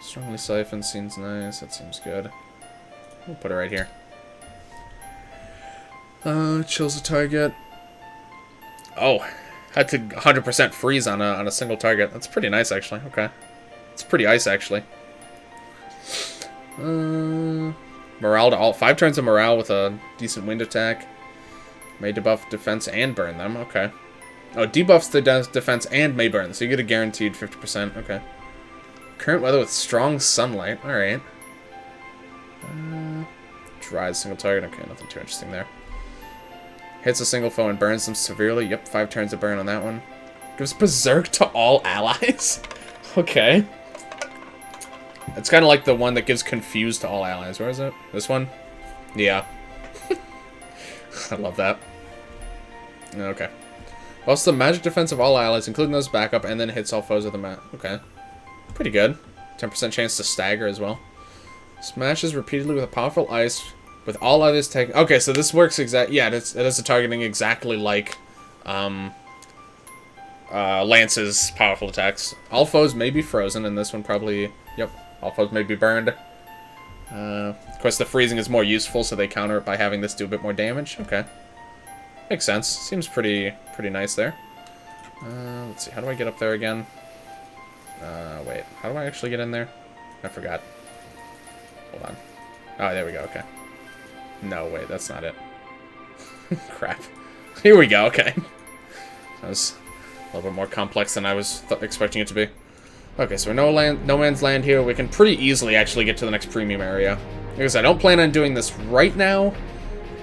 Strongly siphoned seems nice. That seems good. We'll put it right here. Chills the target. Oh, had to 100% freeze on a single target. That's pretty nice, actually. Okay, it's pretty ice, actually. Morale to all 5 turns of morale with a decent wind attack. May debuff defense and burn them. Okay. Oh, debuffs the defense and may burn. So you get a guaranteed 50%. Okay. Current weather with strong sunlight. Alright. Dries single target. Okay, nothing too interesting there. Hits a single foe and burns them severely. Yep, 5 turns of burn on that one. Gives Berserk to all allies. Okay. It's kind of like the one that gives Confused to all allies. Where is it? This one? Yeah. I love that. Okay. Buffs the magic defense of all allies, including those backup, and then hits all foes of the map. Okay. Pretty good. 10% chance to stagger as well. Smashes repeatedly with a powerful ice, with all others taking... Okay, so this works exact... Yeah, it is a targeting exactly like Lance's powerful attacks. All foes may be frozen, and this one probably... Yep. All foes may be burned. Of course, the freezing is more useful, so they counter it by having this do a bit more damage. Okay. Makes sense. Seems pretty nice there. Let's see. How do I get up there again? Wait. How do I actually get in there? I forgot. Hold on. Oh, there we go. Okay. No, wait. That's not it. Crap. Here we go. Okay. That was a little bit more complex than I was expecting it to be. Okay, so we're no man's land here. We can pretty easily actually get to the next premium area. Because I don't plan on doing this right now,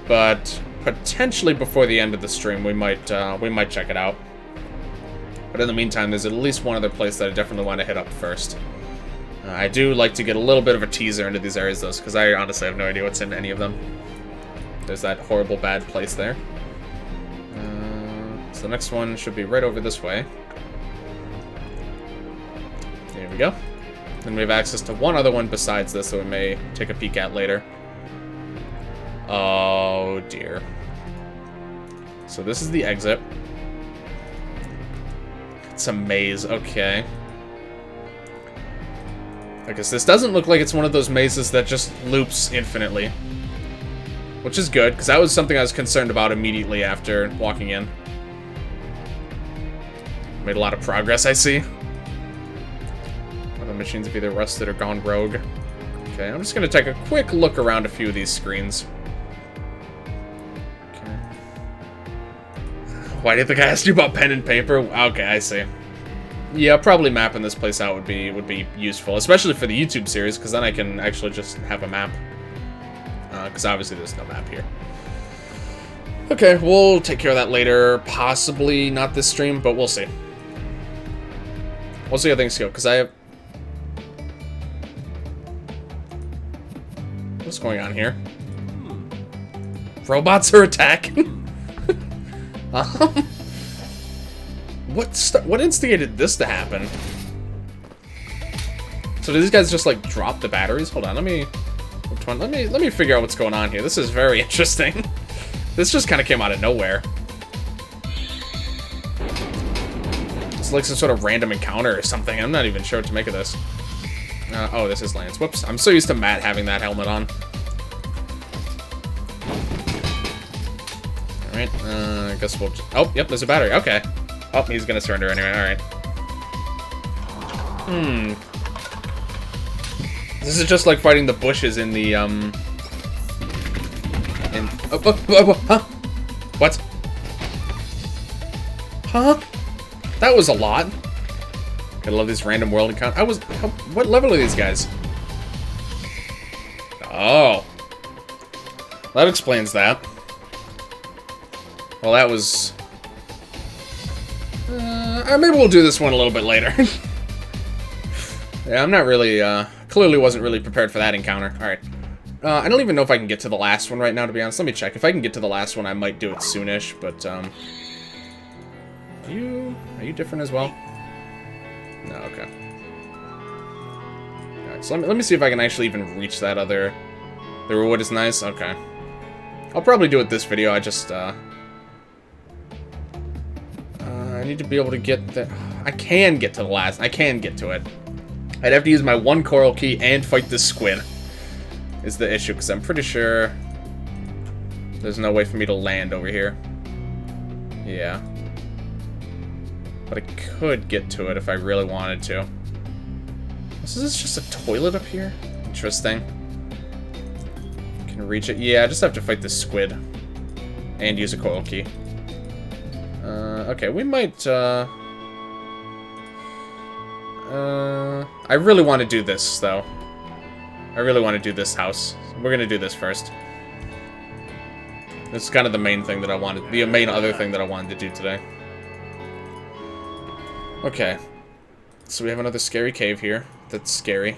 but potentially before the end of the stream, we might check it out. But in the meantime, there's at least one other place that I definitely want to hit up first. I do like to get a little bit of a teaser into these areas, though, because I honestly have no idea what's in any of them. There's that horrible bad place there. So the next one should be right over this way. There we go. Then we have access to one other one besides this that we may take a peek at later. Oh, dear. So this is the exit. It's a maze. Okay. I guess this doesn't look like it's one of those mazes that just loops infinitely. Which is good, because that was something I was concerned about immediately after walking in. Made a lot of progress, I see. Other machines have either rusted or gone rogue. Okay, I'm just going to take a quick look around a few of these screens. Okay. Why do you think I asked you about pen and paper? Okay, I see. Yeah, probably mapping this place out would be useful, especially for the YouTube series, because then I can actually just have a map. Because obviously there's no map here. Okay, we'll take care of that later. Possibly not this stream, but we'll see. We'll see how things go, because I have... What's going on here? Robots are attacking? What instigated this to happen? So do these guys just, like, drop the batteries? Hold on, let me figure out what's going on here. This is very interesting. This just kind of came out of nowhere. It's like some sort of random encounter or something. I'm not even sure what to make of this. Oh, this is Lance. Whoops. I'm so used to Matt having that helmet on. Alright, I guess we'll... Oh, yep, there's a battery. Okay. Oh, he's gonna surrender anyway. Alright. This is just like fighting the bushes in the, huh? What? Huh? That was a lot. Gotta love these random world encounters. What level are these guys? Oh. That explains that. Well, that was... maybe we'll do this one a little bit later. Yeah, I'm not really, clearly wasn't really prepared for that encounter. Alright. I don't even know if I can get to the last one right now, to be honest. Let me check. If I can get to the last one, I might do it soonish, but, Are you different as well? No, okay. Alright, so let me see if I can actually even reach that other... The reward is nice? Okay. I'll probably do it this video, I just, I need to be able to get the... I can get to the last... I can get to it. I'd have to use my one coral key and fight this squid. Is the issue, because I'm pretty sure... There's no way for me to land over here. Yeah. But I could get to it if I really wanted to. So is this just a toilet up here? Interesting. Can reach it? Yeah, I just have to fight this squid. And use a coral key. Okay, we might, I really want to do this, though. I really want to do this house. We're gonna do this first. This is kind of the main thing that I wanted, the main other thing that I wanted to do today. Okay. So we have another scary cave here. That's scary.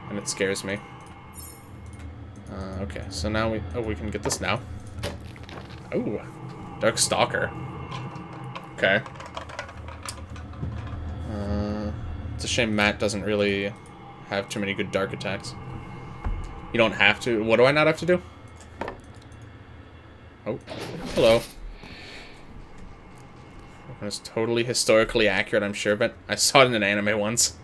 And it scares me. Okay, so now we can get this now. Ooh. Dark Stalker. Okay. It's a shame Matt doesn't really have too many good dark attacks. You don't have to. What do I not have to do? Oh, hello. It's totally historically accurate, I'm sure, but I saw it in an anime once.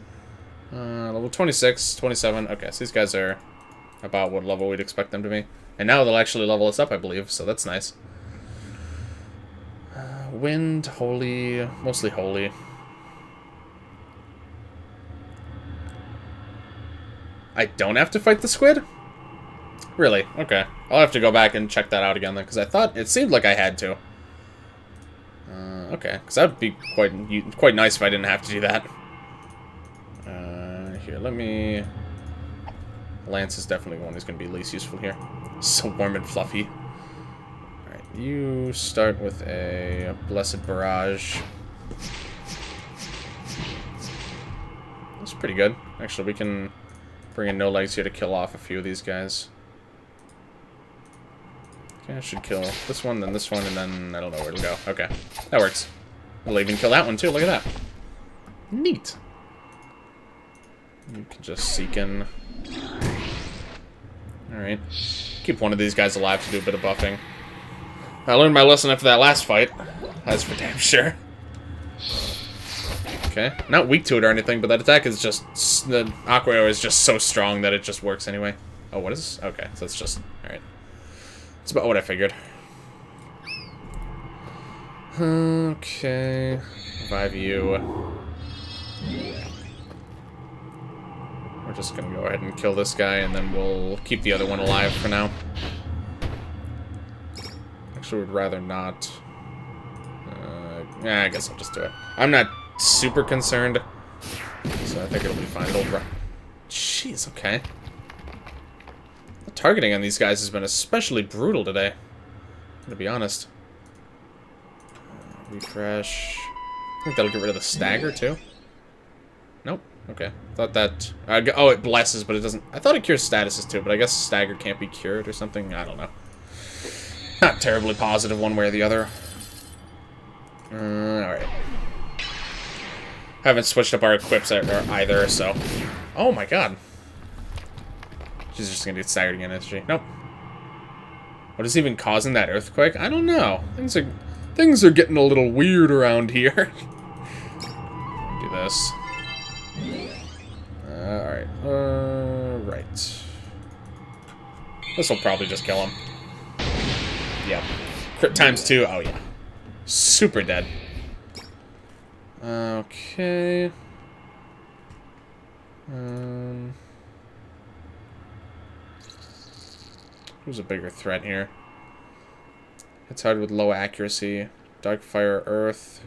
Level 26, 27. Okay, so these guys are about what level we'd expect them to be. And now they'll actually level us up, I believe, so that's nice. Wind, holy, mostly holy. I don't have to fight the squid? Really? Okay. I'll have to go back and check that out again then, because I thought it seemed like I had to. Okay, because that would be quite nice if I didn't have to do that. Here, let me... Lance is definitely one who's going to be least useful here. So warm and fluffy. Alright, you start with a Blessed Barrage. That's pretty good. Actually, we can bring in No Legs here to kill off a few of these guys. Okay, I should kill this one, then this one, and then I don't know where to go. Okay, that works. We'll even kill that one too, look at that. Neat. You can just seek in. Alright. Keep one of these guys alive to do a bit of buffing. I learned my lesson after that last fight. That's for damn sure. Okay. Not weak to it or anything, but that attack is just... The Aqua Arrow is just so strong that it just works anyway. Oh, what is this? Okay, so it's just... Alright. That's about what I figured. Okay. Revive you. We're just gonna go ahead and kill this guy, and then we'll keep the other one alive for now. Actually, would rather not. Yeah, I guess I'll just do it. I'm not super concerned, so I think it'll be fine. It'll run. Jeez, okay. The targeting on these guys has been especially brutal today. To be honest. Refresh. I think that'll get rid of the stagger too. Nope. Okay. Thought that... oh, it blesses, but it doesn't... I thought it cures statuses too, but I guess stagger can't be cured or something. I don't know. Not terribly positive one way or the other. Alright. Haven't switched up our equips either, so... Oh my god. She's just gonna get staggered again, isn't she? Nope. What is even causing that earthquake? I don't know. Things are getting a little weird around here. Do this. Alright. Right. This will probably just kill him. Yep. Crit times 2. Oh, yeah. Super dead. Okay. Who's a bigger threat here? It's hard with low accuracy. Dark Fire, Earth.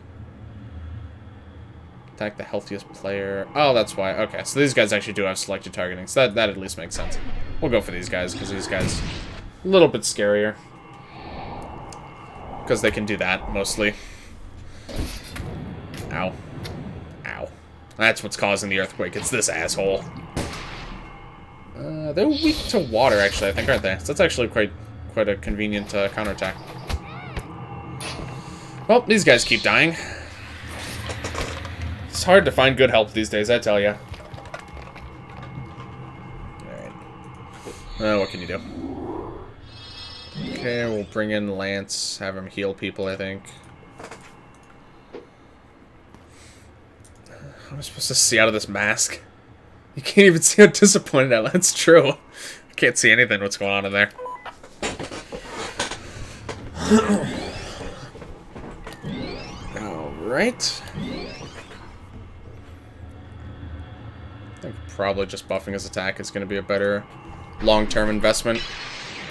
Attack the healthiest player. Oh, that's why. Okay, so these guys actually do have selected targeting, so that at least makes sense. We'll go for these guys, because these guys a little bit scarier. Because they can do that, mostly. Ow. Ow. That's what's causing the earthquake. It's this asshole. They're weak to water, actually, I think, aren't they? So that's actually quite a convenient counterattack. Well, these guys keep dying. It's hard to find good help these days, I tell ya. Alright. What can you do? Okay, we'll bring in Lance, have him heal people, I think. How am I supposed to see out of this mask? You can't even see how disappointed I am. That's true. I can't see anything what's going on in there. Alright. I think probably just buffing his attack is going to be a better long-term investment.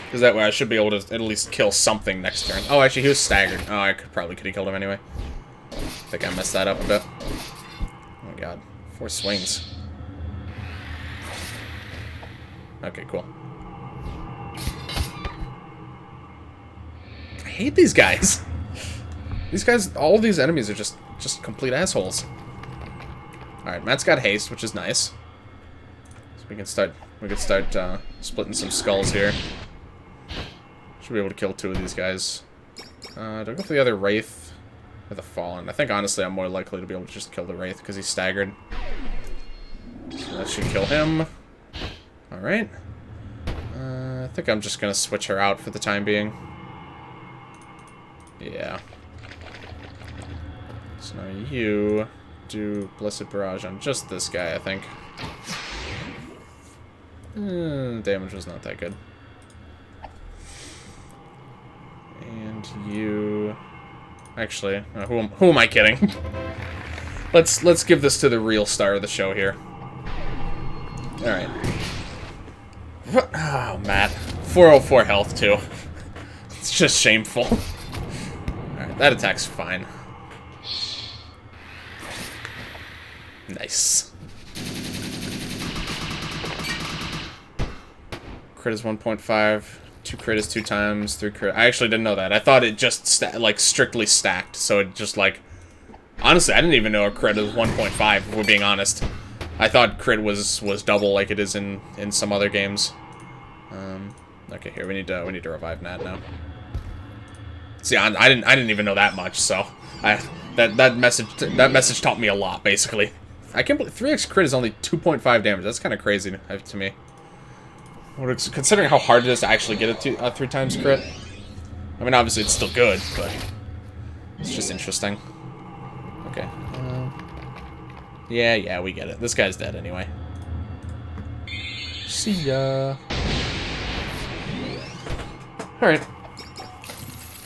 Because that way I should be able to at least kill something next turn. Oh, actually, he was staggered. Oh, I probably could have killed him anyway. I think I messed that up a bit. Oh my god. 4 swings. Okay, cool. I hate these guys. These guys, all of these enemies are just complete assholes. Alright, Matt's got haste, which is nice. So we can start splitting some skulls here. Should be able to kill 2 of these guys. Do I go for the other Wraith or the Fallen? I think, honestly, I'm more likely to be able to just kill the Wraith because he's staggered. So that should kill him. Alright. I think I'm just going to switch her out for the time being. Yeah. So now you do Blessed Barrage on just this guy, I think. Damage was not that good. And you... Actually, who am I kidding? Let's give this to the real star of the show here. Alright. Oh, Matt. 404 health, too. It's just shameful. Alright, that attack's fine. Nice. Crit is 1.5. 2 crit is 2 times. 3 crit. I actually didn't know that. I thought it just, like, strictly stacked. So it just, like... Honestly, I didn't even know a crit was 1.5, if we're being honest. I thought crit was double like it is in some other games. Okay, here, we need to revive Nat now. See, I didn't even know that much, so... That message taught me a lot, basically. I can't believe 3x crit is only 2.5 damage. That's kind of crazy to me. Considering how hard it is to actually get a 3 times crit. I mean, obviously it's still good, but it's just interesting. Okay. Yeah, we get it. This guy's dead anyway. See ya. Alright.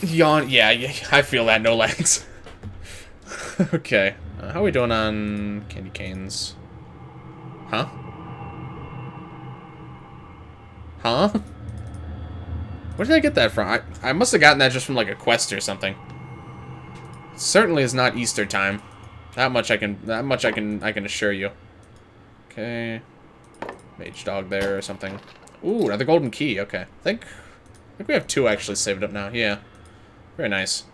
Yawn. Yeah, I feel that. No legs. Okay. How are we doing on candy canes? Huh? Huh? Where did I get that from? I must have gotten that just from like a quest or something. It certainly is not Easter time. That much I can assure you. Okay. Mage dog there or something. Ooh, another golden key. Okay. I think we have 2 actually saved up now. Yeah. Very nice.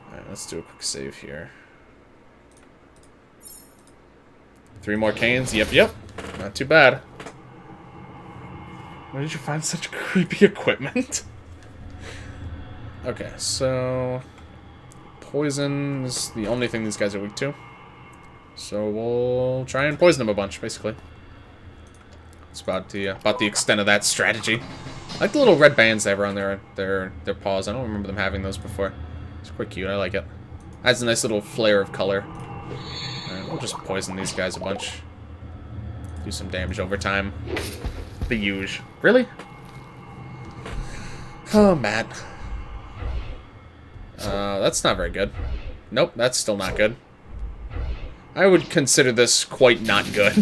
Alright, let's do a quick save here. 3 more canes. Yep. Not too bad. Where did you find such creepy equipment? Okay, so... Poison is the only thing these guys are weak to. So we'll try and poison them a bunch, basically. It's about the extent of that strategy. I like the little red bands they have on their paws. I don't remember them having those before. It's quite cute. I like it. Adds a nice little flare of color. Alright, we'll just poison these guys a bunch. Do some damage over time. The huge. Really? Oh, Matt. That's not very good. Nope, that's still not good. I would consider this quite not good.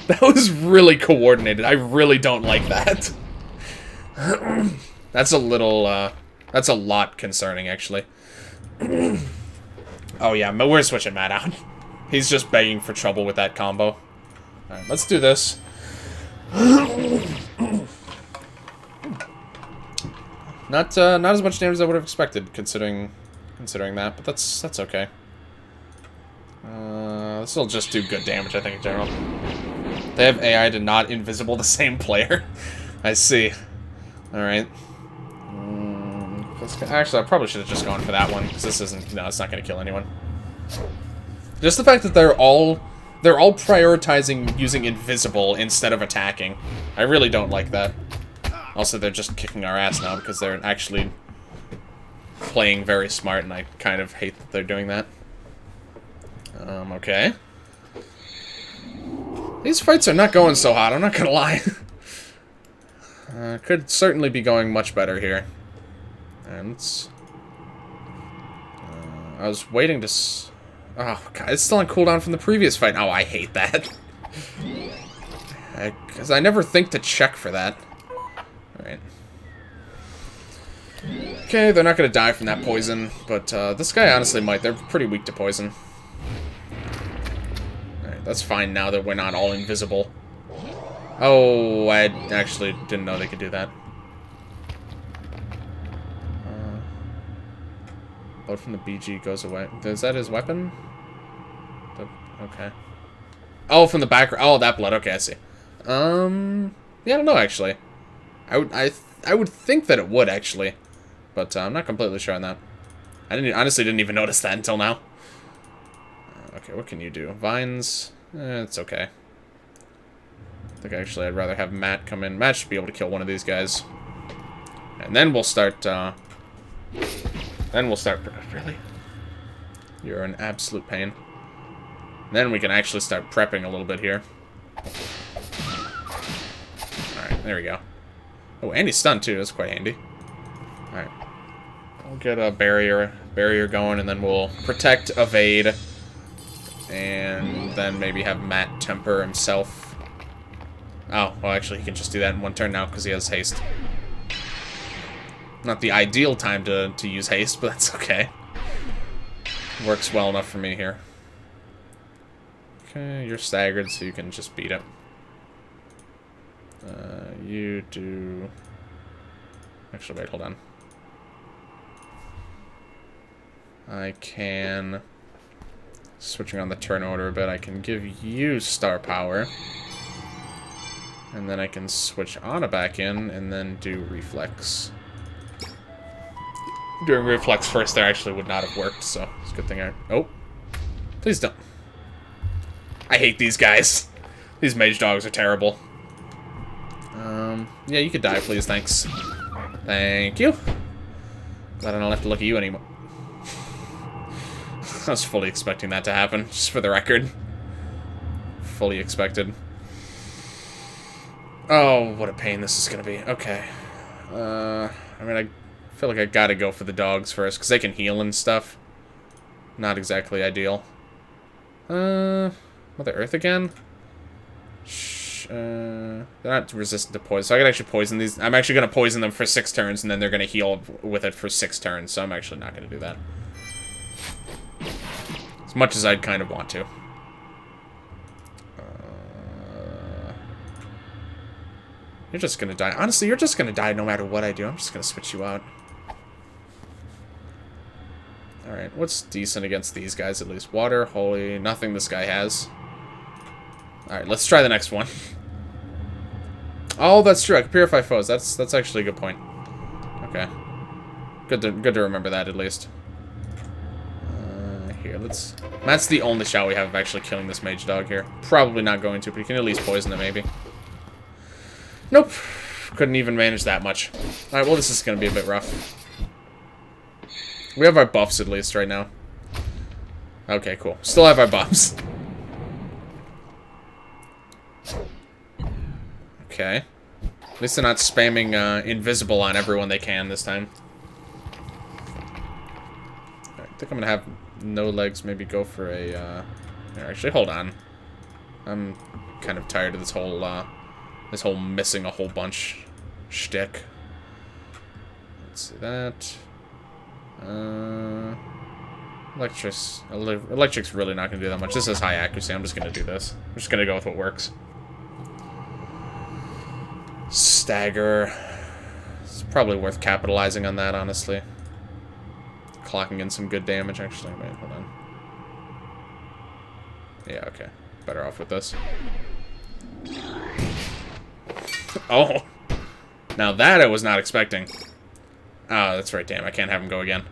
That was really coordinated. I really don't like that. That's a little, that's a lot concerning, actually. Oh, yeah, we're switching Matt out. He's just begging for trouble with that combo. Alright, let's do this. Not as much damage as I would have expected, considering that, but that's okay. This will just do good damage, I think, in general. They have AI to not invisible the same player. I see. Alright. Actually, I probably should have just gone for that one, because this isn't... No, it's not going to kill anyone. Just the fact that they're all prioritizing using invisible instead of attacking. I really don't like that. Also, they're just kicking our ass now because they're actually playing very smart, and I kind of hate that they're doing that. Okay. These fights are not going so hot, I'm not gonna lie. Could certainly be going much better here. And let's... I was waiting to... Oh, God, it's still on cooldown from the previous fight. Oh, I hate that. Because I never think to check for that. Alright. Okay, they're not going to die from that poison, but this guy honestly might. They're pretty weak to poison. Alright, that's fine now that we're not all invisible. Oh, I actually didn't know they could do that. Blood from the BG goes away. Is that his weapon? Okay. Oh, from the background. Oh, that blood. Okay, I see. Yeah, I don't know, actually. I would think that it would, actually. But I'm not completely sure on that. I honestly didn't even notice that until now. Okay, what can you do? Vines? It's okay. I think actually I'd rather have Matt come in. Matt should be able to kill one of these guys. And then we'll start, Really? You're an absolute pain. Then we can actually start prepping a little bit here. There we go. Oh, and he's stunned too. That's quite handy. Alright. We'll get a barrier going, and then we'll protect, evade, and then maybe have Matt temper himself. Oh, well, actually, he can just do that in one turn now because he has haste. Not the ideal time to use haste, but that's okay. Works well enough for me here. Okay, you're staggered, so you can just beat it. You do... Actually, wait, hold on. I can... Switching on the turn order a bit, I can give you star power. And then I can switch Anna back in, and then do reflex. Doing reflex first there actually would not have worked, so it's a good thing I... Oh. Please don't. I hate these guys. These mage dogs are terrible. Yeah, you could die, please, thanks. Thank you. Glad I don't have to look at you anymore. I was fully expecting that to happen, just for the record. Fully expected. Oh, what a pain this is gonna be. Okay. I mean, I feel like I gotta go for the dogs first, because they can heal and stuff. Not exactly ideal. Mother Earth again? They're not resistant to poison, so I can actually poison these. I'm actually going to poison them for 6 turns, and then they're going to heal with it for 6 turns, so I'm actually not going to do that. As much as I'd kind of want to. You're just going to die. Honestly, you're just going to die no matter what I do. I'm just going to switch you out. Alright, what's decent against these guys at least? Water, holy, nothing this guy has. Alright, let's try the next one. Oh, that's true. I can purify foes. That's actually a good point. Okay. Good to remember that, at least. Here, let's... That's the only shot we have of actually killing this mage dog here. Probably not going to, but you can at least poison it, maybe. Nope. Couldn't even manage that much. Alright, well, this is going to be a bit rough. We have our buffs, at least, right now. Okay, cool. Still have our buffs. Okay. At least they're not spamming invisible on everyone they can this time. Right, I think I'm gonna have no legs. Maybe go for a. Actually, hold on. I'm kind of tired of this whole missing a whole bunch shtick. Let's see that. Electric's really not gonna do that much. This is high accuracy. I'm just gonna do this. I'm just gonna go with what works. Stagger. It's probably worth capitalizing on that, honestly. Clocking in some good damage, actually. Wait, hold on. Yeah, okay. Better off with this. Oh! Now that I was not expecting. Oh, that's right, damn. I can't have him go again.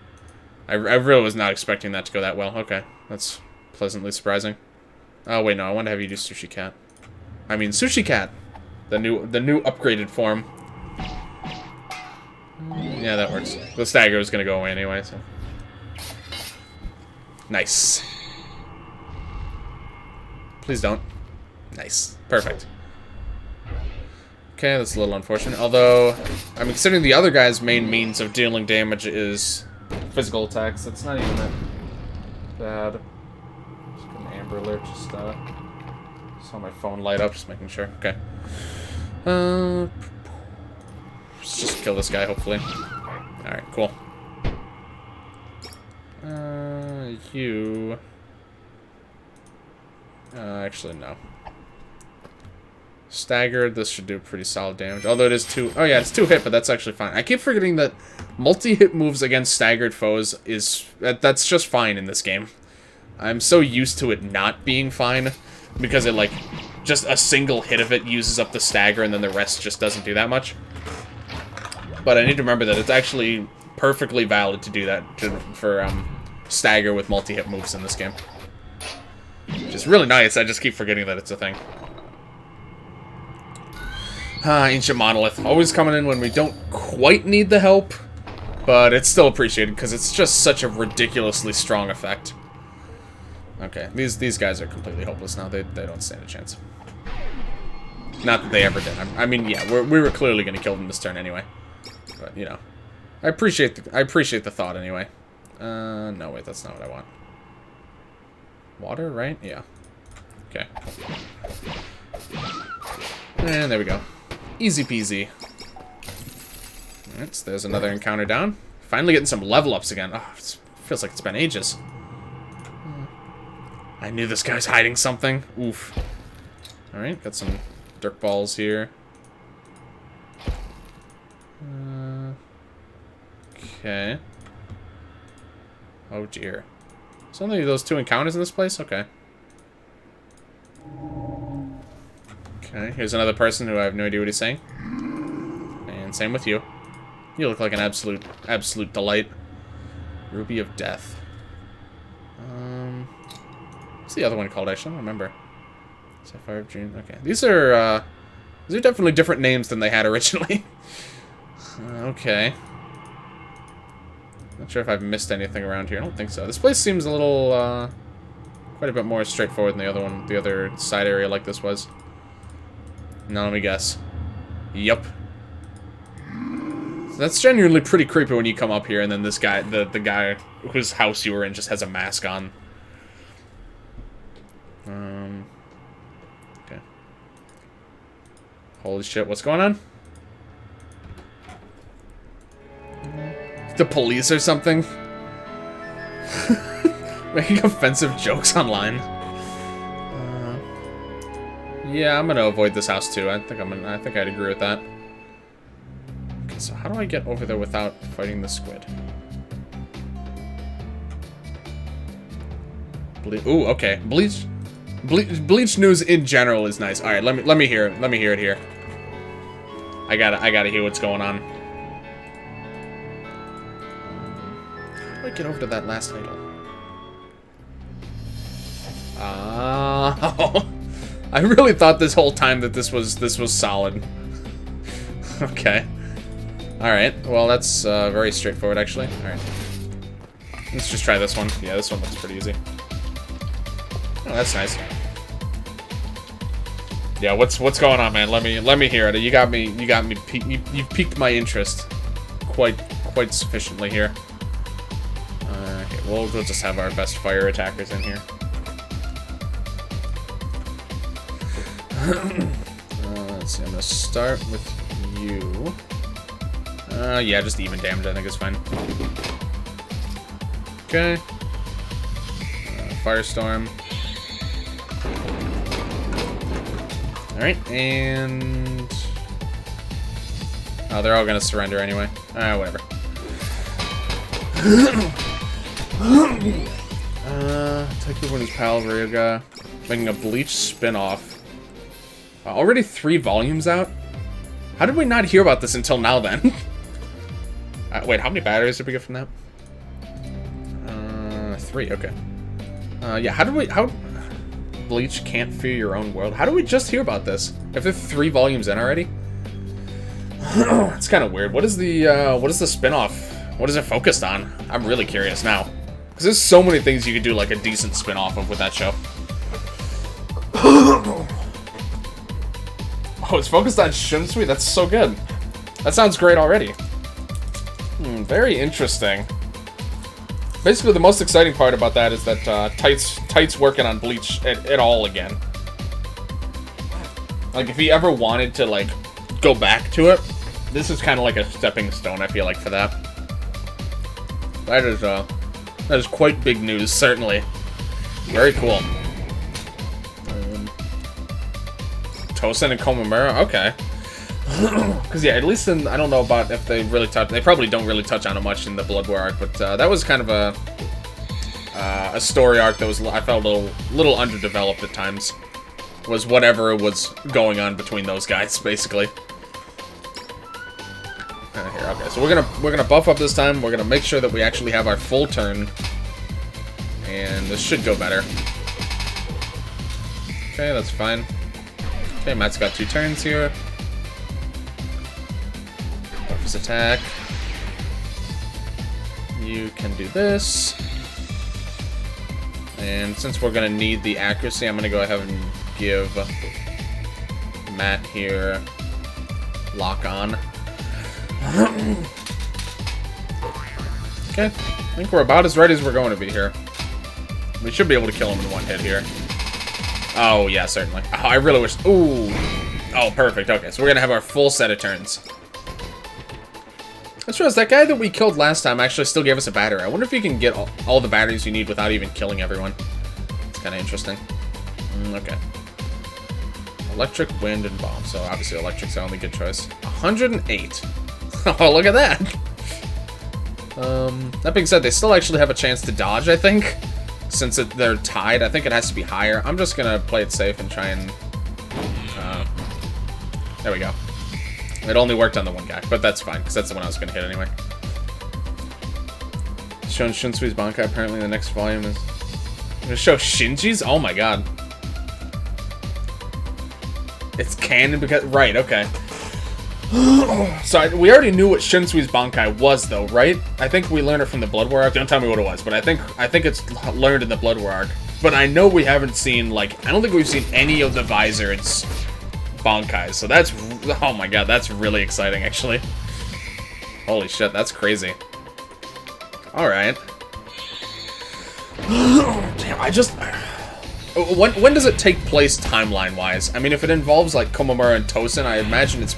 I really was not expecting that to go that well. Okay. That's pleasantly surprising. Oh, wait, no. I want to have you do Sushi Cat. I mean, Sushi Cat! The new upgraded form. Yeah, that works. The stagger was gonna go away anyway, so. Nice. Please don't. Nice. Perfect. Okay, that's a little unfortunate. Although, I'm considering the other guy's main means of dealing damage is physical attacks. That's not even that bad. Just get an Amber Alert, just saw my phone light up, just making sure. Okay. Let's just kill this guy, hopefully. Alright, cool. You... actually, no. Staggered, this should do pretty solid damage. Although it is 2... Oh yeah, it's 2 hit, but that's actually fine. I keep forgetting that multi-hit moves against staggered foes is... That's just fine in this game. I'm so used to it not being fine, because it, like... Just a single hit of it uses up the stagger, and then the rest just doesn't do that much. But I need to remember that it's actually perfectly valid to do that for stagger with multi-hit moves in this game. Which is really nice, I just keep forgetting that it's a thing. Ancient Monolith. Always coming in when we don't quite need the help, but it's still appreciated, because it's just such a ridiculously strong effect. Okay, these guys are completely hopeless now. They don't stand a chance. Not that they ever did. I mean, yeah, we were clearly going to kill them this turn anyway. But, you know. I appreciate the thought anyway. No, wait, that's not what I want. Water, right? Yeah. Okay. And there we go. Easy peasy. Alright, so there's another encounter down. Finally getting some level ups again. Oh, it feels like it's been ages. I knew this guy was hiding something. Oof. Alright, got some dirt balls here. Okay. Oh dear. Is only those 2 encounters in this place? Okay. Okay, here's another person who I have no idea what he's saying. And same with you. You look like an absolute delight. Ruby of Death. What's the other one called? I don't remember. Sapphire of Dream. Okay, these are definitely different names than they had originally. Okay. Not sure if I've missed anything around here. I don't think so. This place seems a little, quite a bit more straightforward than the other one, the other side area like this was. Now let me guess. Yup. So that's genuinely pretty creepy when you come up here and then this guy, the guy whose house you were in just has a mask on. Okay. Holy shit, what's going on? The police or something? Making offensive jokes online. Yeah, I'm gonna avoid this house too. I think I'd agree with that. Okay, so how do I get over there without fighting the squid? Ooh, okay. Bleach news in general is nice. All right, let me hear it. Let me hear it here. I gotta hear what's going on. How do I get over to that last idol? I really thought this whole time that this was solid. Okay. All right. Well, that's very straightforward, actually. All right. Let's just try this one. Yeah, this one looks pretty easy. Oh, that's nice. Yeah, what's going on, man? Let me hear it. You got me. You've piqued my interest quite sufficiently here. Okay, we'll just have our best fire attackers in here. Let's see. I'm gonna start with you. Yeah, just even damage. I think is fine. Okay. Firestorm. Alright, and... oh, they're all gonna surrender anyway. Whatever. Take the one who's Pal Ryoga. Making a Bleach spin-off. Already 3 volumes out? How did we not hear about this until now, then? Wait, how many batteries did we get from that? 3, okay. Yeah, how... Bleach Can't Fear Your Own World. How do we just hear about this? If there's 3 volumes in already? It's kind of weird. What is the spin-off? What is it focused on? I'm really curious now. Because there's so many things you could do like a decent spin-off of with that show. Oh, it's focused on Shunsui? That's so good. That sounds great already. Very interesting. Basically, the most exciting part about that is that Tight's working on Bleach at all again. Like, if he ever wanted to, like, go back to it, this is kind of like a stepping stone, I feel like, for that. That is quite big news, certainly. Very cool. Tosen and Komamura? Okay. Because, yeah, at least in... I don't know about if they really touch... They probably don't really touch on it much in the Blood War arc, but that was kind of a story arc that was... I felt a little underdeveloped at times. Was whatever was going on between those guys, basically. Here, okay, so we're gonna buff up this time. We're gonna make sure that we actually have our full turn. And this should go better. Okay, that's fine. Okay, Matt's got 2 turns here. Buff his attack. You can do this. And since we're gonna need the accuracy, I'm gonna go ahead and give mat here. Lock on. Okay, I think we're about as ready as we're going to be here. We should be able to kill him in one hit here. Oh, yeah, certainly. Oh, I really wish... Ooh. Oh, perfect. Okay, so we're going to have our full set of turns. That's right. That guy that we killed last time actually still gave us a battery. I wonder if you can get all the batteries you need without even killing everyone. It's kind of interesting. Okay. Electric, wind, and bomb. So, obviously, electric's the only good choice. 108. Oh, look at that. That being said, they still actually have a chance to dodge, I think. Since they're tied, I think it has to be higher. I'm just gonna play it safe and try and... there we go. It only worked on the one guy, but that's fine, because that's the one I was gonna hit anyway. Showing Shunsui's Bankai, apparently the next volume is... gonna show Shinji's? Oh my god. It's canon because... Right, okay. So, we already knew what Shinsui's Bankai was, though, right? I think we learned it from the Blood War arc. Don't tell me what it was, but I think it's learned in the Blood War arc. But I know we haven't seen, like... I don't think we've seen any of the Vizard's Bankais. So that's... Oh my god, that's really exciting, actually. Holy shit, that's crazy. Alright. Damn, I just... When does it take place timeline-wise? I mean, if it involves, like, Komamura and Tosen, I imagine it's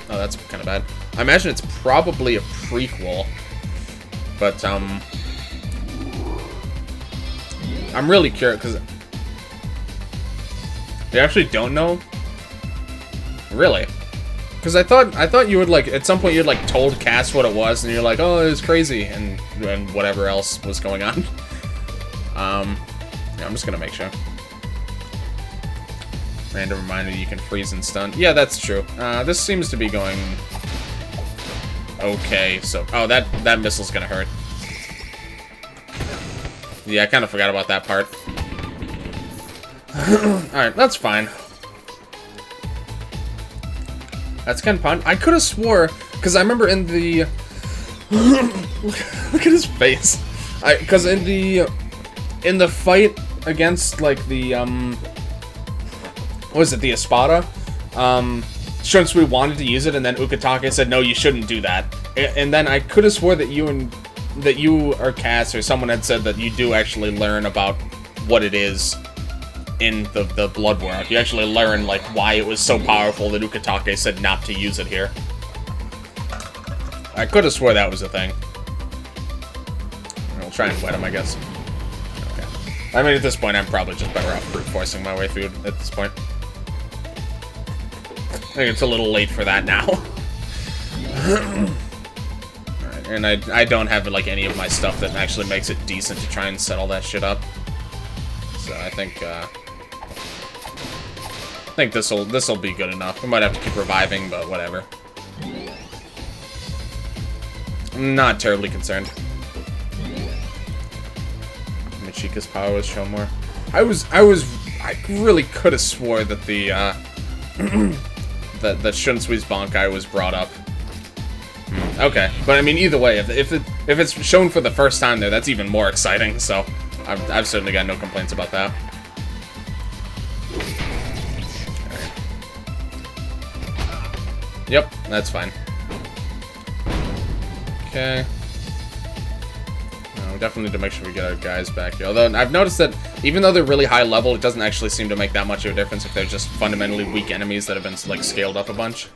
oh, that's kind of bad. I imagine it's probably a prequel. But, I'm really curious, because... You actually don't know? Really? Because I thought you would, like, at some point you'd, like, told Cass what it was, and you're like, oh, it was crazy, and whatever else was going on. Yeah, I'm just gonna make sure. Random reminder you can freeze and stun. Yeah, that's true. This seems to be going... okay, so... Oh, that missile's gonna hurt. Yeah, I kind of forgot about that part. Alright, that's fine. That's kind of fun. I could have swore... Because I remember in the... Look at his face. Because in the fight against, like, the, what was it, the Espada? Shunsui wanted to use it, and then Ukitake said, no, you shouldn't do that. And then I could have swore that you or Cass or someone had said that you do actually learn about what it is in the Blood War arc. You actually learn, like, why it was so powerful that Ukitake said not to use it here. I could have swore that was a thing. I'll try and wet him, I guess. Okay. I mean, at this point, I'm probably just better off brute forcing my way through at this point. I think it's a little late for that now. Alright, and I don't have, like, any of my stuff that actually makes it decent to try and set all that shit up. So I think this'll be good enough. We might have to keep reviving, but whatever. I'm not terribly concerned. Michika's power was shown more. I really could have swore that the that Shunsui's Bankai was brought up. Okay, but I mean, either way, if it's shown for the first time there, that's even more exciting. So I've certainly got no complaints about that. Right. Yep, that's fine. Okay. We definitely need to make sure we get our guys back here. Although, I've noticed that even though they're really high level, it doesn't actually seem to make that much of a difference if they're just fundamentally weak enemies that have been, like, scaled up a bunch.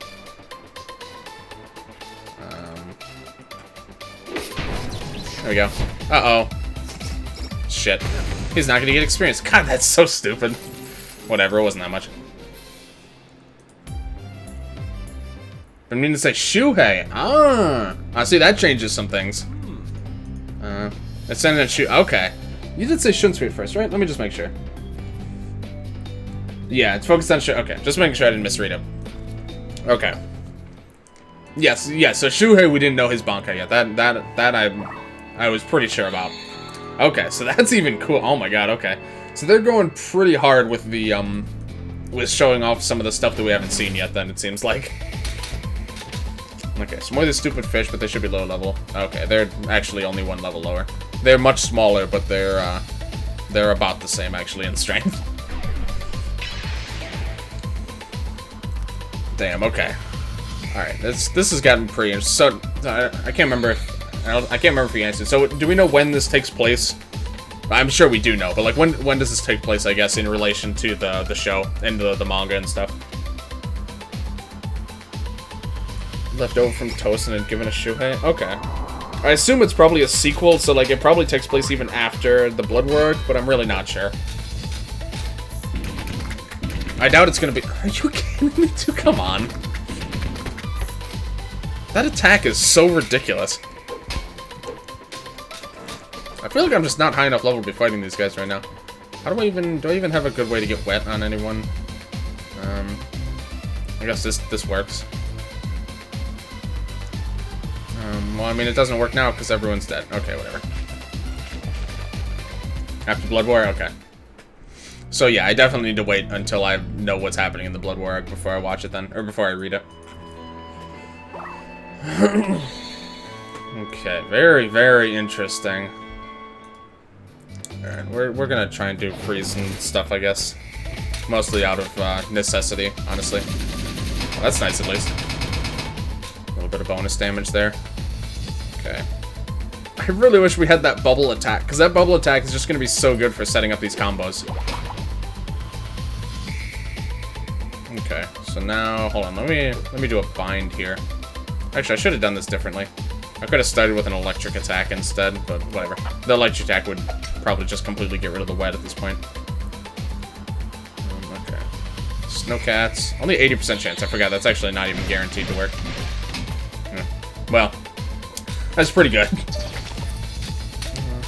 There we go. Uh-oh. Shit. He's not gonna get experience. God, that's so stupid. Whatever, it wasn't that much. I mean to say Shuhei. Ah, see, that changes some things. It's sending a Shu. Okay. You did say Shunsui at first, right? Let me just make sure. Yeah, it's focused on Shu. Okay, just making sure I didn't misread it. Okay. Yes, so Shuhei, we didn't know his Bankai yet. That I was pretty sure about. Okay, so that's even cool. Oh my god, okay. So they're going pretty hard with the, with showing off some of the stuff that we haven't seen yet, then, it seems like. Okay, so more of the stupid fish, but they should be low level. Okay, they're actually only one level lower. They're much smaller, but they're about the same, actually, in strength. Damn, okay. Alright, this has gotten pretty... So, I can't remember if... I can't remember if he answered. So, do we know when this takes place? I'm sure we do know, but like, when does this take place, I guess, in relation to the show and the manga and stuff? Left over from Tosin and given a Shuhei? Okay. I assume it's probably a sequel, so like, it probably takes place even after the Blood War arc, but I'm really not sure. I doubt it's gonna be... Are you kidding me, too? Come on. That attack is so ridiculous. I feel like I'm just not high enough level to be fighting these guys right now. How do I even have a good way to get wet on anyone? I guess this works. Well, I mean, it doesn't work now because everyone's dead. Okay, whatever. After Blood War? Okay. So yeah, I definitely need to wait until I know what's happening in the Blood War arc before I watch it then, or before I read it. Okay, very, very interesting. Alright, we're gonna try and do freeze and stuff, I guess. Mostly out of necessity, honestly. Well, that's nice, at least. A little bit of bonus damage there. Okay. I really wish we had that bubble attack, because that bubble attack is just gonna be so good for setting up these combos. Okay, so now, hold on, let me do a bind here. Actually, I should have done this differently. I could have started with an electric attack instead, but whatever. The electric attack would probably just completely get rid of the wet at this point. Okay. Snowcats. Only 80% chance. I forgot. That's actually not even guaranteed to work. Well, that's pretty good.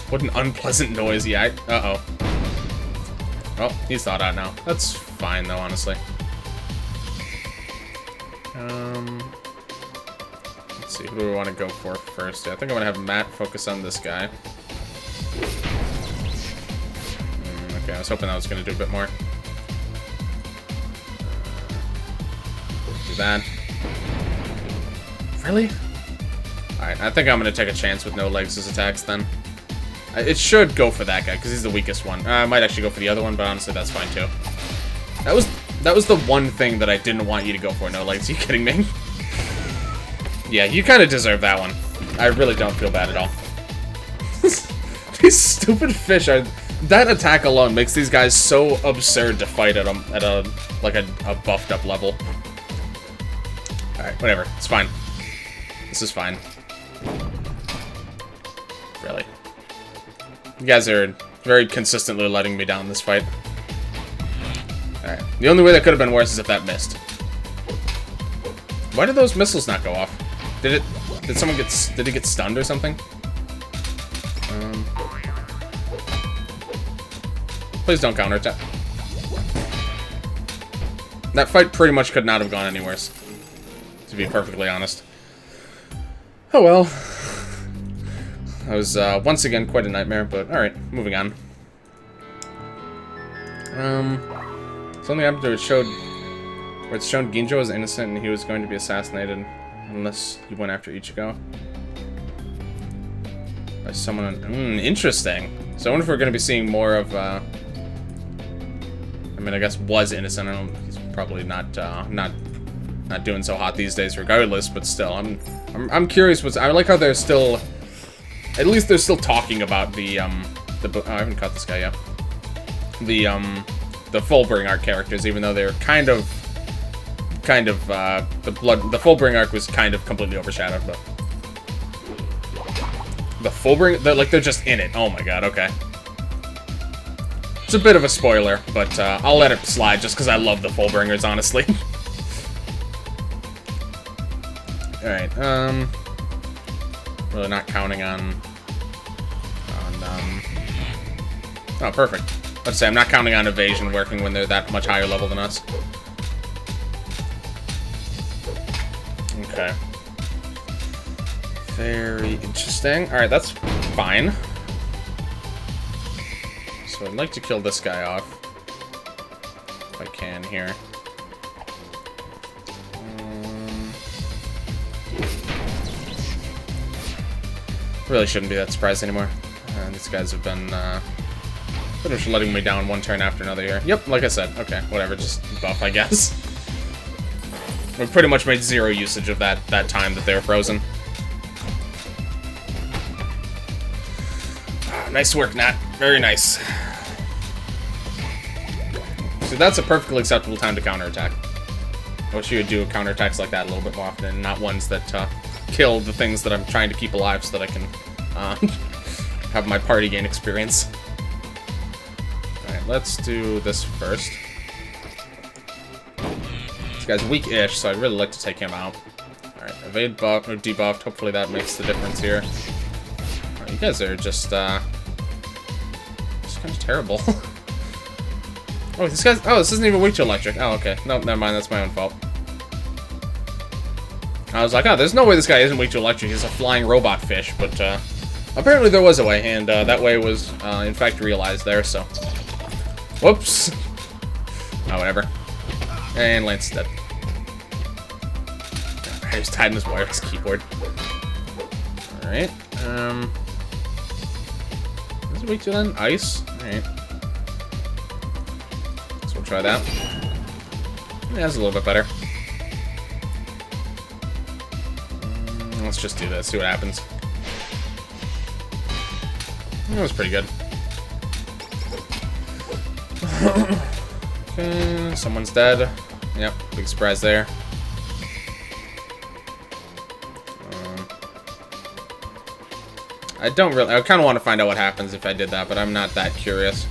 What an unpleasant noise. Yeah, uh-oh. Oh, he's thawed out now. That's fine, though, honestly. Let's see, who do we want to go for first? Yeah, I think I'm going to have Matt focus on this guy. Okay, I was hoping that was going to do a bit more. Do that. Really? Alright, I think I'm going to take a chance with no legs as attacks then. It should go for that guy, because he's the weakest one. I might actually go for the other one, but honestly, that's fine too. That was the one thing that I didn't want you to go for, no legs. Are you kidding me? Yeah, you kind of deserve that one. I really don't feel bad at all. These stupid fish are... That attack alone makes these guys so absurd to fight at a buffed up level. Alright, whatever. It's fine. This is fine. Really. You guys are very consistently letting me down this fight. Alright. The only way that could have been worse is if that missed. Why did those missiles not go off? Did it get stunned or something? Please don't counterattack. That fight pretty much could not have gone any worse, to be perfectly honest. Oh well. That was, once again, quite a nightmare, but alright, moving on. Something happened to it where it's shown Ginjo is innocent and he was going to be assassinated unless he went after Ichigo. By someone... interesting. So I wonder if we're going to be seeing more of, I mean, I guess was innocent. I don't know, he's probably not doing so hot these days regardless, but still, I'm curious what's... I like how they're still... At least they're still talking about the oh, I haven't caught this guy yet. The Fullbring arc characters, even though they're kind of, the Fullbring arc was kind of completely overshadowed, but... The Fullbring, they're just in it. Oh my god, okay. It's a bit of a spoiler, but, I'll let it slide just because I love the Fullbringers, honestly. Alright, really not counting on oh, perfect. Let's say I'm not counting on evasion working when they're that much higher level than us. Okay. Very interesting. Alright, that's fine. So I'd like to kill this guy off. If I can here. Really shouldn't be that surprised anymore. These guys have been pretty much letting me down one turn after another here. Yep, like I said. Okay, whatever, just buff, I guess. We pretty much made zero usage of that time that they were frozen. Nice work, Nat. Very nice. So that's a perfectly acceptable time to counterattack. I wish you would do counterattacks like that a little bit more often, and not ones that kill the things that I'm trying to keep alive so that I can have my party gain experience. Alright, let's do this first. This guy's weak-ish, so I'd really like to take him out. Alright, evade buff or debuffed. Hopefully that makes the difference here. Right, you guys are just kind of terrible. Oh, this guy's... Oh, this isn't even weak to electric. Oh, okay. No, never mind. That's my own fault. I was like, oh, there's no way this guy isn't weak to electric. He's a flying robot fish. But apparently there was a way, and that way was, in fact, realized there, so... Whoops. Oh, whatever. And Lance is dead. He's tied in his wireless keyboard. Alright. Is it weak to then? Ice? Alright. So we'll try that. Yeah, that's a little bit better. Let's just do this, see what happens. That was pretty good. Okay, someone's dead. Yep, big surprise there. I kind of want to find out what happens if I did that, but I'm not that curious.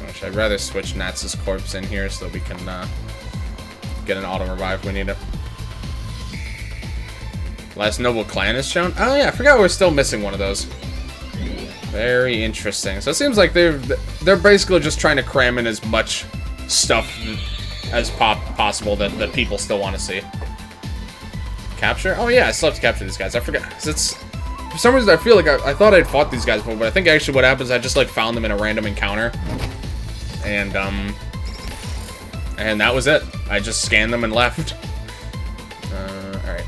Gosh, I'd rather switch Nats's corpse in here so that we can get an auto revive if we need it. Last noble clan is shown. Oh yeah, I forgot we're still missing one of those. Very interesting. So it seems like they're basically just trying to cram in as much stuff as possible that people still want to see. Capture? Oh yeah, I still have to capture these guys. I forgot. It's for some reason I feel like I thought I'd fought these guys before, but I think actually what happens is I just like found them in a random encounter, and that was it. I just scanned them and left. All right.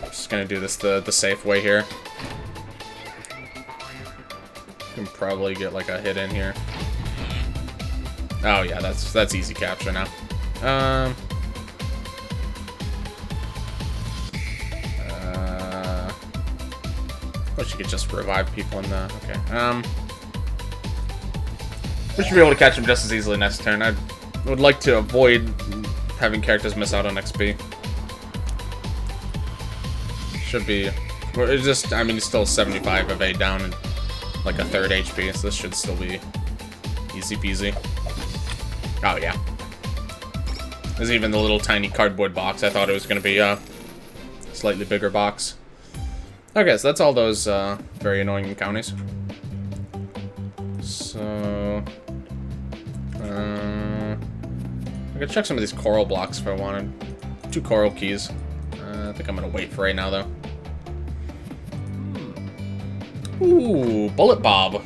Just gonna do this the safe way here. Can probably get like a hit in here. Oh yeah, that's easy capture now. Wish you could just revive people in the... Okay, we should be able to catch them just as easily next turn. I would like to avoid having characters miss out on XP. Should be... It's just... I mean, it's still 75 evade down and like a third HP, so this should still be easy peasy. Oh, yeah. There's even the little tiny cardboard box. I thought it was going to be a slightly bigger box. Okay, so that's all those very annoying counties. So... I could check some of these coral blocks if I wanted. 2 coral keys. I think I'm going to wait for right now, though. Ooh, Bullet Bob.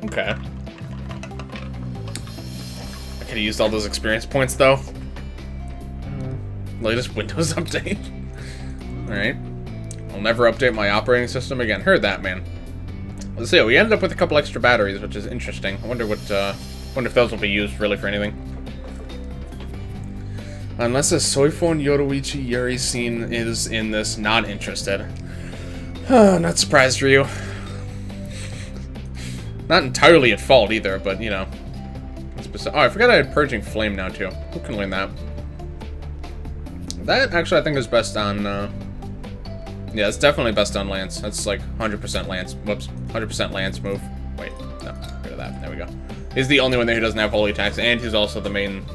Okay. I could have used all those experience points, though. Latest Windows update. Alright. I'll never update my operating system again. Heard that, man. Let's see. We ended up with a couple extra batteries, which is interesting. I wonder what. Wonder if those will be used really for anything. Unless a Soifon Yoruichi Yuri scene is in this, not interested. Not surprised for you. Not entirely at fault either, but you know. Oh, I forgot I had Purging Flame now too. Who can learn that? That actually I think is best on. Yeah, it's definitely best on Lance. That's like 100% Lance. Whoops, 100% Lance move. Wait, no, get rid of that. There we go. He's the only one there who doesn't have holy attacks, and he's also the main,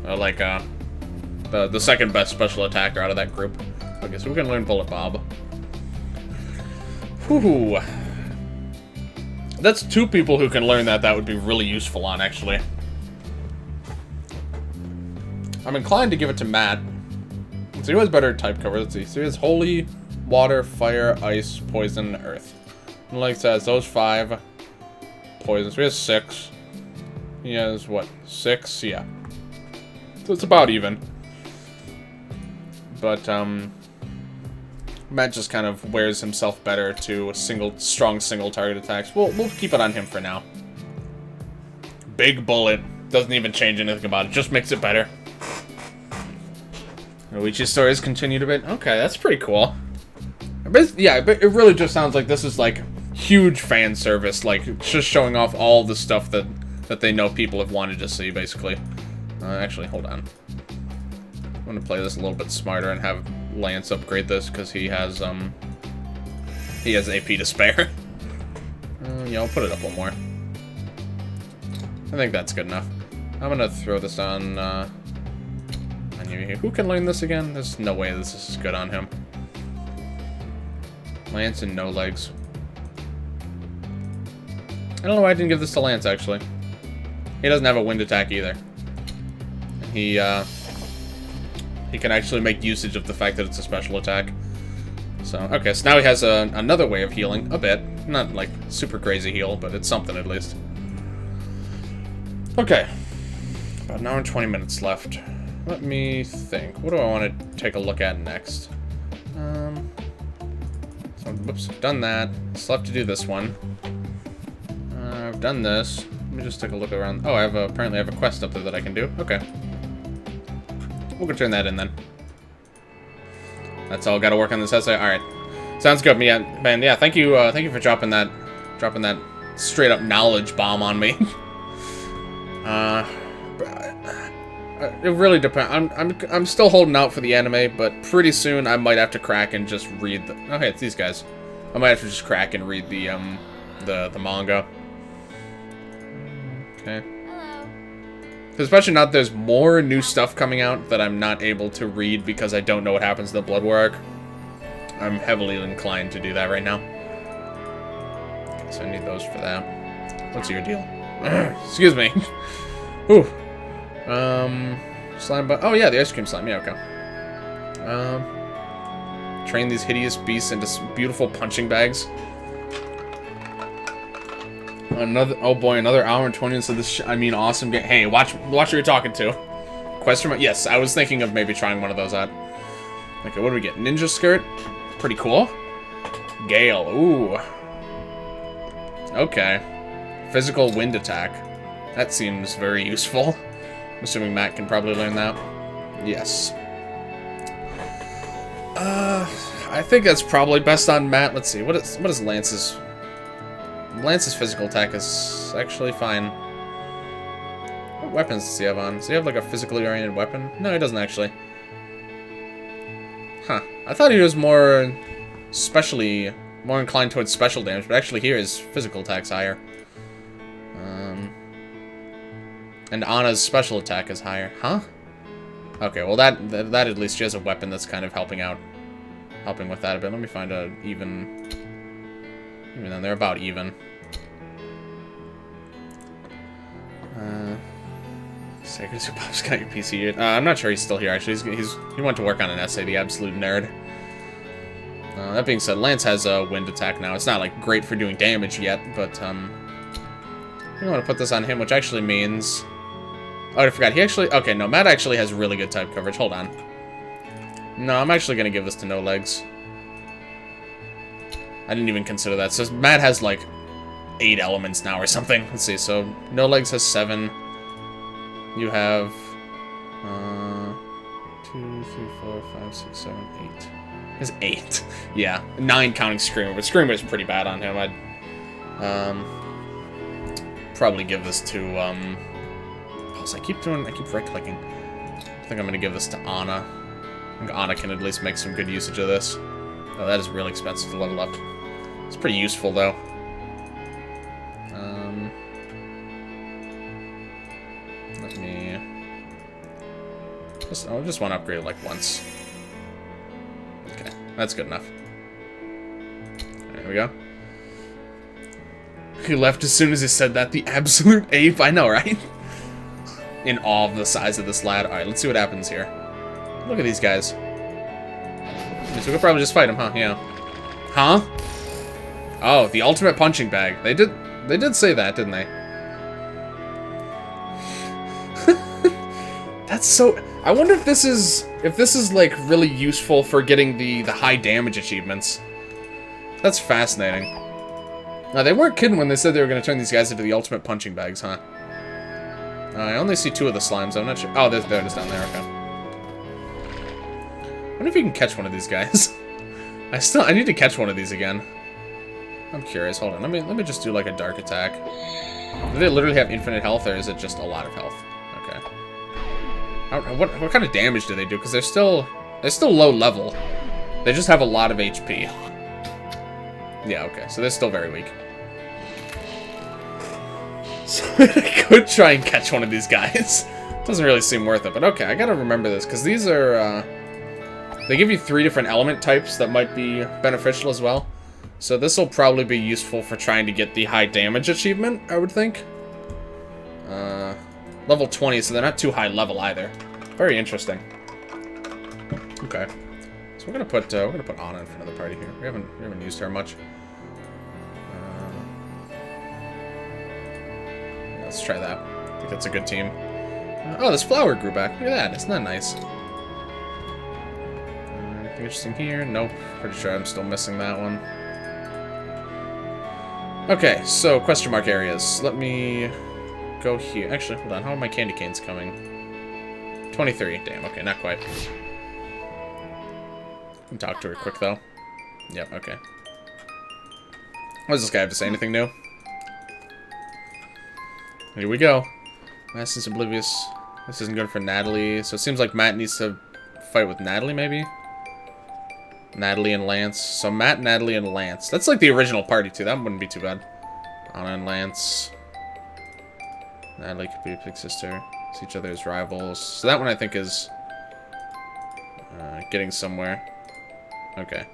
the second best special attacker out of that group. Okay, so we can learn Bullet Bob. Whew. That's 2 people who can learn that. That would be really useful on, actually. I'm inclined to give it to Matt. So who has better type cover? Let's see. So he has Holy, Water, Fire, Ice, Poison, Earth. And like that, those 5 poisons. So he has 6. He has, what, 6? Yeah. So it's about even. But, Matt just kind of wears himself better to strong single target attacks. We'll keep it on him for now. Big bullet. Doesn't even change anything about it, just makes it better. Luigi's stories continued a bit. Okay, that's pretty cool. Yeah, but it really just sounds like this is like huge fan service, like just showing off all the stuff that they know people have wanted to see, basically. Actually, hold on. I'm gonna play this a little bit smarter and have Lance upgrade this because he has AP to spare. Yeah, I'll put it up one more. I think that's good enough. I'm gonna throw this on you here. Who can learn this again? There's no way this is good on him. Lance and no legs. I don't know why I didn't give this to Lance, actually. He doesn't have a wind attack either. He can actually make usage of the fact that it's a special attack. So, okay, so now he has another way of healing, a bit. Not, like, super crazy heal, but it's something at least. Okay. About an hour and 20 minutes left. Let me think. What do I want to take a look at next? So, whoops, I've done that. Still have to do this one. I've done this. Let me just take a look around. Oh, apparently I have a quest up there that I can do. Okay. We'll go turn that in then. That's all. Got to work on this essay. All right. Sounds good, man. Yeah, thank you for dropping that straight up knowledge bomb on me. It really depends. I'm still holding out for the anime, but pretty soon I might have to crack and just read the. Oh, hey, it's these guys. I might have to just crack and read the manga. Okay. Hello. Especially now that there's more new stuff coming out that I'm not able to read because I don't know what happens to the Blood War arc. I'm heavily inclined to do that right now. Okay, so I need those for that. What's your deal? Excuse me. Ooh. Slime but oh yeah, the ice cream slime, yeah, okay. Train these hideous beasts into beautiful punching bags. Oh boy, another hour and 20 minutes of this awesome game. Hey, watch who you're talking to. Question? Yes, I was thinking of maybe trying one of those out. Okay, what do we get? Ninja skirt? Pretty cool. Gale, ooh. Okay. Physical wind attack. That seems very useful. I'm assuming Matt can probably learn that. Yes. I think that's probably best on Matt. Let's see. What is Lance's? Lance's physical attack is actually fine. What weapons does he have on? Does he have like a physically oriented weapon? No, he doesn't actually. Huh. I thought he was more inclined towards special damage, but actually here his physical attack's higher. And Anna's special attack is higher. Huh? Okay, well that at least she has a weapon that's kind of helping with that a bit. Let me find a even then, they're about even. Sacred Supop's got your PC here. I'm not sure he's still here, actually. He went to work on an essay, the absolute nerd. That being said, Lance has a wind attack now. It's not, like, great for doing damage yet, but, I want to put this on him, which actually means... Oh, I forgot. He actually... Okay, no, Matt actually has really good type coverage. Hold on. No, I'm actually going to give this to No Legs. I didn't even consider that. So Matt has, like, 8 elements now or something. Let's see. So No Legs has 7. You have... 2, 3, 4, 5, 6, 7, 8. He has 8. Yeah. 9 counting Screamer. But Screamer is pretty bad on him. I'd... probably give this to, I keep right-clicking. I think I'm gonna give this to Anna. I think Anna can at least make some good usage of this. Oh, that is really expensive to level up. It's pretty useful, though. Let me... I just want to upgrade it, like, once. Okay, that's good enough. There we go. He left as soon as he said that. The absolute ape. I know, right? In awe of the size of this lad. Alright, let's see what happens here. Look at these guys. So we could probably just fight him, huh? Yeah. Huh? Oh, the ultimate punching bag. They did say that, didn't they? That's so... I wonder if this is like really useful for getting the high damage achievements. That's fascinating. Now, they weren't kidding when they said they were going to turn these guys into the ultimate punching bags, huh? I only see 2 of the slimes. I'm not sure. Oh, there it is down there. Okay. I wonder if you can catch one of these guys. I need to catch one of these again. I'm curious. Hold on. Let me just do like a dark attack. Do they literally have infinite health, or is it just a lot of health? Okay. I don't know, what kind of damage do they do? Because they're still low level. They just have a lot of HP. Yeah, okay. So they're still very weak. So I could try and catch one of these guys. Doesn't really seem worth it, but okay, I gotta remember this, because these are, they give you 3 different element types that might be beneficial as well. So this will probably be useful for trying to get the high damage achievement, I would think. Level 20, so they're not too high level either. Very interesting. Okay. So we're gonna put Anna in front of the party here. We haven't used her much. Let's try that. I think that's a good team. Oh, this flower grew back. Look at that. Isn't that nice? Anything interesting here? Nope. Pretty sure I'm still missing that one. Okay, so question mark areas. Let me go here. Actually, hold on. How are my candy canes coming? 23. Damn, okay, not quite. I can talk to her quick, though. Yep, okay. What does this guy have to say? Anything new? Here we go. Master's Oblivious. This isn't good for Natalie. So it seems like Matt needs to fight with Natalie, maybe? Natalie and Lance. So Matt, Natalie, and Lance. That's like the original party, too. That wouldn't be too bad. Anna and Lance. Natalie could be a big sister. It's each other's rivals. So that one I think is getting somewhere. Okay.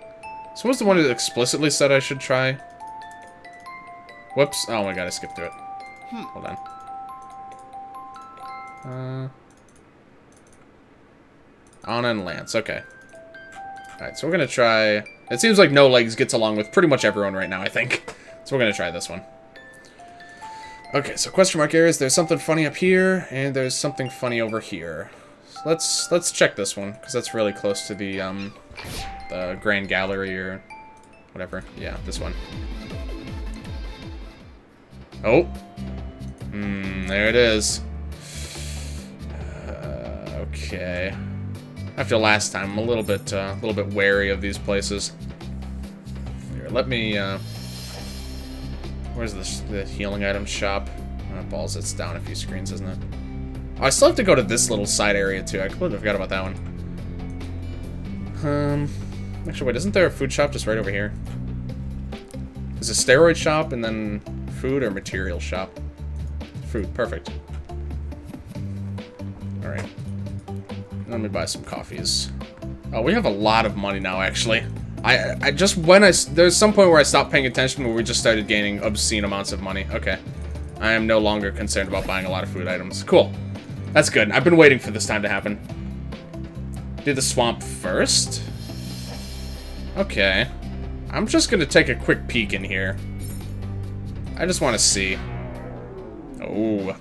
So what's the one that explicitly said I should try? Whoops. Oh my god, I skipped through it. Hold on. Anna and Lance. Okay. Alright, so we're gonna try... It seems like No Legs gets along with pretty much everyone right now, I think. So we're gonna try this one. Okay, so question mark areas. There's something funny up here, and there's something funny over here. So let's check this one, because that's really close to the Grand Gallery or whatever. Yeah, this one. Oh. There it is. Okay. After last time, I'm a little bit wary of these places. Here, let me. Where's the healing item shop? Balls, it's down a few screens, isn't it? Oh, I still have to go to this little side area too. I completely forgot about that one. Actually, wait, isn't there a food shop just right over here? There's a steroid shop and then food or material shop. Food, perfect. Alright. Let me buy some coffees. Oh, we have a lot of money now, actually. There's some point where I stopped paying attention where we just started gaining obscene amounts of money. Okay. I am no longer concerned about buying a lot of food items. Cool. That's good. I've been waiting for this time to happen. Do the swamp first? Okay. I'm just gonna take a quick peek in here. I just want to see. Oh.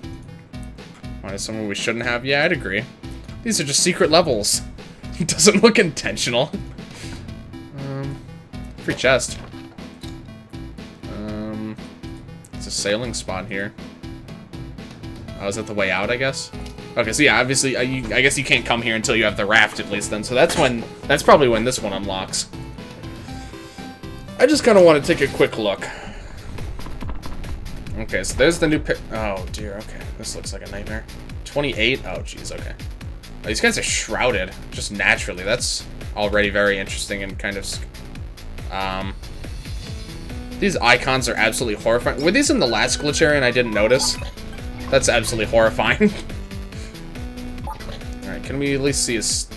Why is somewhere we shouldn't have? Yeah, I'd agree. These are just secret levels. It doesn't look intentional. Free chest. It's a sailing spot here. Oh, is that the way out, I guess? Okay, so yeah, obviously, I guess you can't come here until you have the raft at least then. So that's probably when this one unlocks. I just kind of want to take a quick look. Okay, so there's the new oh, dear, okay. This looks like a nightmare. 28? Oh, jeez, okay. Oh, these guys are shrouded, just naturally. That's already very interesting and kind of... These icons are absolutely horrifying. Were these in the last glitch area and I didn't notice? That's absolutely horrifying. Alright, can we at least see his...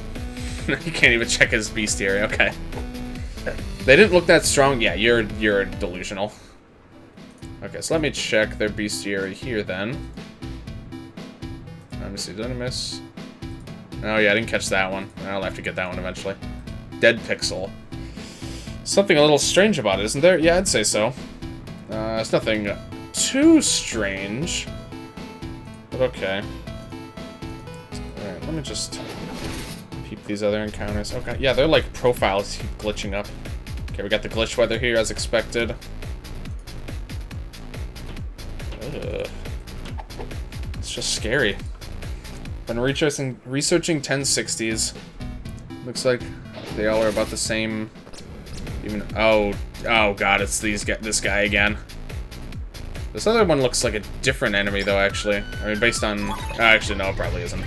You can't even check his bestiary, okay. They didn't look that strong. Yeah, you're delusional. Okay, so let me check their bestiary here then. Let me see, did I miss? Oh yeah, I didn't catch that one. I'll have to get that one eventually. Dead pixel. Something a little strange about it, isn't there? Yeah, I'd say so. It's nothing too strange. But okay. Alright, let me just peep these other encounters. Okay, yeah, they're like profiles keep glitching up. Okay, we got the glitch weather here as expected. Let's just scary. Been researching 1060s. Looks like they all are about the same. Even oh god, it's this guy again. This other one looks like a different enemy though. Actually, I mean, based on actually no, it probably isn't.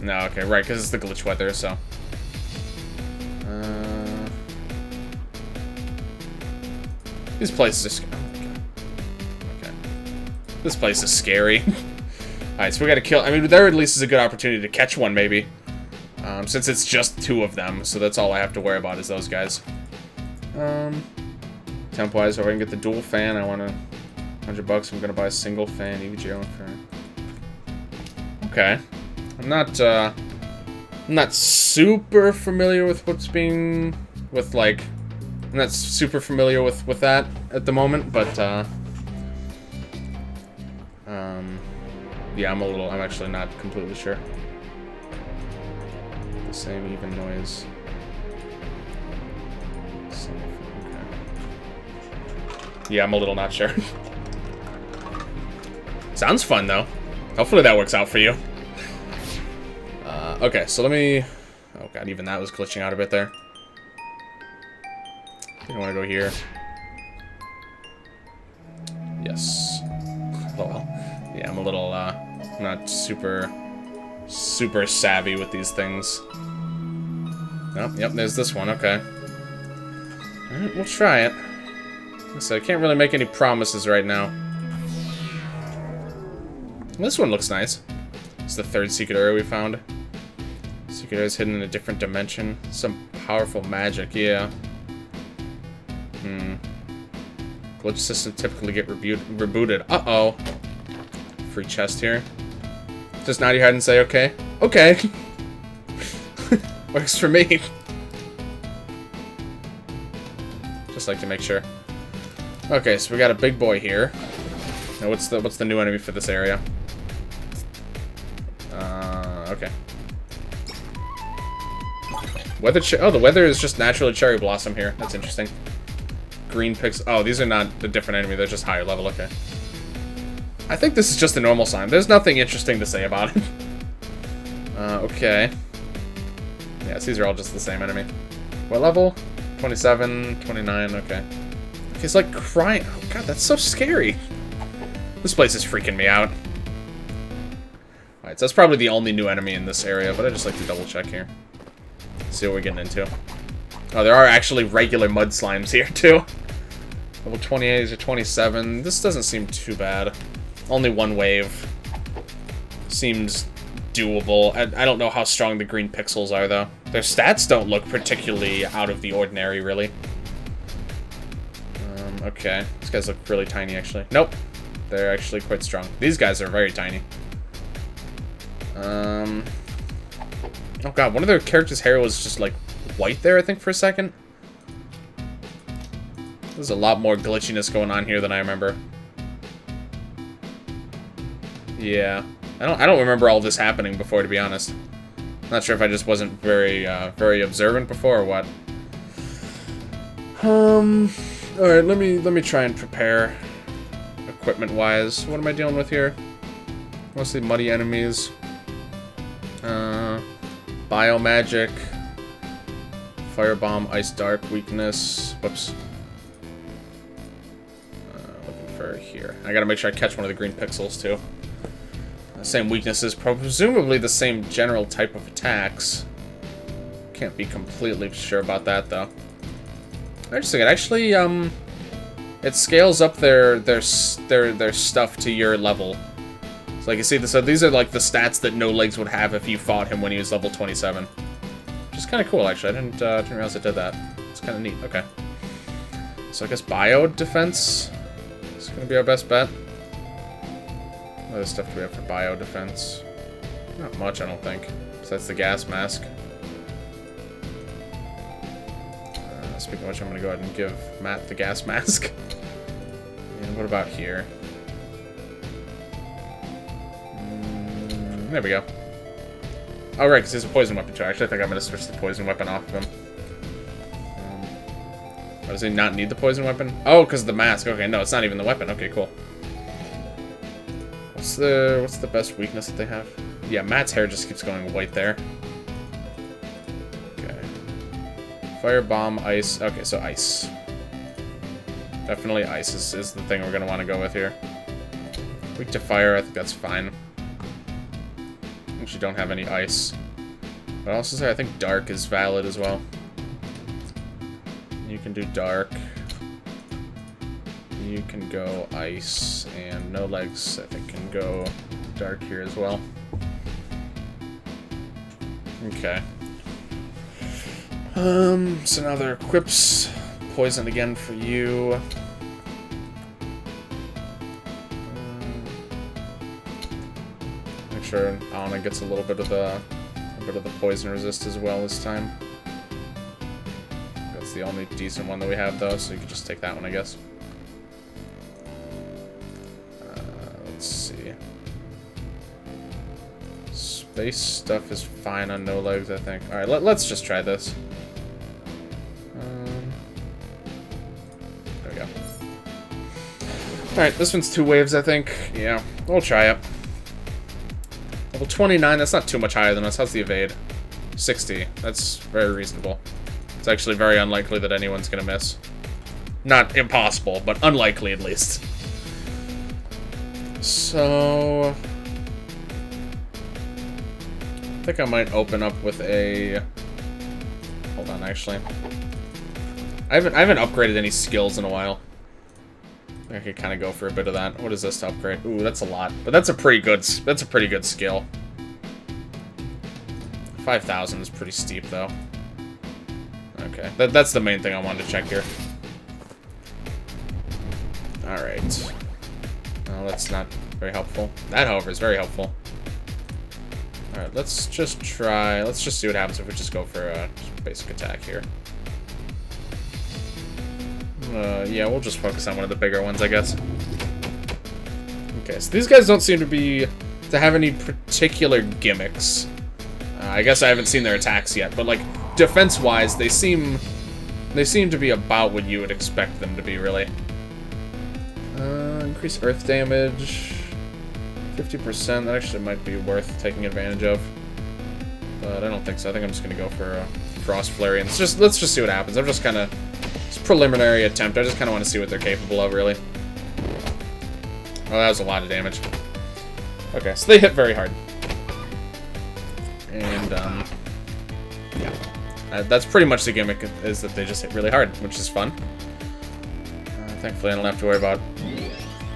No, okay, right, because it's the glitch weather. So. These places are okay. This place is scary. Alright, so we gotta kill. I mean, there at least is a good opportunity to catch one, maybe. Since it's just 2 of them, so that's all I have to worry about is those guys. Temp-wise, if I can get the dual fan, I want $100. I'm gonna buy a single fan, EVGO fan. Okay. I'm not super familiar with what's being like. I'm not super familiar with that at the moment, but yeah, I'm actually not completely sure. The same even noise. Same, okay. Yeah, I'm a little not sure. Sounds fun though. Hopefully that works out for you. Okay, so let me. Oh god, even that was glitching out a bit there. I think I want to go here. Yes. Oh well. Yeah, I'm a little, not super savvy with these things. Oh, yep, there's this one, okay. Alright, we'll try it. So I can't really make any promises right now. This one looks nice. It's the 3rd secret area we found. Secret area is hidden in a different dimension. Some powerful magic, yeah. Glitch systems typically get rebooted. Uh-oh. Free chest here. Just nod your head and say, okay. Okay. Works for me. Just like to make sure. Okay, so we got a big boy here. Now what's the new enemy for this area? Okay. The weather is just naturally cherry blossom here. That's interesting. Green picks. Oh, these are not the different enemy. They're just higher level. Okay. I think this is just a normal sign. There's nothing interesting to say about it. Okay. Yes, these are all just the same enemy. What level? 27, 29. Okay. He's like crying. Oh god, that's so scary. This place is freaking me out. Alright, so that's probably the only new enemy in this area, but I just like to double check here. See what we're getting into. Oh, there are actually regular mud slimes here, too. Level 28 or 27. This doesn't seem too bad. Only one wave. Seems doable. I don't know how strong the green pixels are, though. Their stats don't look particularly out of the ordinary, really. Okay. These guys look really tiny, actually. Nope. They're actually quite strong. These guys are very tiny. Oh god, one of their characters' hair was just, like, white there, I think, for a second. There's a lot more glitchiness going on here than I remember. Yeah. I don't remember all this happening before, to be honest. Not sure if I just wasn't very observant before or what. Alright, let me try and prepare equipment-wise. What am I dealing with here? Mostly muddy enemies. Biomagic. Firebomb, Ice Dark, Weakness. Whoops. Looking for here. I gotta make sure I catch one of the green pixels, too. Same weaknesses, presumably the same general type of attacks. Can't be completely sure about that, though. Interesting, it actually, it scales up their stuff to your level. So like you see, so these are like the stats that No Legs would have if you fought him when he was level 27. Which is kind of cool, actually. I didn't realize it did that. It's kind of neat. Okay. So I guess bio defense is going to be our best bet. What other stuff do we have for bio defense? Not much, I don't think. Besides the gas mask. Speaking of which, I'm going to go ahead and give Matt the gas mask. And what about here? There we go. Oh, right, because he's a poison weapon, too. Actually, I think I'm going to switch the poison weapon off of him. Does he not need the poison weapon? Oh, because of the mask. Okay, no, it's not even the weapon. Okay, cool. what's the best weakness that they have? Yeah, Matt's hair just keeps going white there. Okay. Fire, bomb, ice. Okay, so ice. Definitely ice is the thing we're gonna want to go with here. Weak to fire, I think that's fine. I actually don't have any ice. But I also say I think dark is valid as well. You can do dark. You can go ice, and no legs, I think, can go dark here as well. Okay. So now there are equips. Poison again for you. Make sure Anna gets a little bit of the poison resist as well this time. That's the only decent one that we have though, so you can just take that one, I guess. Let's see. Space stuff is fine on no legs, I think. All right, let's just try this. There we go. All right, this one's 2 waves, I think. Yeah, we'll try it. Level 29, that's not too much higher than us. How's the evade? 60. That's very reasonable. It's actually very unlikely that anyone's gonna miss. Not impossible, but unlikely at least. So... I think I might open up with a... Hold on, actually. I haven't upgraded any skills in a while. I could kind of go for a bit of that. What is this to upgrade? Ooh, that's a lot. But that's a pretty good skill. 5,000 is pretty steep, though. Okay, that's the main thing I wanted to check here. Alright. Oh, that's not very helpful. That, however, is very helpful. Alright, let's just try... Let's just see what happens if we just go for a basic attack here. Yeah, we'll just focus on one of the bigger ones, I guess. Okay, so these guys don't seem to have any particular gimmicks. I guess I haven't seen their attacks yet, but like defense-wise, they seem to be about what you would expect them to be, really. Increase earth damage, 50%. That actually might be worth taking advantage of, but I don't think so. I think I'm just gonna go for a frost flurry, and let's just see what happens. I'm just kind of. Preliminary attempt. I just kind of want to see what they're capable of, really. Oh, that was a lot of damage. Okay, so they hit very hard. And, yeah. That's pretty much the gimmick, is that they just hit really hard, which is fun. Thankfully, I don't have to worry about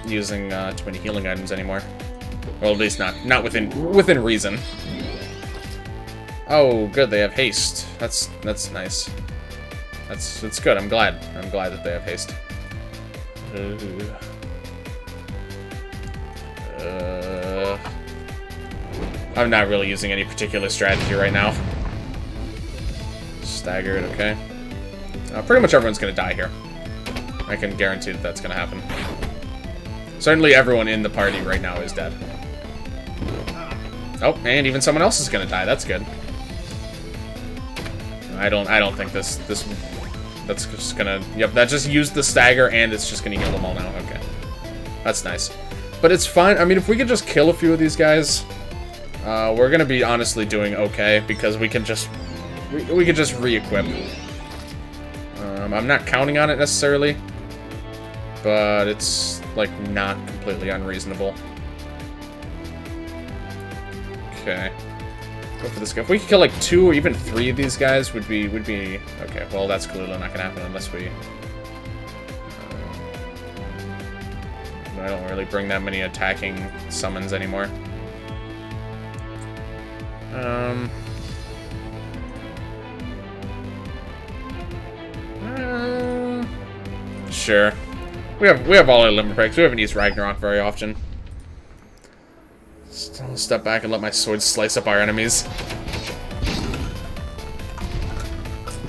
using too many healing items anymore. Well, at least not within reason. Oh, good, they have haste. That's nice. That's good. I'm glad that they have haste. I'm not really using any particular strategy right now. Staggered, okay. Pretty much everyone's gonna die here. I can guarantee that that's gonna happen. Certainly everyone in the party right now is dead. Oh, and even someone else is gonna die. That's good. I don't think this that's just gonna... Yep, that just used the stagger, and it's just gonna heal them all now. Okay. That's nice. But it's fine. I mean, if we could just kill a few of these guys, we're gonna be honestly doing okay, because we can just... We could just re-equip. I'm not counting on it necessarily, but it's, like, not completely unreasonable. Okay. Go for this guy. If we could kill like 2 or even 3 of these guys, would be okay. Well, that's clearly not gonna happen unless we. I don't really bring that many attacking summons anymore. Sure. We have all our limber breaks. We haven't used Ragnarok very often. I'll step back and let my sword slice up our enemies.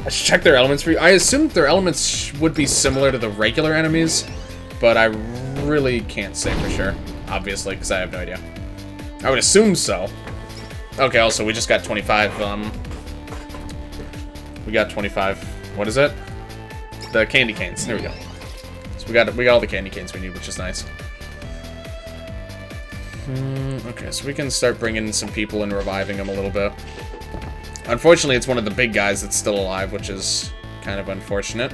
I should check their elements for you. I assume their elements would be similar to the regular enemies, but I really can't say for sure, obviously, because I have no idea. I would assume so. Okay, also, we just got 25, we got 25, what is it? The candy canes, there we go. So we got all the candy canes we need, which is nice. Okay, so we can start bringing in some people and reviving them a little bit. Unfortunately, it's one of the big guys that's still alive, which is kind of unfortunate.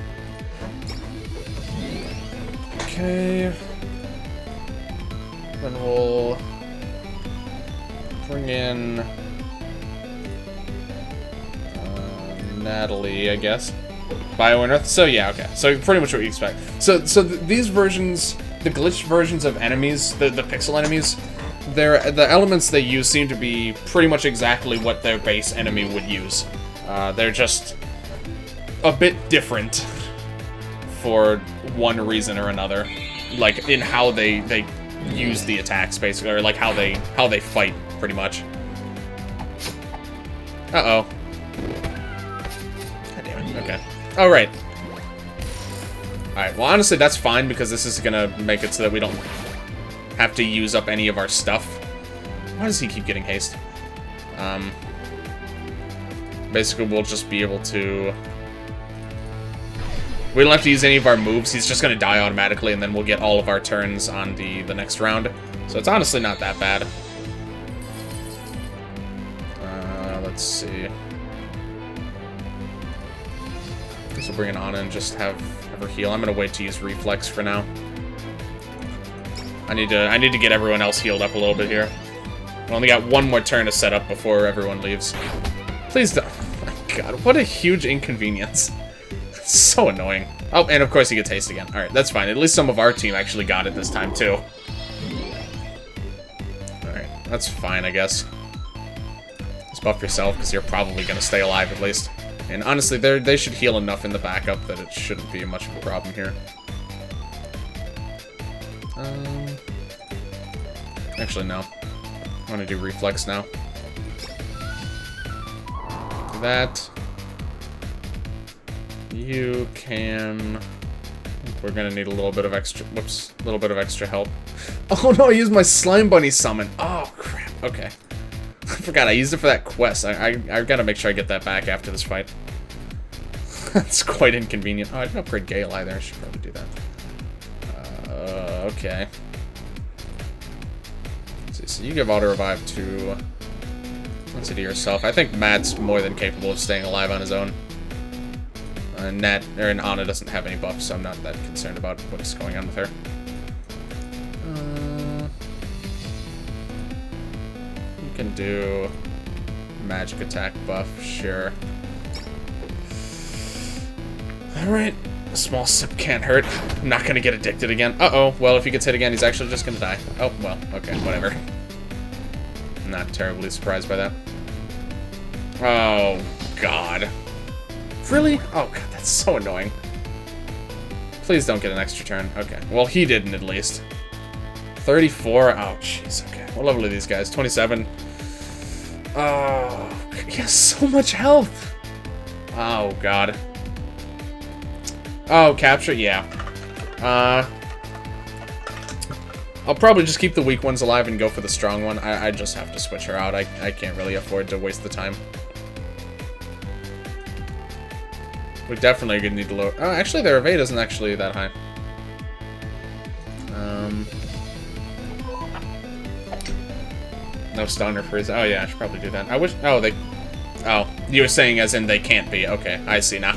Okay. Then we'll bring in Natalie, I guess. Bio and Earth. So yeah, okay. So pretty much what you expect. So these versions, the glitched versions of enemies, the pixel enemies, the elements they use seem to be pretty much exactly what their base enemy would use. They're just a bit different for one reason or another, like in how they use the attacks, basically, or like how they fight, pretty much. Uh-oh. God damn it. Okay. Oh, right. Alright, well, honestly, that's fine, because this is gonna make it so that we don't have to use up any of our stuff. Why does he keep getting haste? Basically, we'll just be able to... We don't have to use any of our moves. He's just gonna die automatically, and then we'll get all of our turns on the next round. So it's honestly not that bad. Let's see. Guess we'll bring it on and just have her heal. I'm gonna wait to use Reflex for now. I need to get everyone else healed up a little bit here. I only got one more turn to set up before everyone leaves. Please don't. Oh my god, what a huge inconvenience. So annoying. Oh, and of course he gets haste again. Alright, that's fine. At least some of our team actually got it this time, too. Alright, that's fine, I guess. Just buff yourself, because you're probably going to stay alive at least. And honestly, they should heal enough in the backup that it shouldn't be much of a problem here. Actually, no. I want to do Reflex now. Do that. You can... We're gonna need a little bit of extra... Whoops. A little bit of extra help. Oh no, I used my Slime Bunny summon. Oh, crap. Okay. I forgot, I used it for that quest. I gotta make sure I get that back after this fight. That's quite inconvenient. Oh, I didn't upgrade Gale either. I should probably do that. Okay. Let's see, so you give auto revive to... Let's see, to yourself. I think Matt's more than capable of staying alive on his own. And Anna doesn't have any buffs, so I'm not that concerned about what's going on with her. You can do magic attack buff, sure. Alright, a small sip can't hurt. I'm not gonna get addicted again. Uh-oh, well, if he gets hit again, he's actually just gonna die. Oh, well, okay, whatever. I'm not terribly surprised by that. Oh, God. Really? Oh, God, that's so annoying. Please don't get an extra turn. Okay. Well, he didn't, at least. 34? Oh, jeez. Okay. What level are these guys? 27. Oh, he has so much health. Oh, God. Oh, capture? Yeah. I'll probably just keep the weak ones alive and go for the strong one. I just have to switch her out. I can't really afford to waste the time. We definitely are gonna need to lower... Oh, actually, their evade isn't actually that high. No stun or freeze. Oh, yeah, I should probably do that. I wish... Oh, they... Oh, you were saying as in they can't be. Okay, I see now.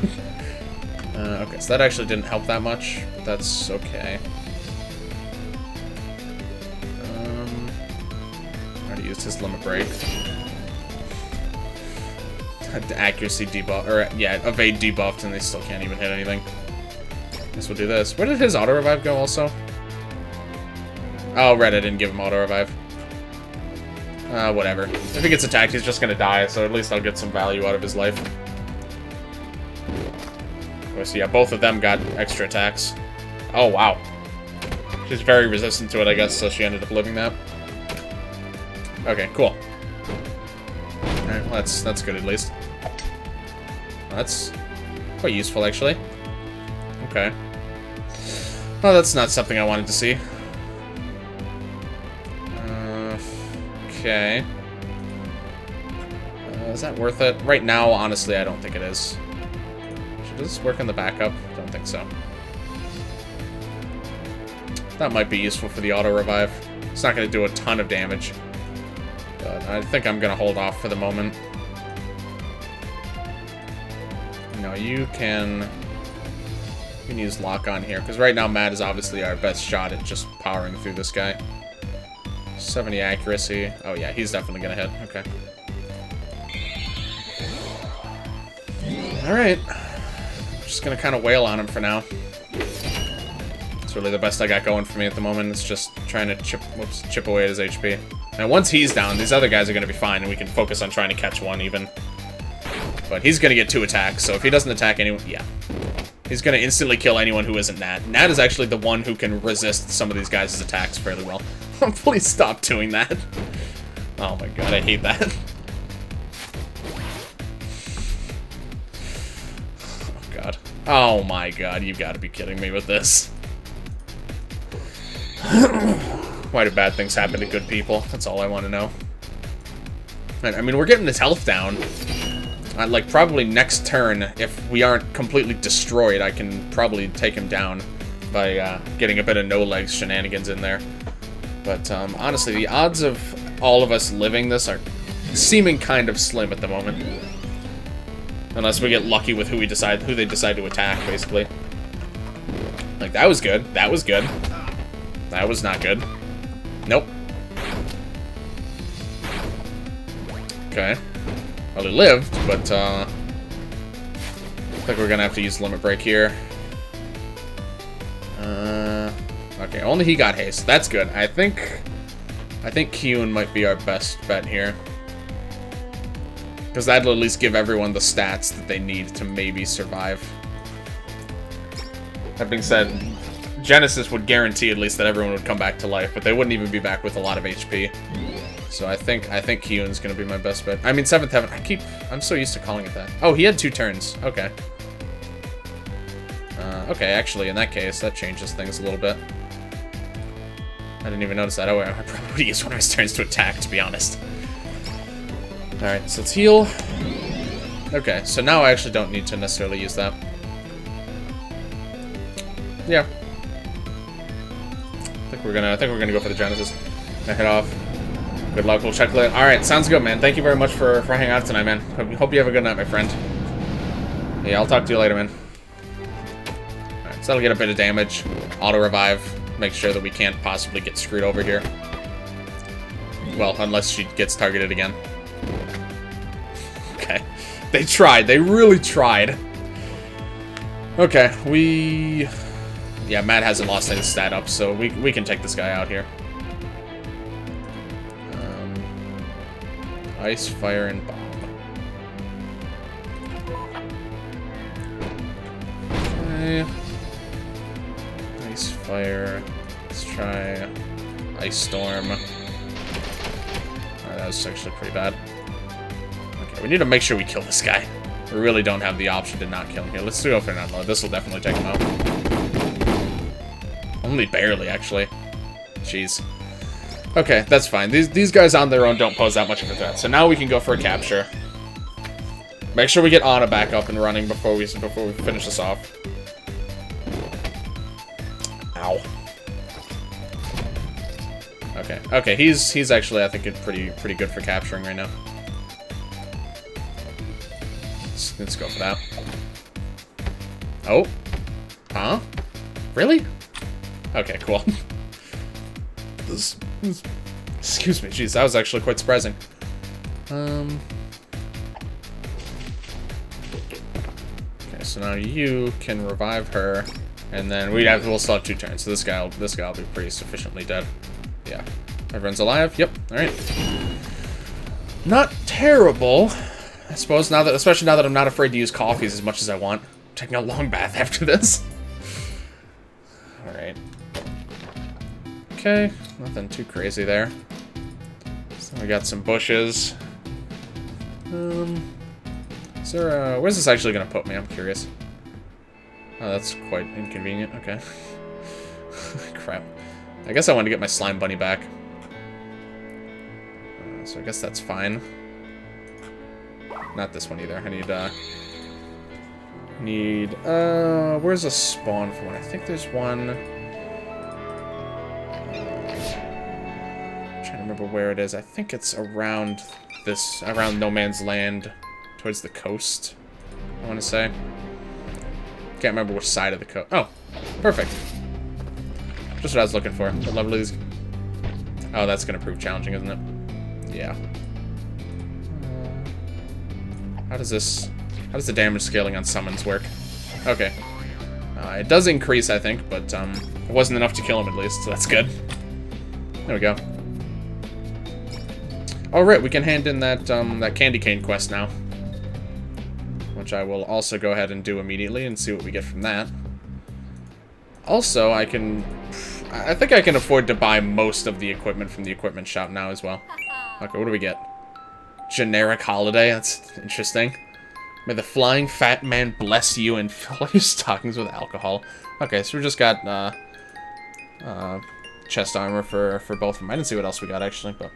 Okay, so that actually didn't help that much, but that's okay. Already used his limit break. The accuracy debuff, or yeah, evade debuffed, and they still can't even hit anything. Guess we'll do this. Where did his auto revive go also? Oh, right, I didn't give him auto revive. Whatever. If he gets attacked, he's just gonna die, so at least I'll get some value out of his life. Of course, yeah, both of them got extra attacks. Oh, wow. She's very resistant to it, I guess, so she ended up living that. Okay, cool. Alright, well, that's good at least. Well, that's quite useful, actually. Okay. Well, that's not something I wanted to see. Okay. Is that worth it? Right now, honestly, I don't think it is. Does this work in the backup? Don't think so. That might be useful for the auto-revive. It's not going to do a ton of damage. But I think I'm going to hold off for the moment. No, you can use lock on here, because right now Matt is obviously our best shot at just powering through this guy. 70 accuracy. Oh yeah, he's definitely going to hit. Okay. Alright. Just going to kind of wail on him for now. It's really the best I got going for me at the moment. It's just trying to chip away at his HP. And once he's down, these other guys are going to be fine, and we can focus on trying to catch one even. But he's going to get 2 attacks, so if he doesn't attack anyone... Yeah. He's going to instantly kill anyone who isn't Nat. Nat is actually the one who can resist some of these guys' attacks fairly well. Please stop doing that. Oh my god, I hate that. Oh god. Oh my god, you've got to be kidding me with this. Why do bad things happen to good people? That's all I want to know. I mean, we're getting his health down. Like, probably next turn, if we aren't completely destroyed, I can probably take him down by getting a bit of no-legs shenanigans in there. But, honestly, the odds of all of us living this are seeming kind of slim at the moment. Unless we get lucky with who they decide to attack, basically. Like, that was good. That was good. That was not good. Nope. Okay. Well, he lived, but, I think we're gonna have to use Limit Break here. Okay, only he got haste. That's good. I think Kyun might be our best bet here. Because that'll at least give everyone the stats that they need to maybe survive. That being said, Genesis would guarantee at least that everyone would come back to life, but they wouldn't even be back with a lot of HP. So I think Kyun's gonna be my best bet. I mean, 7th Heaven. I'm so used to calling it that. Oh, he had 2 turns. Okay. Okay, actually, in that case, that changes things a little bit. I didn't even notice that. Oh, I probably would use one of his turns to attack, to be honest. Alright, so let's heal. Okay, so now I actually don't need to necessarily use that. Yeah. I think we're gonna go for the Genesis. Gonna head off. Good luck, we'll check later. Alright, sounds good, man. Thank you very much for hanging out tonight, man. Hope you have a good night, my friend. Yeah, I'll talk to you later, man. Alright, so that'll get a bit of damage. Auto-revive. Make sure that we can't possibly get screwed over here. Well, unless she gets targeted again. Okay. They tried. They really tried. Okay, yeah, Matt hasn't lost his stat up, so we can take this guy out here. Ice, fire, and bomb. Okay. Ice, fire. Let's try Ice Storm. That was actually pretty bad. Okay, we need to make sure we kill this guy. We really don't have the option to not kill him here. Let's go for an unload. This will definitely take him out. Only barely, actually. Jeez. Okay, that's fine. These guys on their own don't pose that much of a threat. So now we can go for a capture. Make sure we get Ana back up and running before we finish this off. Ow. Okay, he's actually, I think, pretty good for capturing right now. Let's go for that. Oh. Huh? Really? Okay, cool. Excuse me, jeez, that was actually quite surprising. Okay, so now you can revive her, and then we'll still have 2 turns. So this guy will be pretty sufficiently dead. Yeah, everyone's alive. Yep. All right. Not terrible, I suppose. Especially now that I'm not afraid to use coffees as much as I want. I'm taking a long bath after this. All right. Okay, nothing too crazy there. So we got some bushes. Is there where's this actually gonna put me? I'm curious. Oh, that's quite inconvenient. Okay. Crap. I guess I want to get my slime bunny back. So I guess that's fine. Not this one either. I need, where's a spawn for one? I think there's one. don't remember where it is. I think it's around around No Man's Land, towards the coast, I want to say. Can't remember which side of the coast. Oh, perfect. Just what I was looking for. What level is... Oh, that's going to prove challenging, isn't it? Yeah. How does the damage scaling on summons work? Okay. It does increase, I think, but it wasn't enough to kill him at least, so that's good. There we go. Alright, we can hand in that candy cane quest now. Which I will also go ahead and do immediately and see what we get from that. Also, I think I can afford to buy most of the equipment from the equipment shop now as well. Okay, what do we get? Generic holiday, that's interesting. May the flying fat man bless you and fill your stockings with alcohol. Okay, so we just got chest armor for both of them. I didn't see what else we got actually, but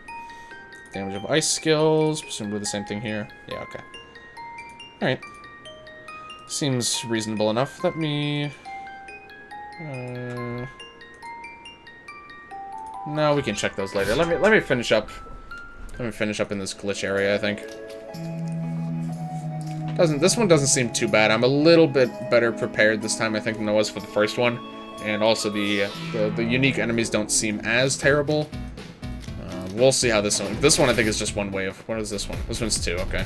damage of ice skills, presumably the same thing here. Yeah, okay. Alright. Seems reasonable enough. Let me... No, we can check those later. Let me finish up. Let me finish up in this glitch area, I think. This one doesn't seem too bad. I'm a little bit better prepared this time, I think, than I was for the first one. And also the unique enemies don't seem as terrible. We'll see how this one... This one, I think, is just one wave. What is this one? This one's 2, okay.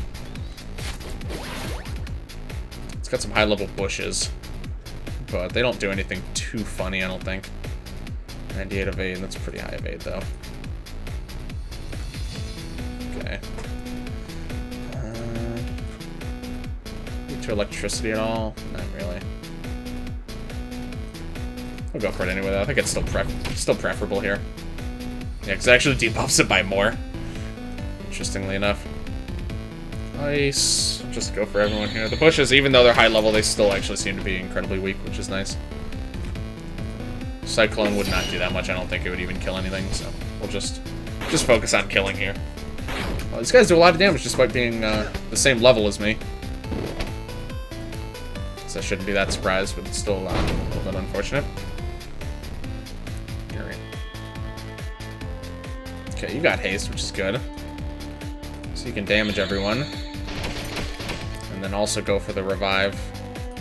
It's got some high-level bushes. But they don't do anything too funny, I don't think. 98 evade, that's pretty high evade, though. Okay. Need to electricity at all? Not really. I'll go for it anyway, though. I think it's still preferable here. Yeah, because it actually debuffs it by more. Interestingly enough. Ice. Just go for everyone here. The bushes, even though they're high level, they still actually seem to be incredibly weak, which is nice. Cyclone would not do that much. I don't think it would even kill anything, so we'll just focus on killing here. Well, these guys do a lot of damage despite being the same level as me. So I shouldn't be that surprised, but it's still a little bit unfortunate. Alright. Okay, you got haste, which is good. So you can damage everyone. And then also go for the revive.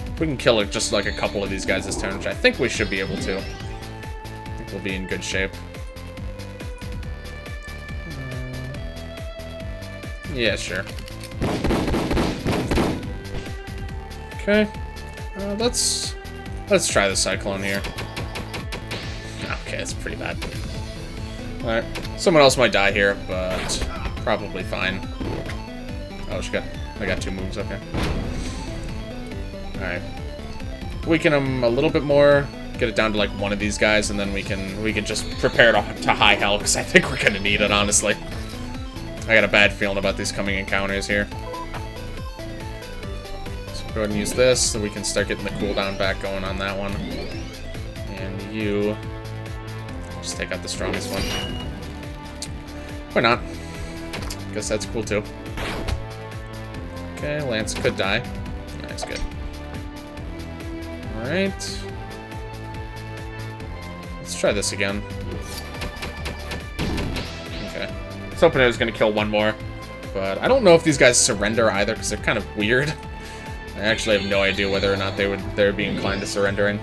If we can kill just like a couple of these guys this turn, which I think we should be able to. I think we'll be in good shape. Yeah, sure. Okay. Let's try the Cyclone here. Okay, it's pretty bad. Alright. Someone else might die here, but probably fine. Oh, I got 2 moves, okay. Alright. Weaken him a little bit more, get it down to like one of these guys, and then we can just prepare to high hell, because I think we're gonna need it, honestly. I got a bad feeling about these coming encounters here. So go ahead and use this, so we can start getting the cooldown back going on that one. And you... just take out the strongest one. Why not? Guess that's cool too. Okay, Lance could die. That's good. Alright. Let's try this again. Okay. I was hoping I was going to kill one more. But I don't know if these guys surrender either, because they're kind of weird. I actually have no idea whether or not they would be inclined to surrendering.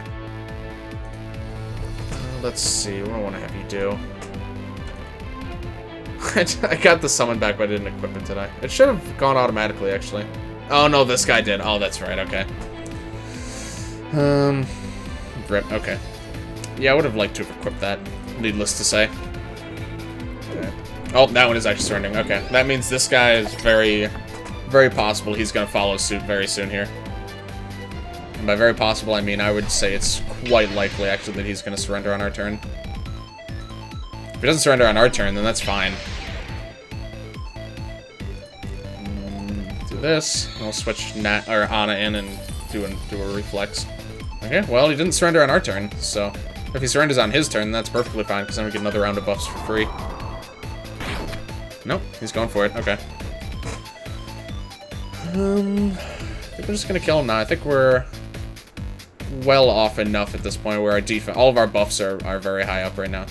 Let's see, what do I want to have you do? I got the summon back, but I didn't equip it today. It should have gone automatically, actually. Oh, no, this guy did. Oh, that's right, okay. Rip, okay. Yeah, I would have liked to have equipped that, needless to say. Okay. Oh, that one is actually surrendering. Okay, that means this guy is very, very possible he's going to follow suit very soon here. And by very possible, I mean I would say it's quite likely, actually, that he's going to surrender on our turn. If he doesn't surrender on our turn, then that's fine. Do this. I'll switch Ana in and do a reflex. Okay, well, he didn't surrender on our turn, so if he surrenders on his turn, that's perfectly fine, because then we get another round of buffs for free. Nope, he's going for it. Okay. I think we're just gonna kill him now. I think we're well off enough at this point where our defense, all of our buffs are very high up right now.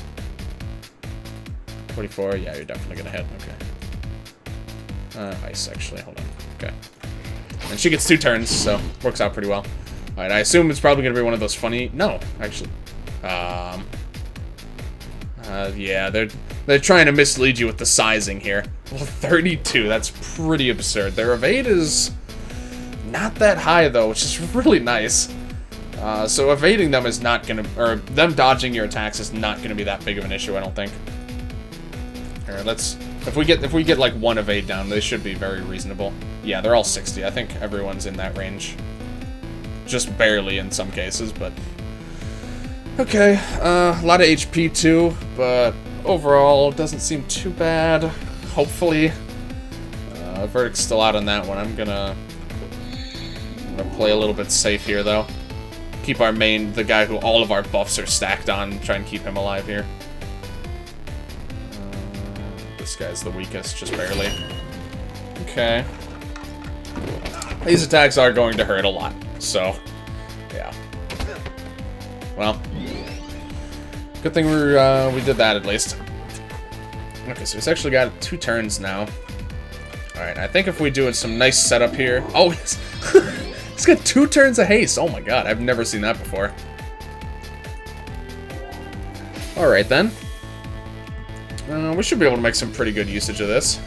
24. Yeah, you're definitely gonna hit. Okay. Ice, actually. Hold on. Okay. And she gets 2 turns, so works out pretty well. Alright, I assume it's probably gonna be one of those funny... No, actually. Yeah, they're trying to mislead you with the sizing here. Well, 32, that's pretty absurd. Their evade is not that high, though, which is really nice. So evading them is not gonna... Or them dodging your attacks is not gonna be that big of an issue, I don't think. Alright, let's... If we get like 1 evade down, they should be very reasonable. Yeah, they're all 60. I think everyone's in that range. Just barely in some cases, but... Okay, a lot of HP too, but overall, it doesn't seem too bad. Hopefully. Verdict's still out on that one. I'm gonna play a little bit safe here, though. Keep our main, the guy who all of our buffs are stacked on, try and keep him alive here. This guy's the weakest, just barely. Okay. These attacks are going to hurt a lot, so, yeah. Well, good thing we did that at least. Okay, so he's actually got 2 turns now. Alright, I think if we do some nice setup here... Oh, he's got 2 turns of haste! Oh my god, I've never seen that before. Alright then. We should be able to make some pretty good usage of this.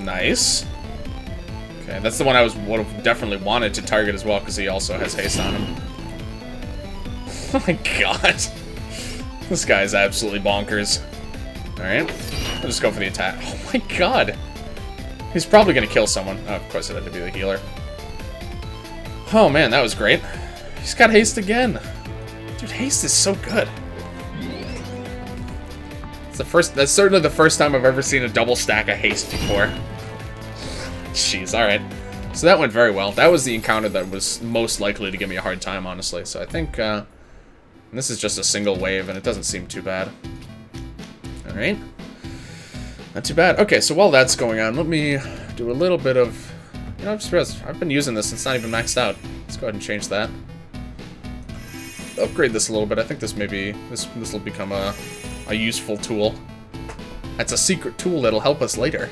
Nice. Okay, that's the one I would have definitely wanted to target as well, because he also has haste on him. Oh my god. This guy is absolutely bonkers. Alright. I'll just go for the attack. Oh my god. He's probably going to kill someone. Oh, of course it had to be the healer. Oh man, that was great. He's got haste again. Dude, haste is so good. That's certainly the first time I've ever seen a double stack of haste before. Jeez, alright. So that went very well. That was the encounter that was most likely to give me a hard time, honestly. So I think, this is just a single wave, and it doesn't seem too bad. Alright. Not too bad. Okay, so while that's going on, let me do a little bit of... You know, I'm just realized I've been using this, and it's not even maxed out. Let's go ahead and change that. Upgrade this a little bit. I think this may be... This will become a useful tool. That's a secret tool that'll help us later.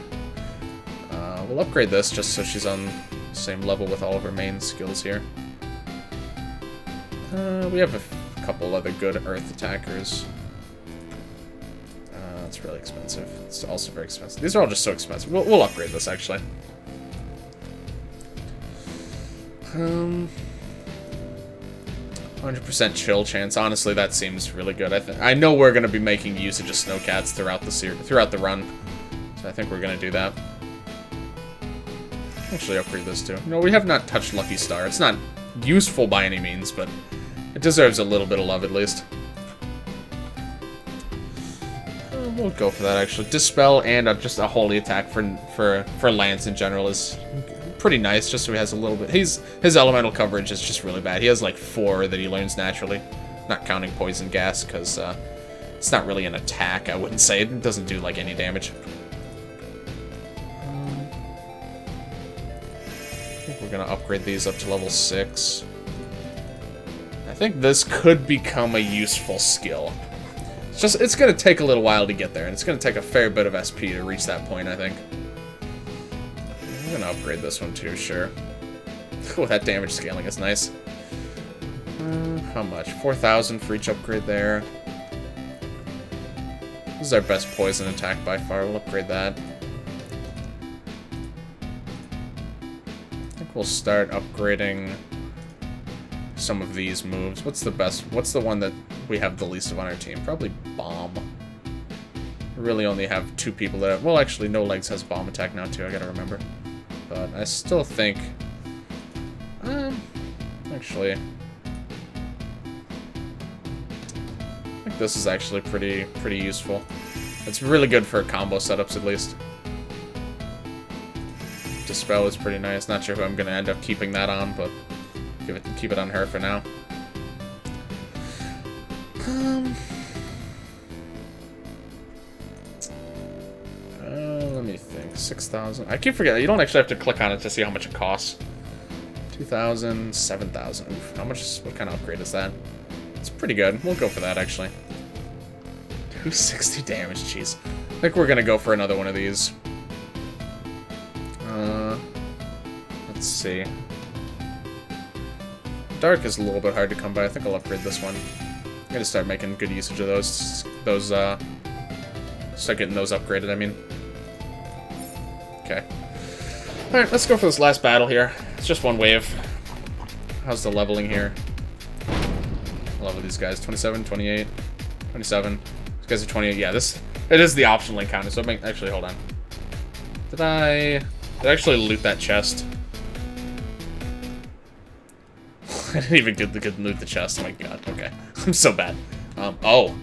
We'll upgrade this just so she's on the same level with all of her main skills here. We have a couple other good earth attackers. It's really expensive. It's also very expensive. These are all just so expensive. We'll upgrade this, actually. 100% chill chance. Honestly, that seems really good. I know we're going to be making usage of snowcats throughout the run, so I think we're going to do that. Actually, upgrade this too. No, we have not touched Lucky Star. It's not useful by any means, but it deserves a little bit of love at least. We'll go for that actually. Dispel and just a holy attack for Lance in general is pretty nice, just so he has a little bit. His elemental coverage is just really bad. He has like 4 that he learns naturally, not counting poison gas, because it's not really an attack, I wouldn't say. It doesn't do like any damage. I think we're gonna upgrade these up to level 6. I think this could become a useful skill. It's gonna take a little while to get there, and it's gonna take a fair bit of SP to reach that point, I think. I'm gonna upgrade this one too, sure. Oh, that damage scaling is nice. How much? 4,000 for each upgrade there. This is our best poison attack by far. We'll upgrade that. I think we'll start upgrading some of these moves. What's the best? What's the one that we have the least of on our team? Probably Bomb. We really only have 2 people that have... Well, actually, No Legs has Bomb attack now, too. I gotta remember. But I still think... actually... I think this is actually pretty useful. It's really good for combo setups, at least. Dispel is pretty nice. Not sure who I'm gonna end up keeping that on, but... Keep it on her for now. Let me think. 6,000. I keep forgetting. You don't actually have to click on it to see how much it costs. 2,000, 7,000. Oof, how much? What kind of upgrade is that? It's pretty good. We'll go for that, actually. 260 damage, jeez. I think we're gonna go for another one of these. Let's see. Dark is a little bit hard to come by. I think I'll upgrade this one. I'm gonna start making good usage of those. Start getting those upgraded, I mean. Okay. Alright, let's go for this last battle here. It's just one wave. How's the leveling here? I level these guys. 27, 28, 27. These guys are 28. Yeah, it is the optional encounter, so actually, hold on. Did I actually loot that chest? I didn't even get to loot the chest. Oh my god. Okay. I'm so bad. Oh.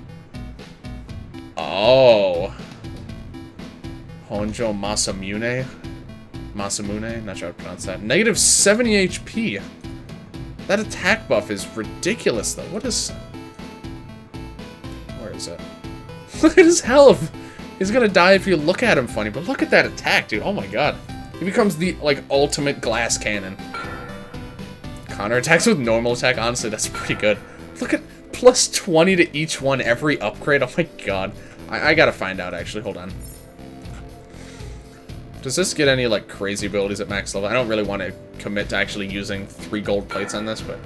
Honjo Masamune? Masamune? Not sure how to pronounce that. Negative 70 HP. That attack buff is ridiculous, though. What is... Where is it? Look at his health! He's gonna die if you look at him funny, but look at that attack, dude. Oh my god. He becomes the, like, ultimate glass cannon. Counter attacks with normal attack, honestly, that's pretty good. Look at plus 20 to each one every upgrade. Oh my god. I gotta find out, actually. Hold on. Does this get any, like, crazy abilities at max level? I don't really want to commit to actually using 3 gold plates on this, but...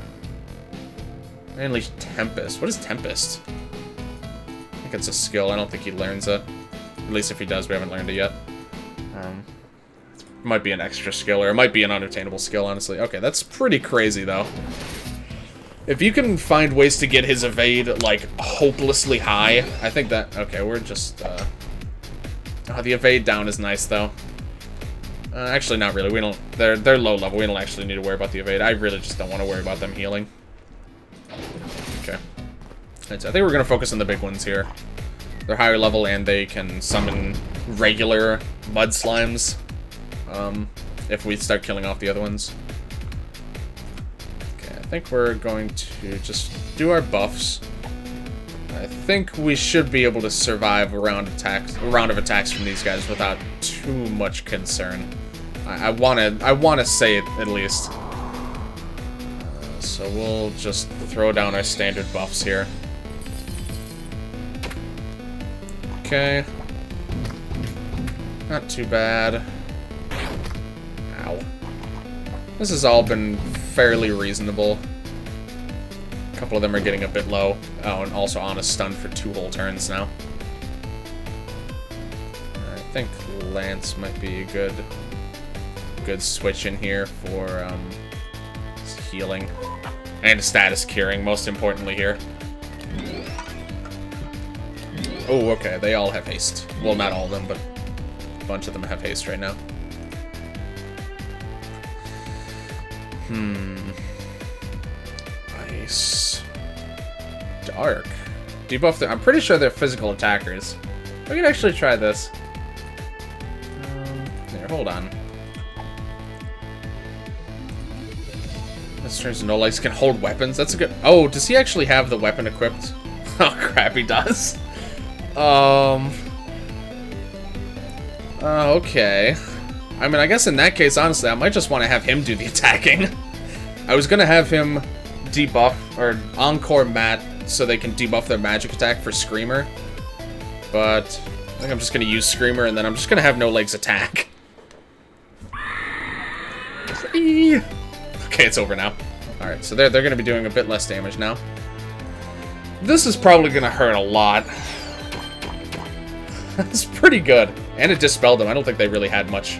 Mainly Tempest. What is Tempest? I think it's a skill. I don't think he learns it. At least if he does, we haven't learned it yet. It might be an extra skill, or it might be an unattainable skill, honestly. Okay, that's pretty crazy, though. If you can find ways to get his evade, like, hopelessly high, I think that... Okay, we're just, Oh, the evade down is nice, though. Actually, not really. We don't... They're low level. We don't actually need to worry about the evade. I really just don't want to worry about them healing. Okay. I think we're going to focus on the big ones here. They're higher level, and they can summon regular mud slimes. If we start killing off the other ones. Okay, I think we're going to just do our buffs. I think we should be able to survive a round of attacks from these guys without too much concern. I wanna say it at least. So we'll just throw down our standard buffs here. Okay. Not too bad. Ow. This has all been fairly reasonable. A couple of them are getting a bit low. Oh, and also on a stun for 2 whole turns now. I think Lance might be a good switch in here for healing. And status curing, most importantly here. Oh, okay, they all have haste. Well, not all of them, but a bunch of them have haste right now. Ice. Dark. Debuff I'm pretty sure they're physical attackers. We can actually try this. Here, hold on. This turns no legs can hold weapons. That's a good... Oh, does he actually have the weapon equipped? Oh, crap, he does. Okay. I mean, I guess in that case, honestly, I might just want to have him do the attacking. I was gonna have him debuff, or encore Matt, so they can debuff their magic attack for Screamer. But I think I'm just gonna use Screamer, and then I'm just gonna have no legs attack. Okay, it's over now. Alright, so they're gonna be doing a bit less damage now. This is probably gonna hurt a lot. That's pretty good. And it dispelled them. I don't think they really had much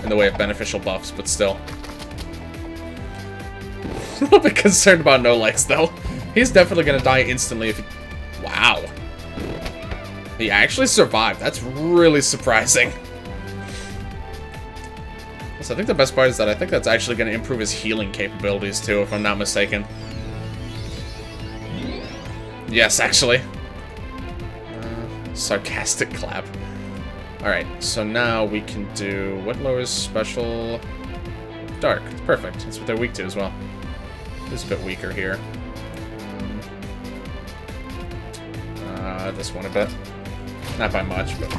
in the way of beneficial buffs, but still. A little bit concerned about no legs, though. He's definitely gonna die instantly if he... Wow. He actually survived. That's really surprising. So I think the best part is that I think that's actually gonna improve his healing capabilities, too, if I'm not mistaken. Yes, actually. Sarcastic clap. Alright, so now we can do... What lowers special? Dark. Perfect. That's what they're weak to as well. It's a bit weaker here. This one a bit. Not by much, but...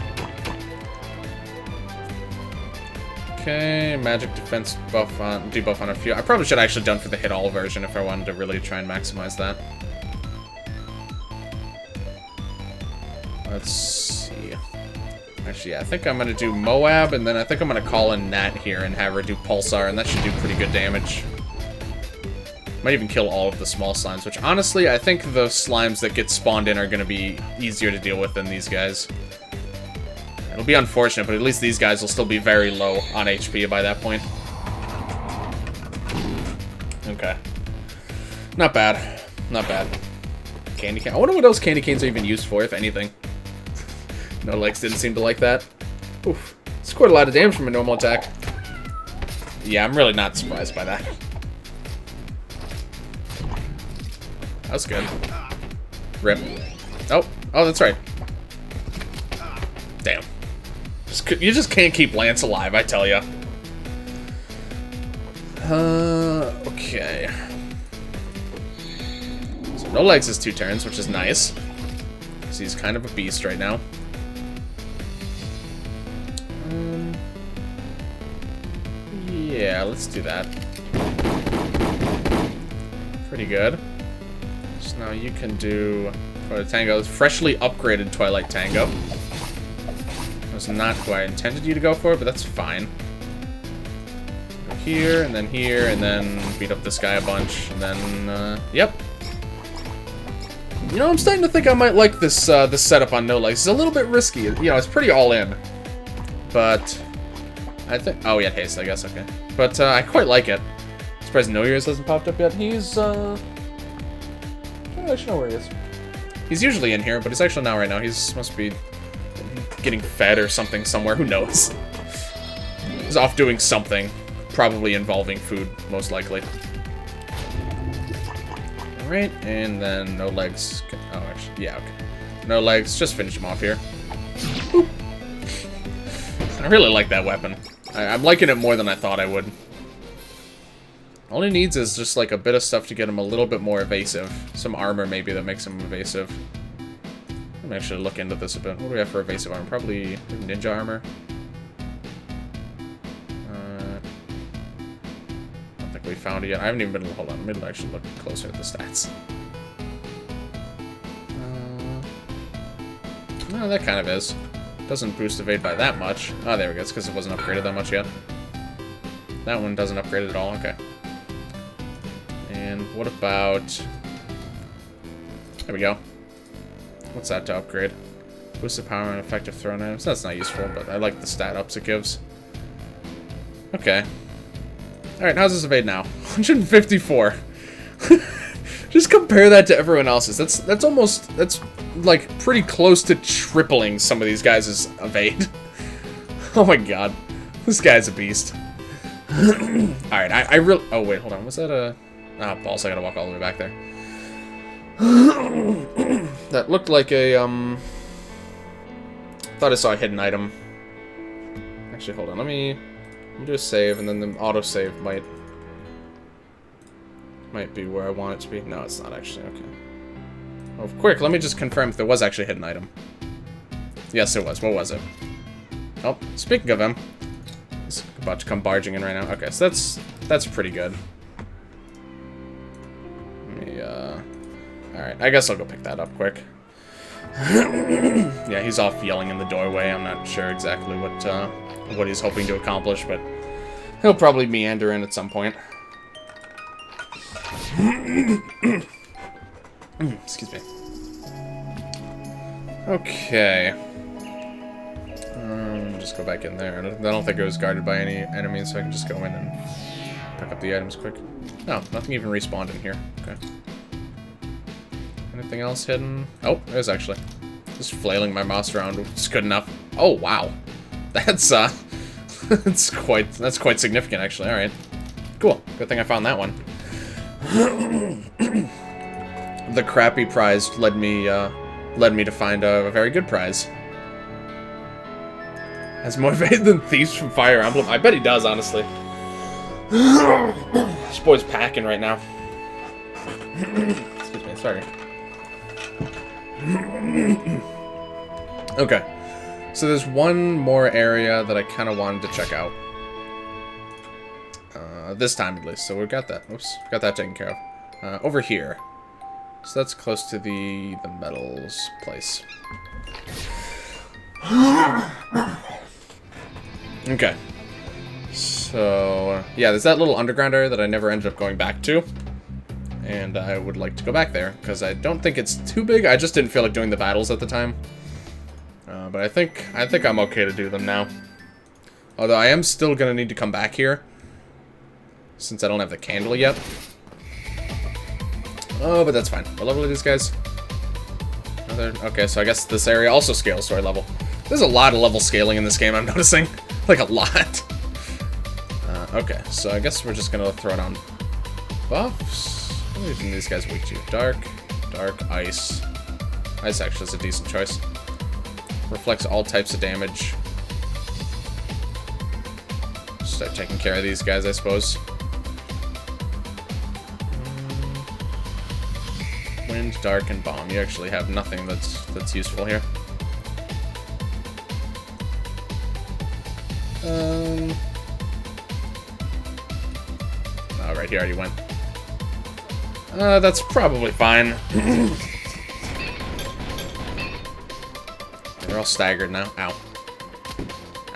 Okay, magic defense buff on, debuff on a few. I probably should have actually done for the hit all version if I wanted to really try and maximize that. Let's see. Actually, yeah, I think I'm going to do Moab, and then I think I'm going to call in Nat here and have her do Pulsar, and that should do pretty good damage. Might even kill all of the small slimes, which honestly, I think the slimes that get spawned in are going to be easier to deal with than these guys. It'll be unfortunate, but at least these guys will still be very low on HP by that point. Okay. Not bad. Not bad. Candy cane. I wonder what else candy canes are even used for, if anything. No legs didn't seem to like that. Oof. It's quite a lot of damage from a normal attack. Yeah, I'm really not surprised by that. That's good. Rip. Oh, that's right. Damn. You just can't keep Lance alive, I tell ya. Okay. So no legs is 2 turns, which is nice. So he's kind of a beast right now. Yeah, let's do that. Pretty good. So now you can do Twilight Tango. Freshly upgraded Twilight Tango. That's not who I intended you to go for, but that's fine. Go here, and then beat up this guy a bunch, and then, yep. You know, I'm starting to think I might like this, this setup on no legs. It's a little bit risky. You know, it's pretty all in. But I think... Oh, yeah, haste, I guess, okay. But, I quite like it. Surprised No Years hasn't popped up yet. He's, I don't actually know where he is. He's usually in here, but he's actually not right now. He's must be getting fed or something somewhere. Who knows? He's off doing something. Probably involving food, most likely. Alright, and then no legs. Oh, actually, yeah, okay. No legs. Just finish him off here. Boop. I really like that weapon. I'm liking it more than I thought I would. All he needs is just like a bit of stuff to get him a little bit more evasive. Some armor maybe that makes him evasive. Let me actually look into this a bit. What do we have for evasive armor? Probably ninja armor. I don't think we found it yet. I haven't even been... Hold on, let me actually look closer at the stats. No, that kind of is. Doesn't boost evade by that much. Oh, there we go. It's because it wasn't upgraded that much yet. That one doesn't upgrade it at all. Okay. And what about... There we go. What's that to upgrade? Boost the power and effective thrown items. That's not useful, but I like the stat ups it gives. Okay. Alright, how's this evade now? 154. Just compare that to everyone else's. That's almost... That's, like, pretty close to tripling some of these guys' evade. Oh my god. This guy's a beast. Alright, I really... Oh, wait, hold on. Was that a... Ah, balls, I gotta walk all the way back there. That looked like a, Thought I saw a hidden item. Actually, hold on. Let me do a save, and then the autosave might be where I want it to be. No, it's not actually. Okay. Oh, quick, let me just confirm if there was actually a hidden item. Yes, there was. What was it? Oh, speaking of him, he's about to come barging in right now. Okay, so that's pretty good. Alright, I guess I'll go pick that up quick. Yeah, he's off yelling in the doorway. I'm not sure exactly what he's hoping to accomplish, but he'll probably meander in at some point. Excuse me. Okay. Just go back in there. I don't think it was guarded by any enemies, so I can just go in and pick up the items quick. No, nothing even respawned in here. Okay. Anything else hidden? Oh, there's actually. Just flailing my mouse around. It's good enough. Oh, wow. That's, that's quite significant, actually. Alright. Cool. Good thing I found that one. The crappy prize led me to find a very good prize. Has more evade than Thieves from Fire Emblem. I bet he does, honestly. This boy's packing right now. Excuse me, sorry. Okay, so there's one more area that I kind of wanted to check out. This time at least, so we got that. Oops, got that taken care of. Over here. So that's close to the metals place. Okay. So, yeah, there's that little underground area that I never ended up going back to. And I would like to go back there, because I don't think it's too big. I just didn't feel like doing the battles at the time. But I think I'm okay to do them now. Although I am still going to need to come back here, since I don't have the candle yet. Oh, but that's fine. What level are these guys? Okay, so I guess this area also scales to our level. There's a lot of level scaling in this game, I'm noticing. Like, a lot. Okay, so I guess we're just gonna throw down buffs. What are these guys weak to? Dark, ice. Ice actually is a decent choice. Reflects all types of damage. Start taking care of these guys, I suppose. Wind, dark, and bomb. You actually have nothing that's useful here. Oh, right here already went. That's probably fine. They're all staggered now. Ow.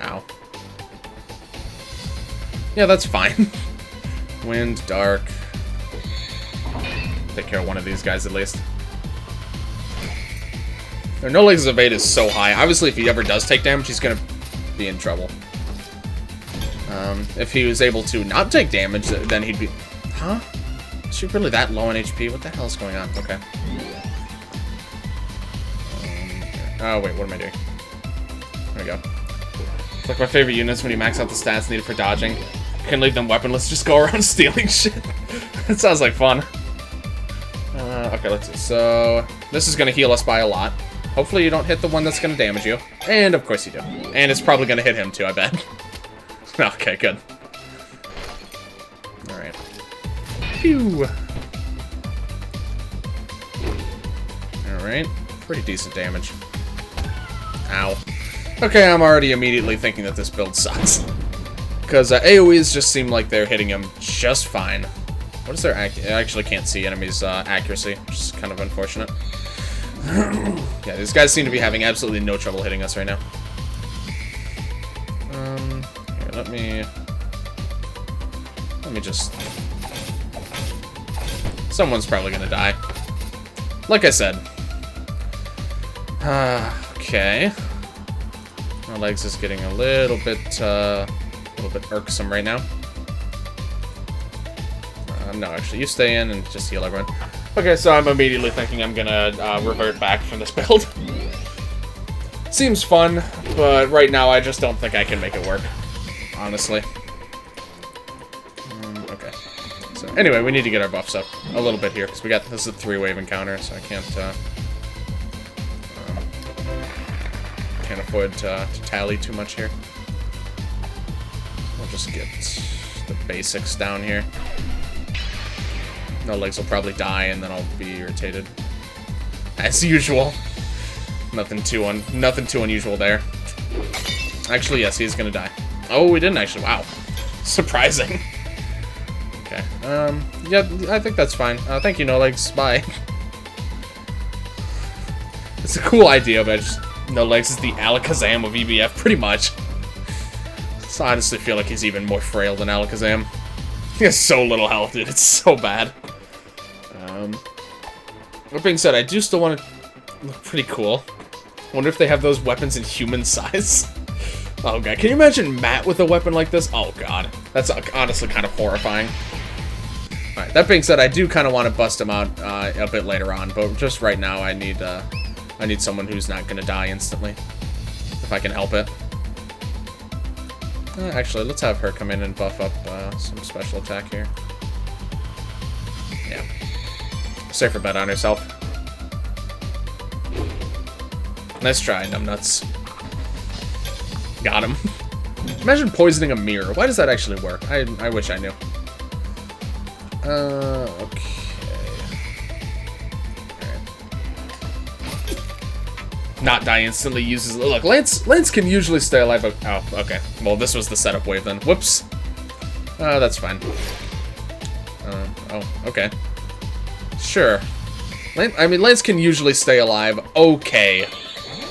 Ow. Yeah, that's fine. Wind, dark. Take care of one of these guys at least. Their no legs of evade is so high. Obviously, if he ever does take damage, he's gonna be in trouble. If he was able to not take damage, then he'd be... Huh? Is she really that low on HP? What the hell is going on? Okay. Oh, wait, what am I doing? There we go. It's like my favorite units when you max out the stats needed for dodging. You can leave them weaponless, just go around stealing shit. That sounds like fun. Okay, let's see. So, this is going to heal us by a lot. Hopefully you don't hit the one that's going to damage you. And, of course, you do. And it's probably going to hit him, too, I bet. Okay, good. Alright. Phew. Alright. Pretty decent damage. Ow. Okay, I'm already immediately thinking that this build sucks. Because AoEs just seem like they're hitting him just fine. What is their I actually can't see enemies' accuracy, which is kind of unfortunate. Yeah, these guys seem to be having absolutely no trouble hitting us right now. Here, let me just... Someone's probably gonna die. Like I said. Okay. My legs is getting a little bit irksome right now. No, actually, you stay in and just heal everyone. Okay, so I'm immediately thinking I'm gonna revert back from this build. Seems fun, but right now I just don't think I can make it work. Honestly. Okay. So anyway, we need to get our buffs up a little bit here because this is a 3-wave encounter, so I can't afford to tally too much here. We'll just get the basics down here. No legs will probably die, and then I'll be irritated. As usual. Nothing too unusual there. Actually, yes, he's gonna die. Oh, we didn't actually. Wow. Surprising. Okay. Yeah, I think that's fine. Thank you, no legs. Bye. It's a cool idea, but no legs is the Alakazam of EBF, pretty much. So I honestly feel like he's even more frail than Alakazam. He has so little health, dude. It's so bad. That being said, I do still want to look pretty cool. Wonder if they have those weapons in human size. Oh god, can you imagine Matt with a weapon like this? Oh god, that's honestly kind of horrifying. Alright, that being said, I do kind of want to bust him out a bit later on, but just right now I need someone who's not going to die instantly. If I can help it. Actually, let's have her come in and buff up some special attack here. Yeah. Safer bet on herself. Nice try, numbnuts. Got him. Imagine poisoning a mirror. Why does that actually work? I wish I knew. Okay. Not die instantly uses... Look, Lance can usually stay alive, but... Oh, okay. Well, this was the setup wave then. Whoops. That's fine. Oh, okay. Sure. I mean, Lance can usually stay alive. Okay.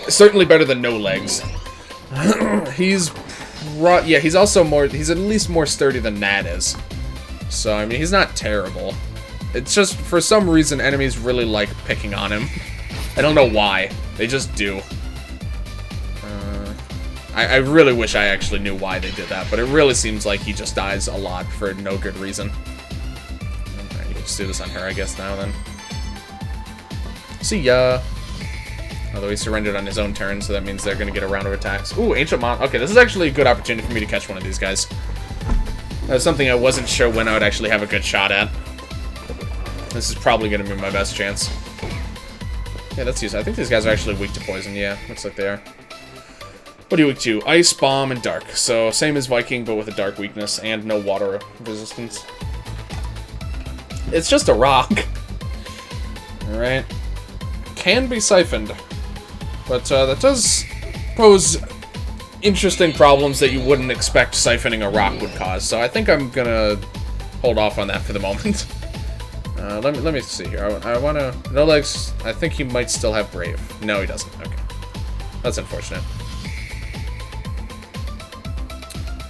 Certainly better than no legs. He's also more, he's at least more sturdy than Nat is. So, I mean, he's not terrible. It's just, for some reason, enemies really like picking on him. I don't know why. They just do. I really wish I actually knew why they did that, but it really seems like he just dies a lot for no good reason. Alright, you can just do this on her, I guess, now, then. See ya! Although he surrendered on his own turn, so that means they're gonna get a round of attacks. Ooh, Ancient Mon. Okay, this is actually a good opportunity for me to catch one of these guys. That's something I wasn't sure when I would actually have a good shot at. This is probably gonna be my best chance. Yeah, that's useful. I think these guys are actually weak to poison. Yeah, looks like they are. What are you weak to? Ice, Bomb, and Dark. So, same as Viking, but with a Dark weakness and no water resistance. It's just a rock. Alright. Can be siphoned. But that does pose interesting problems that you wouldn't expect siphoning a rock would cause. So I think I'm gonna hold off on that for the moment. Let me see here. I wanna... No legs. I think he might still have Brave. No, he doesn't. Okay. That's unfortunate.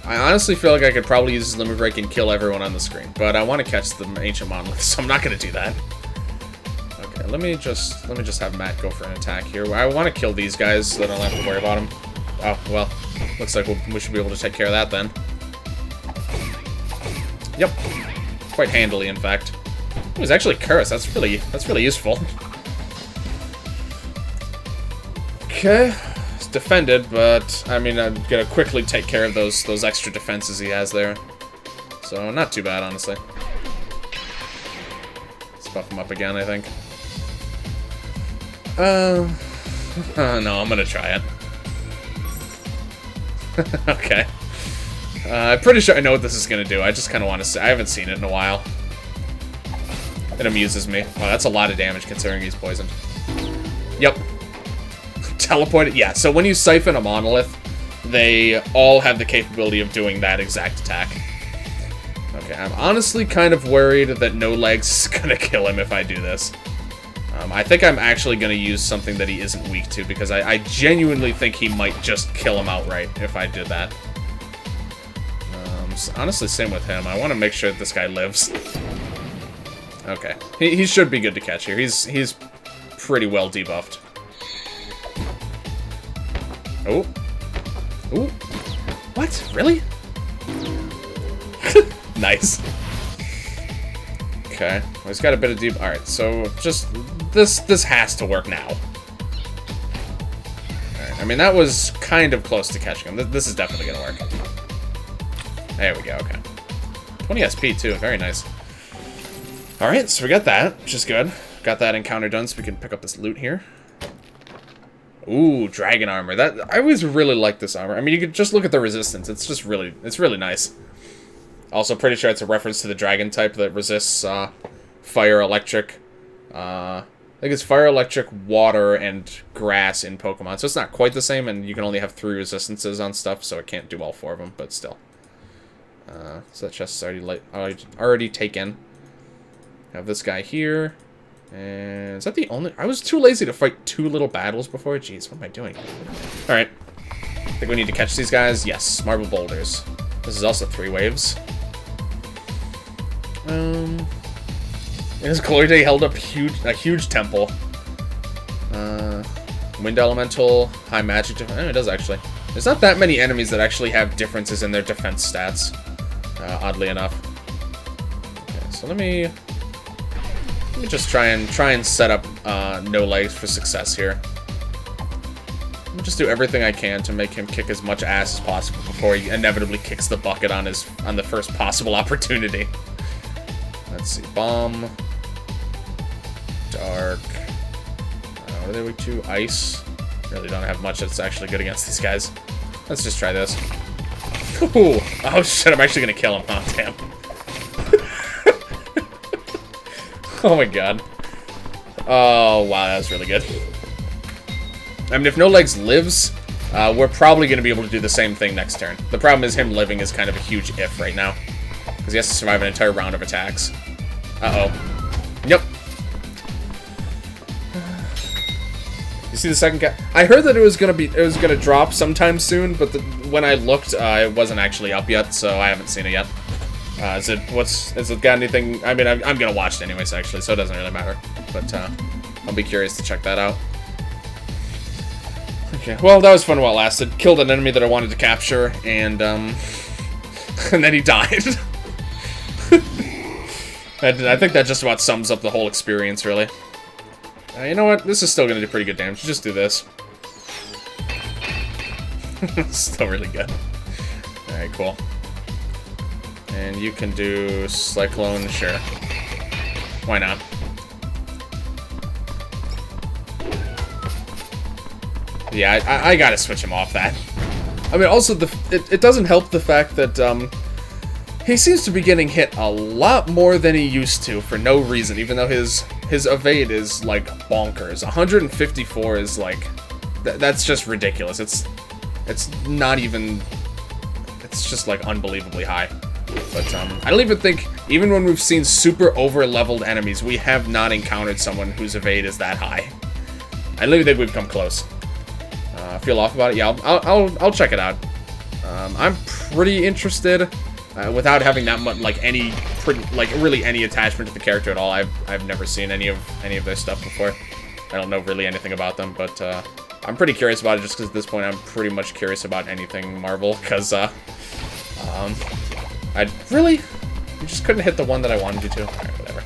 I honestly feel like I could probably use his Limit Break and kill everyone on the screen, but I want to catch the Ancient Monolith, so I'm not going to do that. Okay, let me just have Matt go for an attack here. I want to kill these guys so that I don't have to worry about them. Oh, well, looks like we should be able to take care of that then. Yep. Quite handily, in fact. It was actually Curse. That's really useful. Okay. Defended, but I mean, I'm gonna quickly take care of those extra defenses he has there. So not too bad, honestly. Let's buff him up again, I think. No, I'm gonna try it. Okay. I'm pretty sure I know what this is gonna do. I just kind of want to see. I haven't seen it in a while. It amuses me. Wow, that's a lot of damage considering he's poisoned. Yep. Teleported? Yeah, so when you siphon a monolith, they all have the capability of doing that exact attack. Okay, I'm honestly kind of worried that no legs is gonna kill him if I do this. I think I'm actually gonna use something that he isn't weak to, because I genuinely think he might just kill him outright if I did that. Honestly, same with him. I want to make sure that this guy lives. Okay, he should be good to catch here. He's pretty well debuffed. Oh. Ooh. What? Really? Nice. Okay. Well, he's got a bit of deep... Alright, so just... This has to work now. Alright, I mean, that was kind of close to catching him. This is definitely gonna work. There we go, okay. 20 SP, too. Very nice. Alright, so we got that, which is good. Got that encounter done, so we can pick up this loot here. Ooh, dragon armor. I always really like this armor. I mean, you could just look at the resistance. It's really nice. Also, pretty sure it's a reference to the dragon type that resists fire, electric. I think it's fire, electric, water, and grass in Pokemon. So it's not quite the same, and you can only have 3 resistances on stuff, so it can't do all 4 of them, but still. So that chest is already taken. Have this guy here. And is that the only... I was too lazy to fight 2 little battles before. Jeez, what am I doing? Alright. I think we need to catch these guys. Yes, marble boulders. This is also 3 waves. His Glory Day held up a huge temple. Wind Elemental, high magic... it does actually. There's not that many enemies that actually have differences in their defense stats. Oddly enough. Okay, so let me just try and set up no legs for success here. Let me just do everything I can to make him kick as much ass as possible before he inevitably kicks the bucket on the first possible opportunity. Let's see, bomb, dark. What are they weak to? Ice. Really don't have much that's actually good against these guys. Let's just try this. Ooh. Oh shit! I'm actually gonna kill him. Oh damn. Oh my god. Oh, wow, that was really good. I mean, if No Legs lives, we're probably going to be able to do the same thing next turn. The problem is him living is kind of a huge if right now. Because he has to survive an entire round of attacks. Uh-oh. Yep. You see the second cat? I heard that it was gonna drop sometime soon, but when I looked, it wasn't actually up yet, so I haven't seen it yet. Has it got anything? I mean, I'm gonna watch it anyways, actually, so it doesn't really matter. But I'll be curious to check that out. Okay, well, that was fun while it lasted. Killed an enemy that I wanted to capture, and and then he died. I think that just about sums up the whole experience, really. You know what? This is still gonna do pretty good damage. Just do this. Still really good. Alright, cool. And you can do Cyclone, sure. Why not? Yeah, I gotta switch him off that. I mean, also, it doesn't help the fact that, he seems to be getting hit a lot more than he used to for no reason, even though his evade is, like, bonkers. 154 is, like, that's just ridiculous. It's not even, it's just, like, unbelievably high. But, I don't even think, even when we've seen super over-leveled enemies, we have not encountered someone whose evade is that high. I don't even think we've come close. Feel off about it? Yeah, I'll check it out. I'm pretty interested. Without having that much, like, really any attachment to the character at all. I've never seen any of their stuff before. I don't know really anything about them, but I'm pretty curious about it just because at this point I'm pretty much curious about anything Marvel, because I just couldn't hit the one that I wanted you to. Alright, whatever.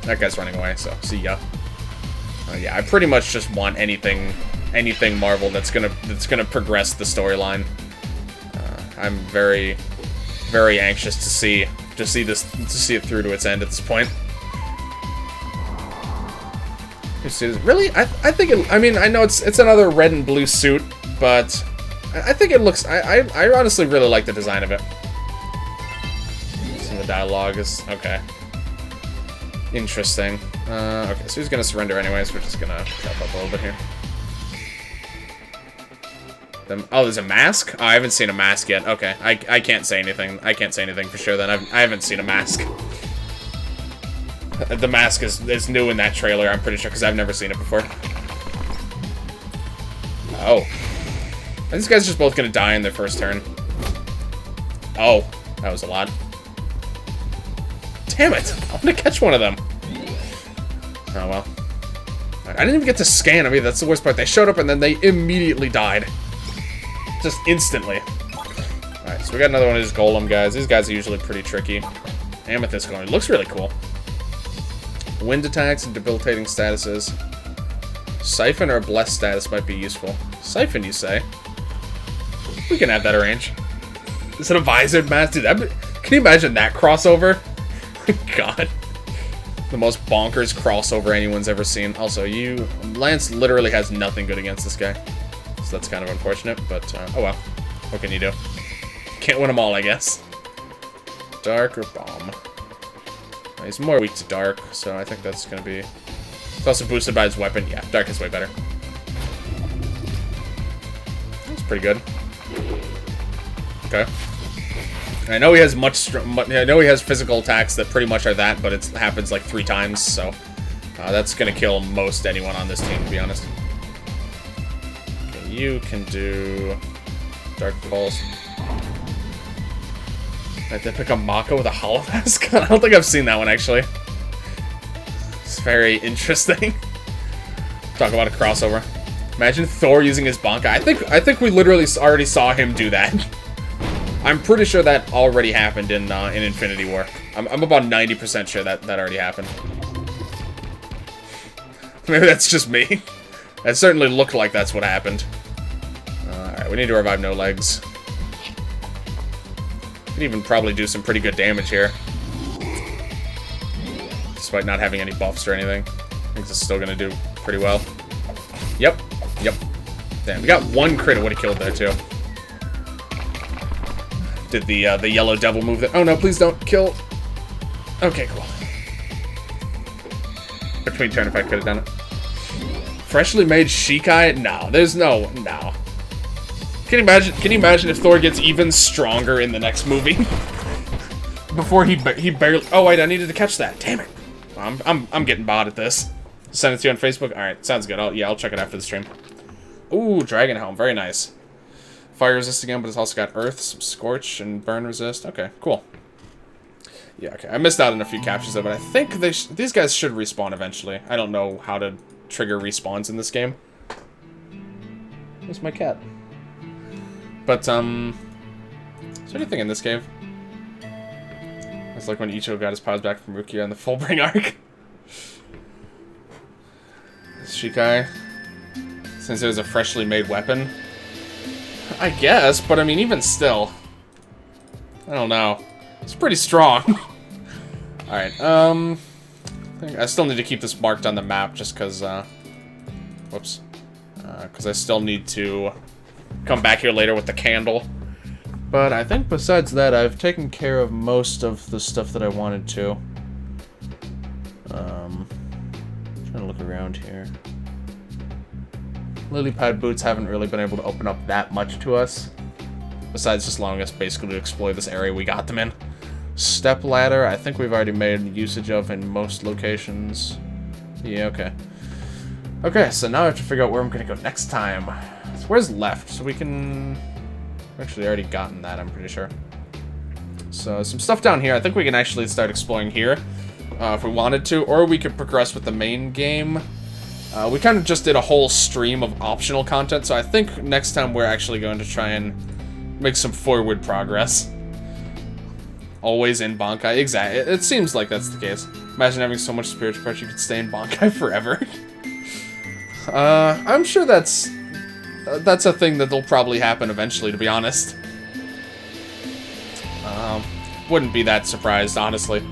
That guy's running away, so see ya. Yeah, I pretty much just want anything Marvel that's gonna progress the storyline. I'm very anxious to see it through to its end at this point. Really? I think it, I mean, I know it's another red and blue suit, but I think it looks, I honestly really like the design of it. Some of the dialogue is, okay. Interesting. Okay, so he's gonna surrender anyways, we're just gonna trap up a little bit here. Oh, there's a mask? Oh, I haven't seen a mask yet. Okay, I can't say anything. I can't say anything for sure then. I haven't seen a mask. The mask is new in that trailer, I'm pretty sure, because I've never seen it before. Oh. Are these guys just both gonna die in their first turn? Oh, that was a lot. Damn it! I'm gonna catch one of them. Oh, well. I didn't even get to scan them either. That's the worst part. They showed up and then they immediately died. Just instantly. Alright, so we got another one of these golem guys. These guys are usually pretty tricky. Amethyst golem. It looks really cool. Wind attacks and debilitating statuses. Siphon or blessed status might be useful. Siphon, you say? We can add that range. Is it a visored mask? Dude, can you imagine that crossover? God. The most bonkers crossover anyone's ever seen. Also, Lance literally has nothing good against this guy. So that's kind of unfortunate, but, oh well. What can you do? Can't win them all, I guess. Dark or bomb? He's more weak to dark, so I think that's gonna be... It's also boosted by his weapon. Yeah, dark is way better. That's pretty good. Okay. I know he has I know he has physical attacks that pretty much are that, but it happens like 3 times, so... that's gonna kill most anyone on this team, to be honest. Okay, you can do... Dark Pulse. I have to pick up Mako with a Hollow Mask? I don't think I've seen that one, actually. It's very interesting. Talk about a crossover. Imagine Thor using his Bankai. I think we literally already saw him do that. I'm pretty sure that already happened in Infinity War. I'm about 90% sure that already happened. Maybe that's just me. It certainly looked like that's what happened. Alright, we need to revive No Legs. We can even probably do some pretty good damage here. Despite not having any buffs or anything. I think this is still gonna do pretty well. Yep. Yep. Damn, we got 1 crit. It would have killed there, too. Did the yellow devil move that? Oh no, please don't kill. Okay, cool. Between turn if I could have done it. Freshly made Shikai? No, there's no. Can you imagine if Thor gets even stronger in the next movie? Before he barely. Oh wait, I needed to catch that. Damn it. I'm getting bot at this. Send it to you on Facebook? Alright, sounds good. I'll check it after the stream. Ooh, Dragon Helm. Very nice. Fire resist again, but it's also got Earth, some Scorch, and Burn resist. Okay, cool. Yeah, okay. I missed out on a few captures though, but I think these guys should respawn eventually. I don't know how to trigger respawns in this game. Where's my cat? But, is there anything in this cave? It's like when Ichigo got his powers back from Rukia in the Fullbring arc. Shikai. Since it was a freshly made weapon. I guess, but I mean, even still. I don't know. It's pretty strong. Alright, I still need to keep this marked on the map just because, whoops. Because I still need to come back here later with the candle. But I think besides that, I've taken care of most of the stuff that I wanted to. Trying to look around here. Lily pad boots haven't really been able to open up that much to us. Besides just allowing us basically to explore this area we got them in. Step ladder, I think we've already made usage of in most locations. Yeah, okay. Okay, so now I have to figure out where I'm going to go next time. So where's left? So we can... We've actually already gotten that, I'm pretty sure. So some stuff down here. I think we can actually start exploring here. If we wanted to. Or we could progress with the main game. We kind of just did a whole stream of optional content. So I think next time we're actually going to try and make some forward progress. Always in Bankai. Exactly. It seems like that's the case. Imagine having so much spiritual pressure you could stay in Bankai forever. I'm sure that's a thing that'll probably happen eventually, to be honest. Wouldn't be that surprised, honestly.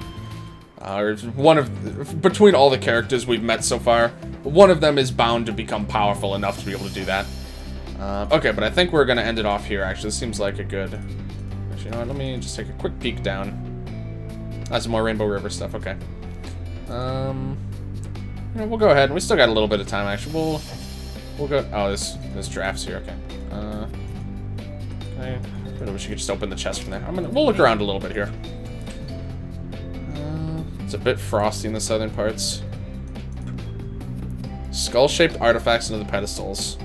Between all the characters we've met so far, one of them is bound to become powerful enough to be able to do that. Okay, but I think we're gonna end it off here, actually. This seems like a good... Actually, you know what, let me just take a quick peek down. That's some more Rainbow River stuff, okay. You know, we'll go ahead. We still got a little bit of time, actually. We'll go... Oh, there's drafts here, okay. I really wish you could just open the chest from there. We'll look around a little bit here. It's a bit frosty in the southern parts. Skull-shaped artifacts into the pedestals.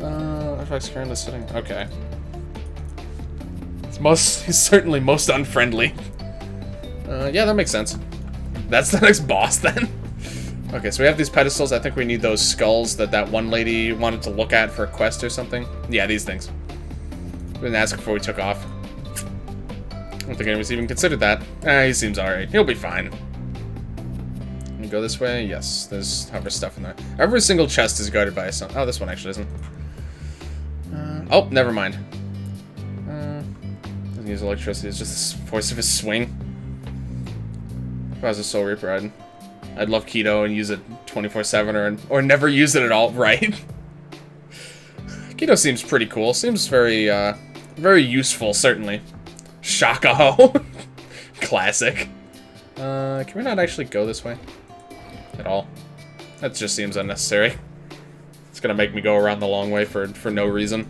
Artifacts currently sitting... Okay. He's certainly most unfriendly. Yeah, that makes sense. That's the next boss, then. Okay, so we have these pedestals. I think we need those skulls that one lady wanted to look at for a quest or something. Yeah, these things. We didn't ask before we took off. I don't think anyone's even considered that. He seems alright. He'll be fine. Can we go this way? Yes, there's hover stuff in there. Every single chest is guarded by some... Oh, this one actually isn't. Oh, never mind. Doesn't use electricity. It's just the force of his swing. If I was a Soul Reaper, I'd love Keto and use it 24/7 or never use it at all, right? Keto seems pretty cool. Seems very, very useful, certainly. Shaka-ho. Classic. Can we not actually go this way? At all? That just seems unnecessary. It's gonna make me go around the long way for no reason.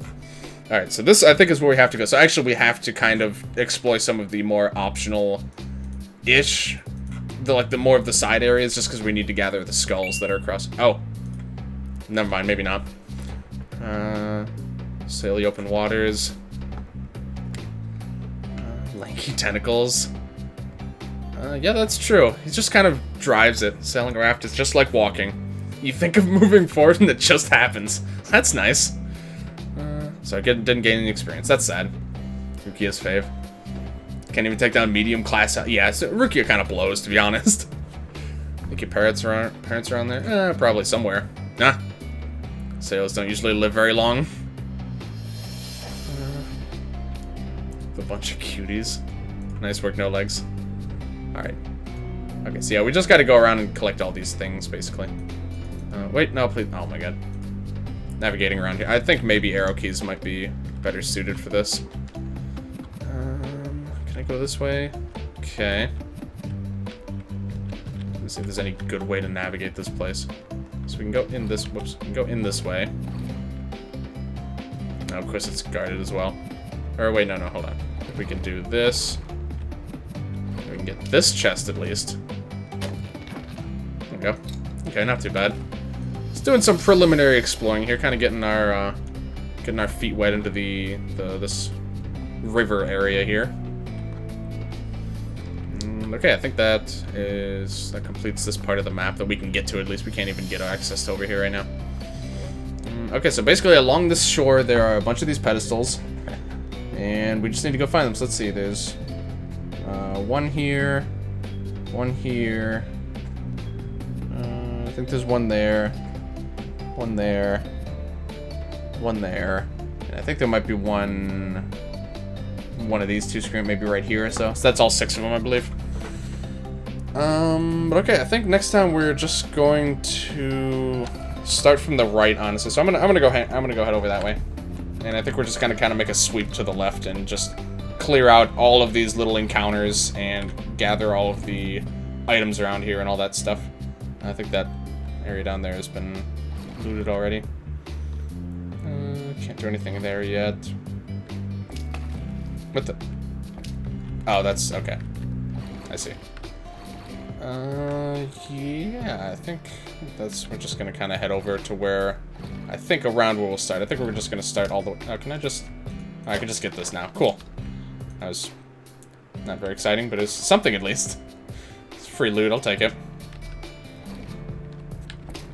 Alright, so this, I think, is where we have to go. So actually, we have to kind of explore some of the more optional-ish... the more of the side areas, just because we need to gather the skulls that are across. Oh. Never mind, maybe not. Sail the open waters. Lanky tentacles. Yeah, that's true. He just kind of drives it. Sailing a raft is just like walking. You think of moving forward and it just happens. That's nice. So I didn't gain any experience. That's sad. Rukia's fave. Can't even take down medium class. Yeah, so Rukia kind of blows, to be honest. Think your parents are around there? Probably somewhere. Nah. Sailors don't usually live very long. A bunch of cuties. Nice work, no legs. Alright. Okay, so yeah, we just gotta go around and collect all these things, basically. Wait, no, please. Oh my god. Navigating around here. I think maybe arrow keys might be better suited for this. Can I go this way? Okay. Let's see if there's any good way to navigate this place. So we can go in this. Whoops. We can go in this way. Oh, of course, it's guarded as well. Or wait, no, hold on. If we can do this, we can get this chest at least. There we go. Okay, not too bad. Just doing some preliminary exploring here, kind of getting our feet wet into this river area here. Okay, I think that completes this part of the map that we can get to. At least we can't even get access to over here right now. Okay, so basically along this shore there are a bunch of these pedestals, and we just need to go find them. So let's see. There's one here, one here. I think there's one there, one there, one there, and I think there might be one of these two screen, maybe right here or so. So that's all 6 of them, I believe. But okay, I think next time we're just going to start from the right, honestly. So I'm gonna go head over that way, and I think we're just gonna kind of make a sweep to the left and just clear out all of these little encounters and gather all of the items around here and all that stuff. I think that area down there has been looted already. Can't do anything there yet. What the? Oh, that's okay. I see. Yeah, I think we're just gonna kind of head over to where, I think around where we'll start. I think we're just gonna start all the way. Oh, I can just get this now. Cool. That was not very exciting, but it's something at least. It's free loot, I'll take it.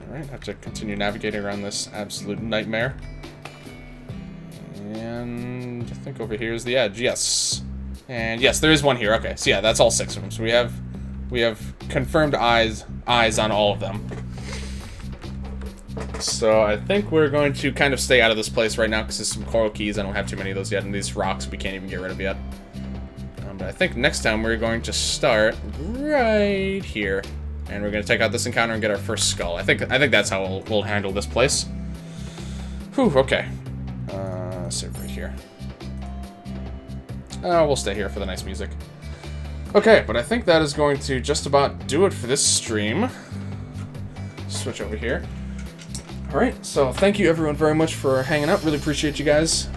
Alright, have to continue navigating around this absolute nightmare. And I think over here is the edge, yes. And yes, there is one here. Okay, so yeah, that's all 6 of them. So we have confirmed eyes on all of them. So I think we're going to kind of stay out of this place right now because there's some coral keys. I don't have too many of those yet, and these rocks we can't even get rid of yet. But I think next time we're going to start right here, and we're going to take out this encounter and get our first skull. I think that's how we'll handle this place. Whew. Okay. Save right here. We'll stay here for the nice music. Okay, but I think that is going to just about do it for this stream. Switch over here. Alright, so thank you everyone very much for hanging out. Really appreciate you guys.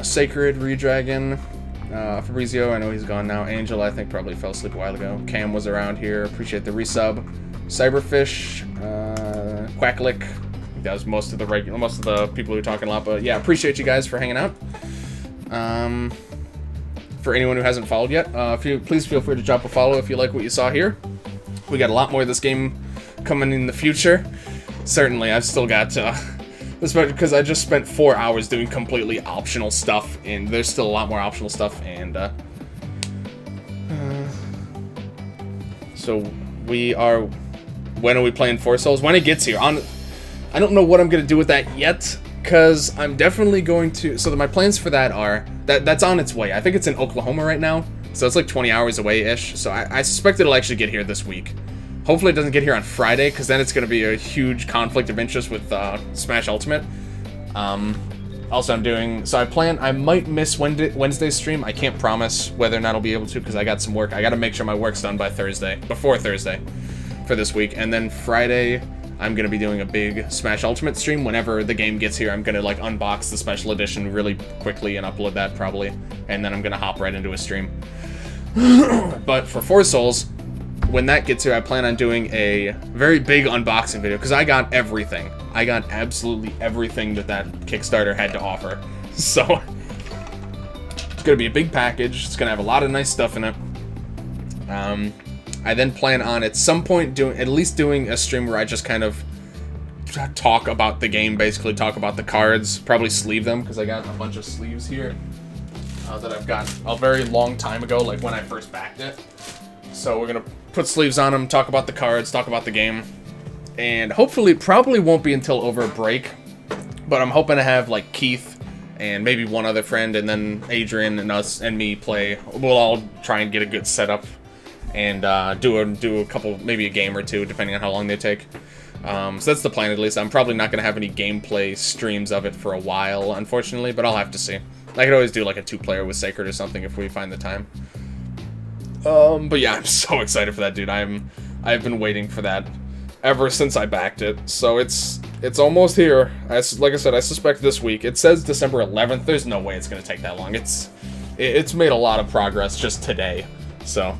Sacred, Redragon, Fabrizio, I know he's gone now. Angel, I think, probably fell asleep a while ago. Cam was around here. Appreciate the resub. Cyberfish, Quacklick. I think that was most of the people who were talking a lot, but yeah, appreciate you guys for hanging out. For anyone who hasn't followed yet, please feel free to drop a follow if you like what you saw here. We got a lot more of this game coming in the future. Certainly, I've still got, especially because I just spent 4 hours doing completely optional stuff, and there's still a lot more optional stuff, and, so when are we playing Four Souls? When it gets here. I don't know what I'm going to do with that yet, because I'm definitely going to, so my plans for that are, that's on its way. I think it's in Oklahoma right now, so it's like 20 hours away-ish, so I suspect it'll actually get here this week. Hopefully it doesn't get here on Friday, because then it's going to be a huge conflict of interest with Smash Ultimate. Also, I might miss Wednesday's stream. I can't promise whether or not I'll be able to, because I got some work. I got to make sure my work's done by before Thursday for this week, and then Friday I'm going to be doing a big Smash Ultimate stream. Whenever the game gets here, I'm going to like unbox the special edition really quickly and upload that probably, and then I'm going to hop right into a stream. But for Four Souls, when that gets here, I plan on doing a very big unboxing video, because I got everything. I got absolutely everything that Kickstarter had to offer. So, it's going to be a big package. It's going to have a lot of nice stuff in it. I then plan on, at some point, doing a stream where I just kind of talk about the game, basically talk about the cards, probably sleeve them, because I got a bunch of sleeves here that I've got a very long time ago, like when I first backed it. So we're going to put sleeves on them, talk about the cards, talk about the game, and hopefully, probably won't be until over break, but I'm hoping to have, like, Keith and maybe one other friend, and then Adrian and us and me play. We'll all try and get a good setup and do a couple, maybe a game or two, depending on how long they take. So that's the plan, at least. I'm probably not going to have any gameplay streams of it for a while, unfortunately, but I'll have to see. I could always do like a 2-player with Sacred or something if we find the time. But yeah, I'm so excited for that, dude. I've been waiting for that ever since I backed it. So it's almost here. Like I said, I suspect this week. It says December 11th. There's no way it's going to take that long. It's made a lot of progress just today. So,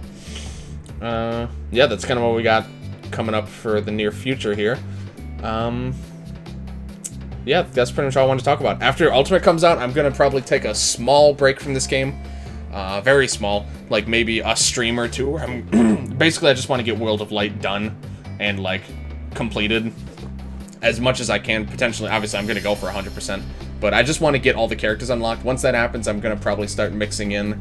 yeah, that's kind of what we got coming up for the near future here. Yeah, that's pretty much all I want to talk about. After Ultimate comes out, I'm going to probably take a small break from this game. Very small. Like, maybe a stream or two. Where I'm basically, I just want to get World of Light done and, like, completed as much as I can. Potentially, obviously, I'm going to go for 100%. But I just want to get all the characters unlocked. Once that happens, I'm going to probably start mixing in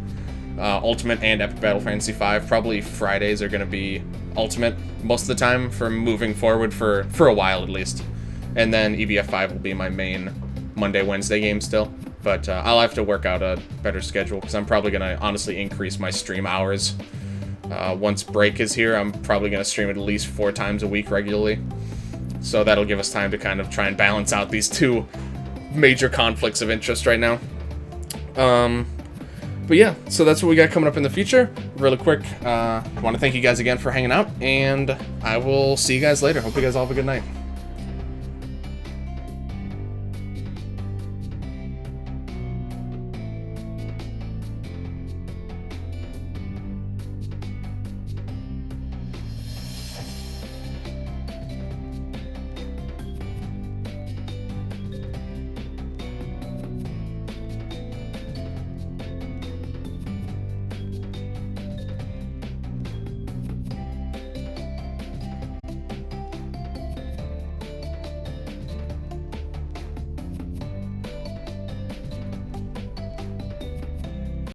Ultimate and Epic Battle Fantasy 5. Probably Fridays are going to be Ultimate most of the time for moving forward for a while at least. And then EBF5 will be my main Monday, Wednesday game still. But I'll have to work out a better schedule because I'm probably going to honestly increase my stream hours. Once break is here, I'm probably going to stream at least 4 times a week regularly. So that'll give us time to kind of try and balance out these two major conflicts of interest right now. But yeah, so that's what we got coming up in the future. Really quick, I want to thank you guys again for hanging out, and I will see you guys later. Hope you guys all have a good night.